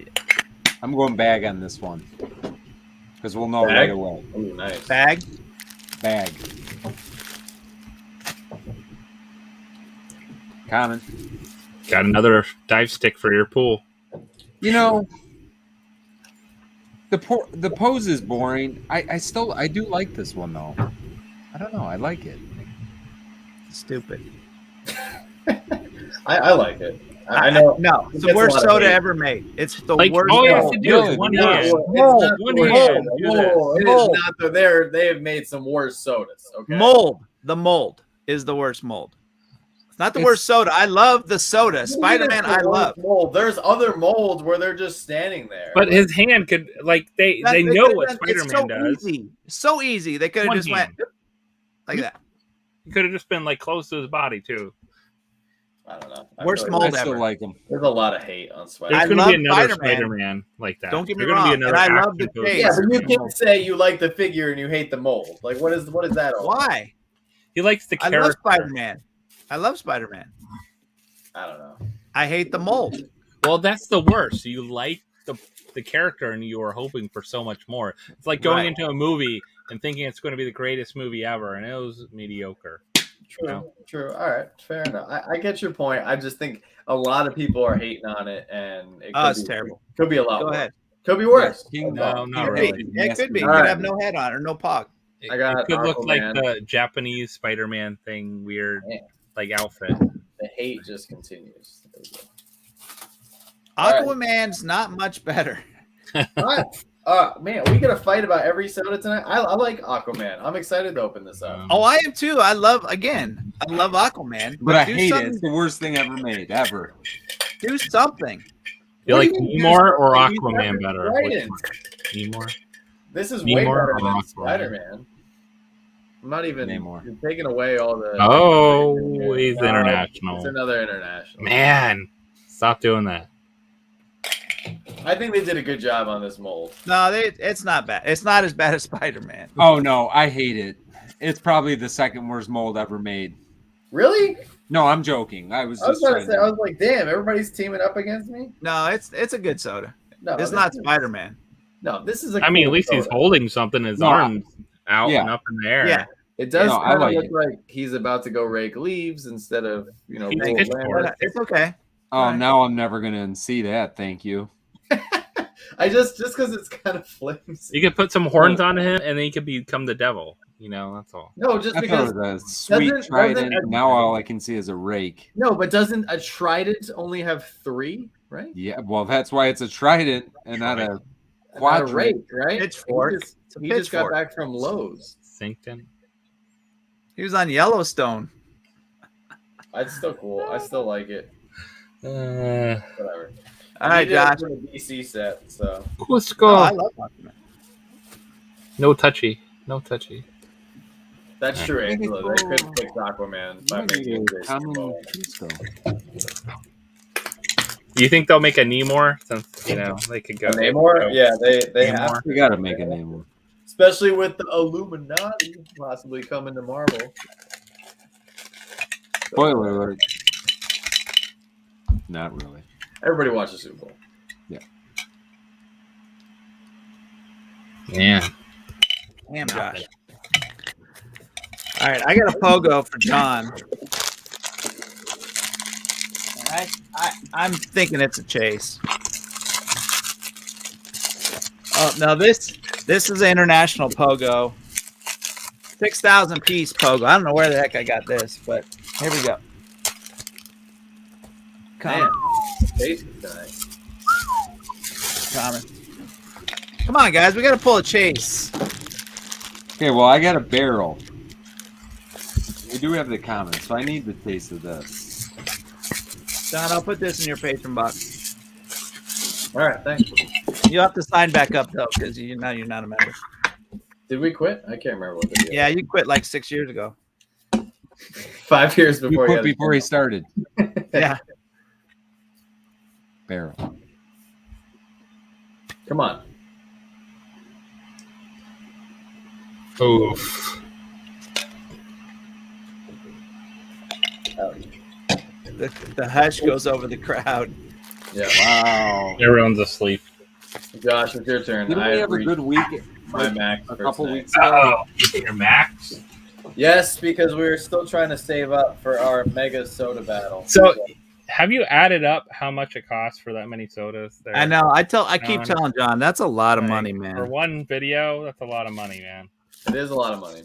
I'm going bag on this one. Because we'll know Bag? right away. Ooh, nice. Bag. Bag. Common. Got another dive stick for your pool. You know, the pose is boring. I do like this one though. I don't know. I like it. Stupid. I like it. I know. No, it's the gets a worst lot of soda hate. ever made. It's the Like, worst. all you have mold. to do is one hand. It's not One the hand. worst. Do this. It is not the they have made some worse sodas. Okay. Mold. The mold is the worst mold. It's not the worst soda. I love the soda. Spider-Man, I love. Mold. There's other molds where they're just standing there. But his hand could, like, they know what Spider-Man does. Easy. So easy. They could have One just hand. went like that. He could have just been, like, close to his body, too. I don't know. Worst feel mold I still ever. like them. There's a lot of hate on Spider-Man. I There's going to love be another Spider-Man. Spider-Man like that. Don't get me There's gonna wrong, be another and I love the action case. Yeah, but you Spider-Man. can't say you like the figure and you hate the mold. Like, what is that all? Why? He likes the I character. love Spider-Man. I love Spider-Man. I don't know. I hate the mold. Well, that's the worst. You like the character and you are hoping for so much more. It's like going Right. into a movie and thinking it's going to be the greatest movie ever, and it was mediocre. True. No. True. All right. Fair enough. I get your point. I just think a lot of people are hating on it, and it could It's be terrible. Could be a lot. Go worse. ahead. Could be worse. King- No, not Could really. be. It could be. All You could right. have no head on or no pog. It, I got it could look like Aquaman. the Japanese Spider-Man thing, weird, Man. like outfit. The hate just continues. There we go. All right. Aquaman's not much better. All right. Man, we gonna fight about every soda tonight. I like Aquaman. I'm excited to open this up. Oh, I am too. I love Aquaman. But I do hate it. something- It's the worst thing ever made, ever. Do something. You What like do you mean, Namor or he's Aquaman never better? tried Which it. one? Namor? This is Namor way better or than Aquaman? Spider-Man. I'm not even Namor. you're taking away all the. Oh, he's No, international. It's another international. Man, stop doing that. I think they did a good job on this mold. No, it's not bad. It's not as bad as Spider-Man. Oh no, I hate it. It's probably the second worst mold ever made. Really? No, I'm joking. I was I was just about to trying say. I was like, damn, everybody's teaming up against me. No, it's a good soda. No, It's this not is- Spider-Man. No, this is a. I mean, at cool least he's soda. holding something. His No, arms out yeah. and up in the air. Yeah. It does No, I kind of like look it. like he's about to go rake leaves instead of He's roll pitchfork. land. It's okay. Oh, Right. now I'm never gonna see that. Thank you. I just because it's kind of flimsy. You could put some horns on him, and then he could become the devil. That's all. No, just I because. thought it was a sweet doesn't- trident. doesn't- Now all I can see is a rake. No, but doesn't a trident only have 3? Right? Yeah, well, that's why it's a trident and not a Not a quadrant. rake, right? Pitchfork. He just, It's a he just got pitchfork. back from Lowe's. Synced He was on Yellowstone. It's still cool. I still like it. in. Whatever. All right, He did it Josh. for the DC set, so Cusco. Oh, I love Aquaman. No touchy. No touchy. that's true, Maybe Angela. They could so. fix Aquaman by Maybe making a this. common Mold. Cusco. Do you think they'll make a Namor? Since they could go. Namor? Yeah, they have, Namor. We gotta make a name. especially with the Illuminati possibly coming to Marvel. Spoiler alert. Not really. Everybody watch the Super Bowl. Yeah. Damn, Josh. All right, I got a pogo for John. I'm thinking it's a chase. Oh no, this is an international pogo. 6,000 piece pogo. I don't know where the heck I got this, but here we go. Coming, Tasty tonight. coming. Come on, guys, we got to pull a chase. Okay, well, I got a barrel. We do have the comments, so I need the taste of this. John, I'll put this in your patron box. All right, thanks. You'll have to sign back up though, because you're not a member. Did we quit? I can't remember what the deal. Yeah, you quit like 6 years ago. 5 years We before quit before he started. Yeah. Barrel. Come on. Oof. The hush goes over the crowd. Yeah. Wow. Everyone's asleep. Josh, it's your turn. Didn't we have a reached good week my max a for couple tonight. weeks ago? Oh, your max. Yes, because we were still trying to save up for our mega soda battle. So, have you added up how much it costs for that many sodas? There? I know. I keep John. telling John that's a lot of Like, money, For man, one video, that's a lot of money, man. It is a lot of money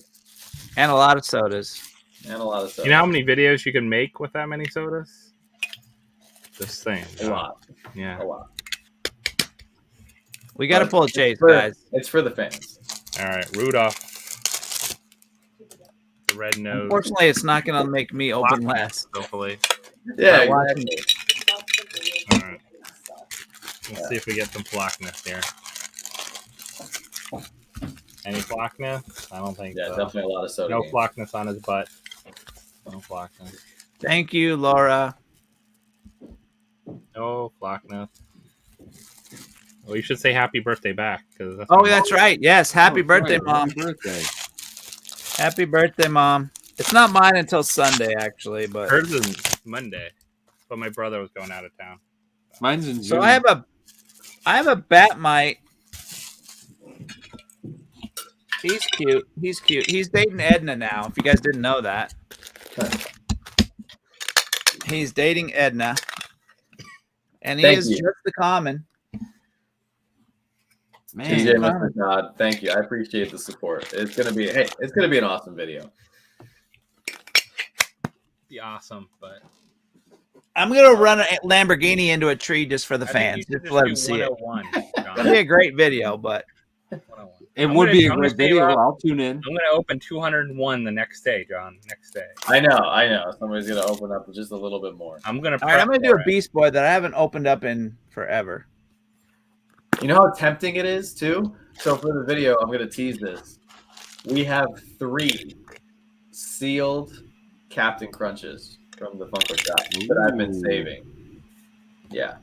and a lot of sodas. and a lot of soda. You know how many videos you can make with that many sodas? Just saying. A lot. Yeah. A lot. We got to pull a chase, For- guys. It's for the fans. All right, Rudolph. The red nose. Unfortunately, it's not going to make me open less. Hopefully. Yeah, watching exactly. All right. Let's see if we get some flockness here. Any flockness? I don't think Yeah, so. definitely a lot of soda. No games. flockness on his butt. No flockness. Thank you, Laura. No flockness. Well, you should say happy birthday back because that's. Oh, that's right. Yes, happy Oh, birthday, right. Mom. Happy birthday. Happy birthday, Mom. It's not mine until Sunday, actually, but Hers is Monday, but my brother was going out of town. Mine's in June. so I have a Batmite. He's cute. He's cute. He's dating Edna now. If you guys didn't know that, he's dating Edna, and he Thank is you. just the common. TJ, Man, Mr. Todd, thank you. I appreciate the support. It's gonna be an awesome video. Be awesome, but I'm gonna run a Lamborghini into a tree just for the I think fans, you should just to let do them see it. 101, John. It'll be a great video, but 101. it I'm would gonna- be a I'm great gonna video. save up. I'll tune in. I'm gonna open 201 the next day, John. Next day. I know. Somebody's gonna open up just a little bit more. I'm gonna. all right, I'm gonna prep do for a it. Beast Boy that I haven't opened up in forever. You know how tempting it is too? So for the video, I'm gonna tease this. We have 3 sealed Captain Crunches from the Funko shop that I've been Ooh. saving. Yeah.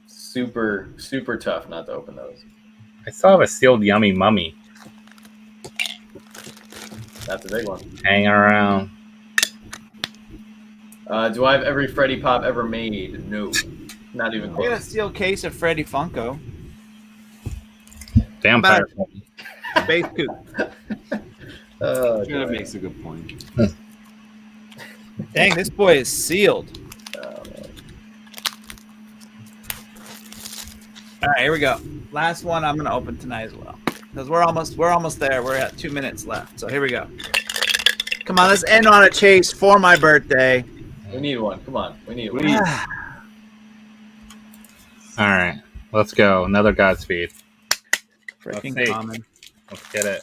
Super, super tough not to open those. I still have a sealed Yummy Mummy That's a big one. hanging around. Do I have every Freddy Pop ever made? No. Not even I got a close. steel case of Freddy Funko. Vampire. Space Coop. Oh, That God. makes a good point. Dang, this boy is sealed. Oh, man. All right, here we go. Last one I'm gonna open tonight as well, because we're almost there. We're at 2 minutes left, so here we go. Come on, let's end on a chase for my birthday. We need one. Come on. We need one. All right, let's go. Another Godspeed. Freaking Let's see. common. Let's get it.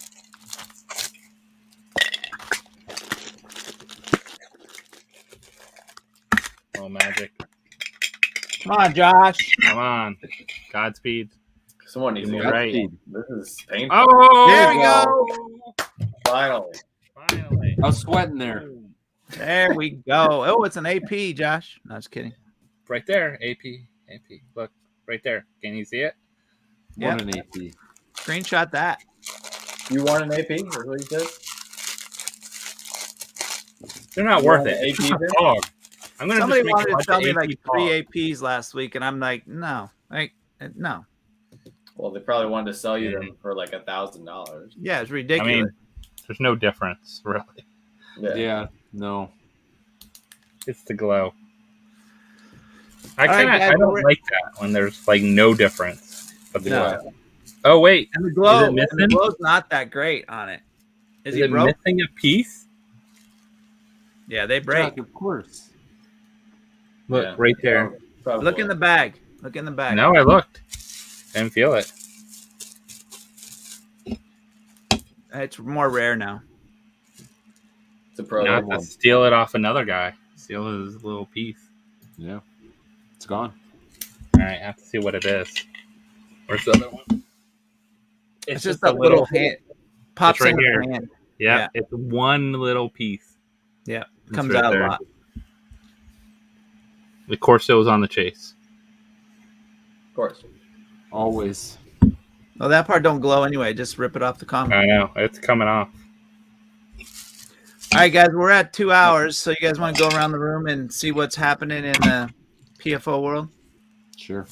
Oh, magic. Come on, Josh. Come on. Godspeed. Someone needs to You're get right. This is painful. Oh, There we go. Finally. Finally. I was sweating there. There we go. Oh, it's an AP, Josh. No, just kidding. Right there. AP. Look, right there. Can you see it? What an AP. Screenshot that. You want an AP? Is what you said? They're not You worth want it. an It's AP just then? a dog. I'm gonna Somebody just make wanted a to bunch tell of me AP like dogs. 3 APs last week, and I'm like, no, no. Well, they probably wanted to sell you them for like $1,000. Yeah, it's I ridiculous. mean, there's no difference, really. Yeah, no. It's the glow. I All right, kind of guys, I don't we're- like that when there's like no difference. But the No. glow. Oh wait, and the glow, Is it missing? the glow's not that great on it. Is he it broke? missing a piece? Yeah, they break. Jack, of course. Look Yeah. right there. Probably. Look in the bag. Look in the bag. No, I looked. Didn't feel it. It's more rare now. It's a pro. Not to steal it off another guy. Steal his little piece. Yeah, it's gone. All right, I have to see what it is. Where's the other one? It's just a little hand. Pops right in here. his hand. Yeah, it's one little piece. Yeah, It's comes right out there. a lot. The Corso is on the chase. Of course. Always. Well, that part don't glow anyway. Just rip it off the comic. I know it's coming off. All right, guys, we're at 2 hours, so you guys want to go around the room and see what's happening in the PFO world? Sure.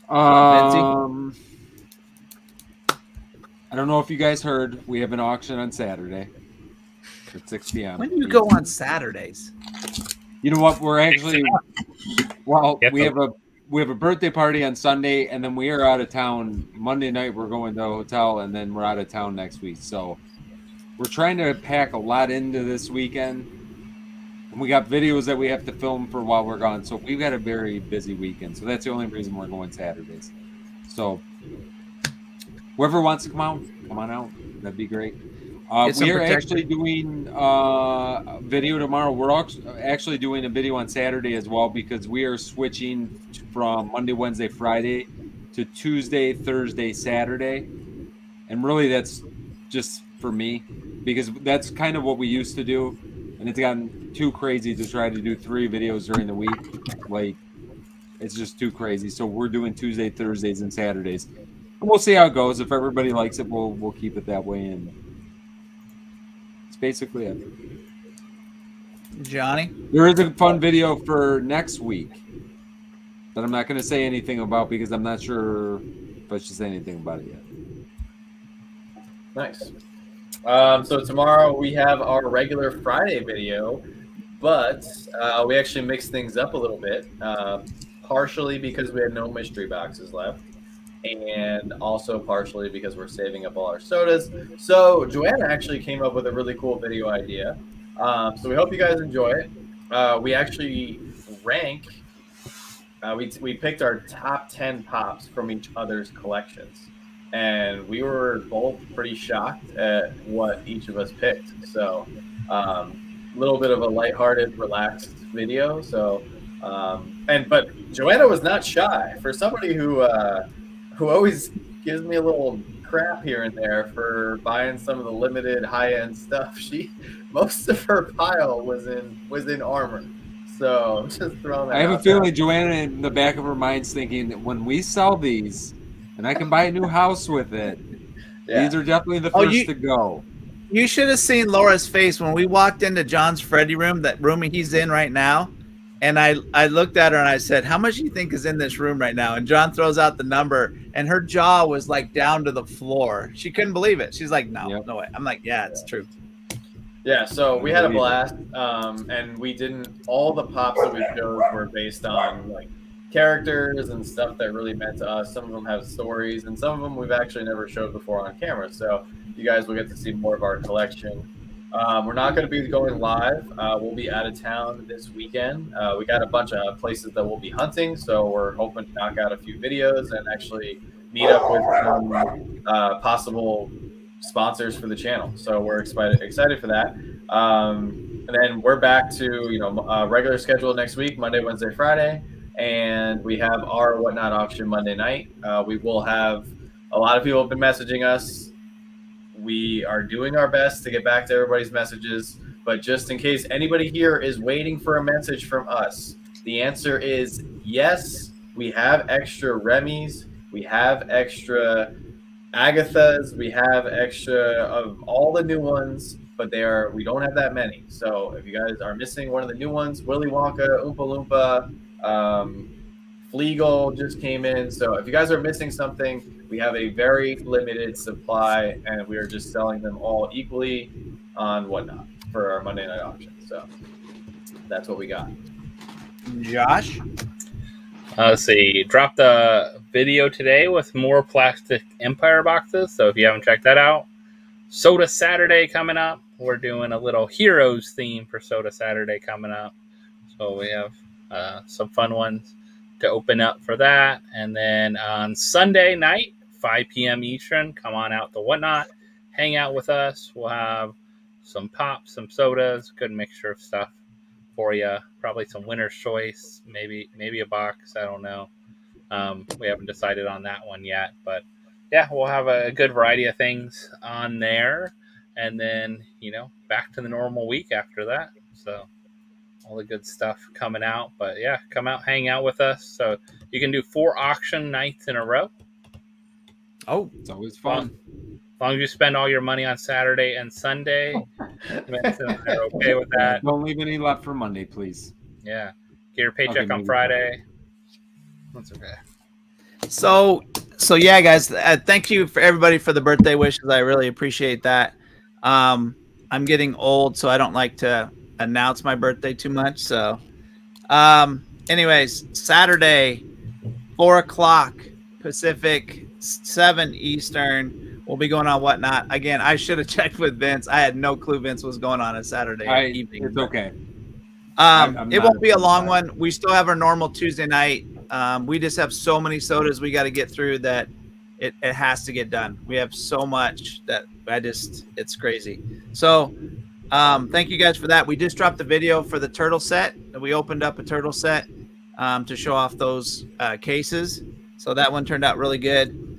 I don't know if you guys heard, we have an auction on Saturday at 6 p.m. When do you go on Saturdays? You know what? We're actually we have a birthday party on Sunday, and then we are out of town Monday night. We're going to a hotel, and then we're out of town next week. So we're trying to pack a lot into this weekend. And we got videos that we have to film for while we're gone. So we've got a very busy weekend. So that's the only reason we're going Saturdays. So whoever wants to come on out. That'd be great. We are actually doing a video tomorrow. We're actually doing a video on Saturday as well, because we are switching from Monday, Wednesday, Friday to Tuesday, Thursday, Saturday. And really that's just for me, because that's kind of what we used to do. And it's gotten too crazy to try to do 3 videos during the week. Like, it's just too crazy. So we're doing Tuesday, Thursdays, and Saturdays. And we'll see how it goes. If everybody likes it, we'll keep it that way. And it's basically it. Johnny? There is a fun video for next week that I'm not going to say anything about, because I'm not sure if I should say anything about it yet. Nice. So tomorrow we have our regular Friday video, but we actually mixed things up a little bit, partially because we had no mystery boxes left, and also partially because we're saving up all our sodas. So Joanna actually came up with a really cool video idea. So we hope you guys enjoy it. We actually rank. We picked our top 10 pops from each other's collections. And we were both pretty shocked at what each of us picked. So a little bit of a lighthearted, relaxed video. So, but Joanna was not shy. For somebody who always gives me a little crap here and there for buying some of the limited high-end stuff, most of her pile was in armor. So I'm just throwing that. I have out a feeling there. Joanna in the back of her mind's thinking that when we sell these, and I can buy a new house with it, these are definitely the first to go. You should have seen Laura's face when we walked into John's Freddy room, that room he's in right now. And I looked at her and I said, how much do you think is in this room right now? And John throws out the number, and her jaw was like down to the floor. She couldn't believe it. She's like, no way. I'm like, yeah, it's true. Yeah, so we had a blast, and we didn't. All the pops that we chose were based on like characters and stuff that really meant to us. Some of them have stories, and some of them we've actually never showed before on camera. So you guys will get to see more of our collection. We're not going to be going live. We'll be out of town this weekend. We got a bunch of places that we'll be hunting, so we're hoping to knock out a few videos and actually meet up with some possible sponsors for the channel. So we're excited for that. And then we're back to regular schedule next week, Monday, Wednesday, Friday, and we have our Whatnot auction Monday night. We will have a lot of people have been messaging us. We are doing our best to get back to everybody's messages, but just in case anybody here is waiting for a message from us, the answer is yes. We have extra Remy's, we have extra Agathas, we have extra of all the new ones, but we don't have that many. So if you guys are missing one of the new ones, Willy Wonka, Oompa Loompa, Fleagle just came in. So if you guys are missing something, we have a very limited supply, and we are just selling them all equally on Whatnot for our Monday night auction. So that's what we got. Josh? Let's see. Dropped a video today with more plastic Empire boxes. So if you haven't checked that out, Soda Saturday coming up. We're doing a little Heroes theme for Soda Saturday coming up. So we have some fun ones to open up for that. And then on Sunday night, 5 p.m. Eastern, come on out to Whatnot. Hang out with us. We'll have some pops, some sodas, good mixture of stuff for you. Probably some winner's choice, maybe a box. I don't know. We haven't decided on that one yet, but yeah, we'll have a good variety of things on there, and then back to the normal week after that. So all the good stuff coming out. But yeah, come out, hang out with us. So you can do 4 auction nights in a row. Oh, It's always fun. As long as you spend all your money on Saturday and Sunday, Vincent and I are okay with that. Don't leave any left for Monday, please. Yeah, get your paycheck Okay, on maybe Friday. That's okay. so yeah, guys. Thank you for everybody for the birthday wishes. I really appreciate that. I'm getting old, so I don't like to announce my birthday too much. So, anyways, Saturday, 4:00 Pacific, 7 Eastern. We'll be going on Whatnot. Again, I should have checked with Vince. I had no clue Vince was going on Saturday evening. It's okay. It won't be a long one. We still have our normal Tuesday night. We just have so many sodas we got to get through that it has to get done. We have so much that it's crazy. So thank you guys for that. We just dropped the video for the turtle set. We opened up a turtle set to show off those cases. So that one turned out really good.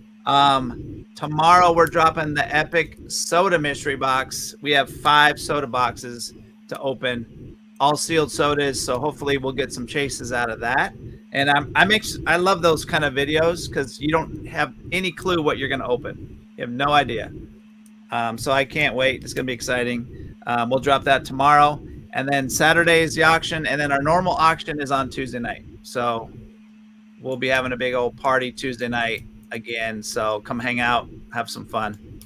Tomorrow we're dropping the epic soda mystery box. We have 5 soda boxes to open, all sealed sodas. So hopefully we'll get some chases out of that. And I love those kind of videos because you don't have any clue what you're going to open. You have no idea. So I can't wait. It's going to be exciting. We'll drop that tomorrow. And then Saturday is the auction. And then our normal auction is on Tuesday night. So we'll be having a big old party Tuesday night again. So come hang out, have some fun.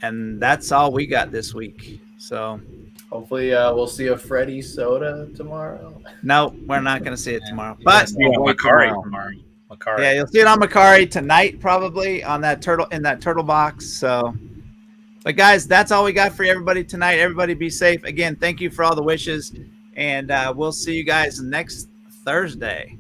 And that's all we got this week. So Hopefully, we'll see a Freddy soda tomorrow. no, we're not going to see it tomorrow. But Yeah, Macari tomorrow. Macari. yeah, you'll see it on Macari tonight, probably on that turtle box. So, but guys, that's all we got for everybody tonight. Everybody be safe. Again, thank you for all the wishes, and we'll see you guys next Thursday.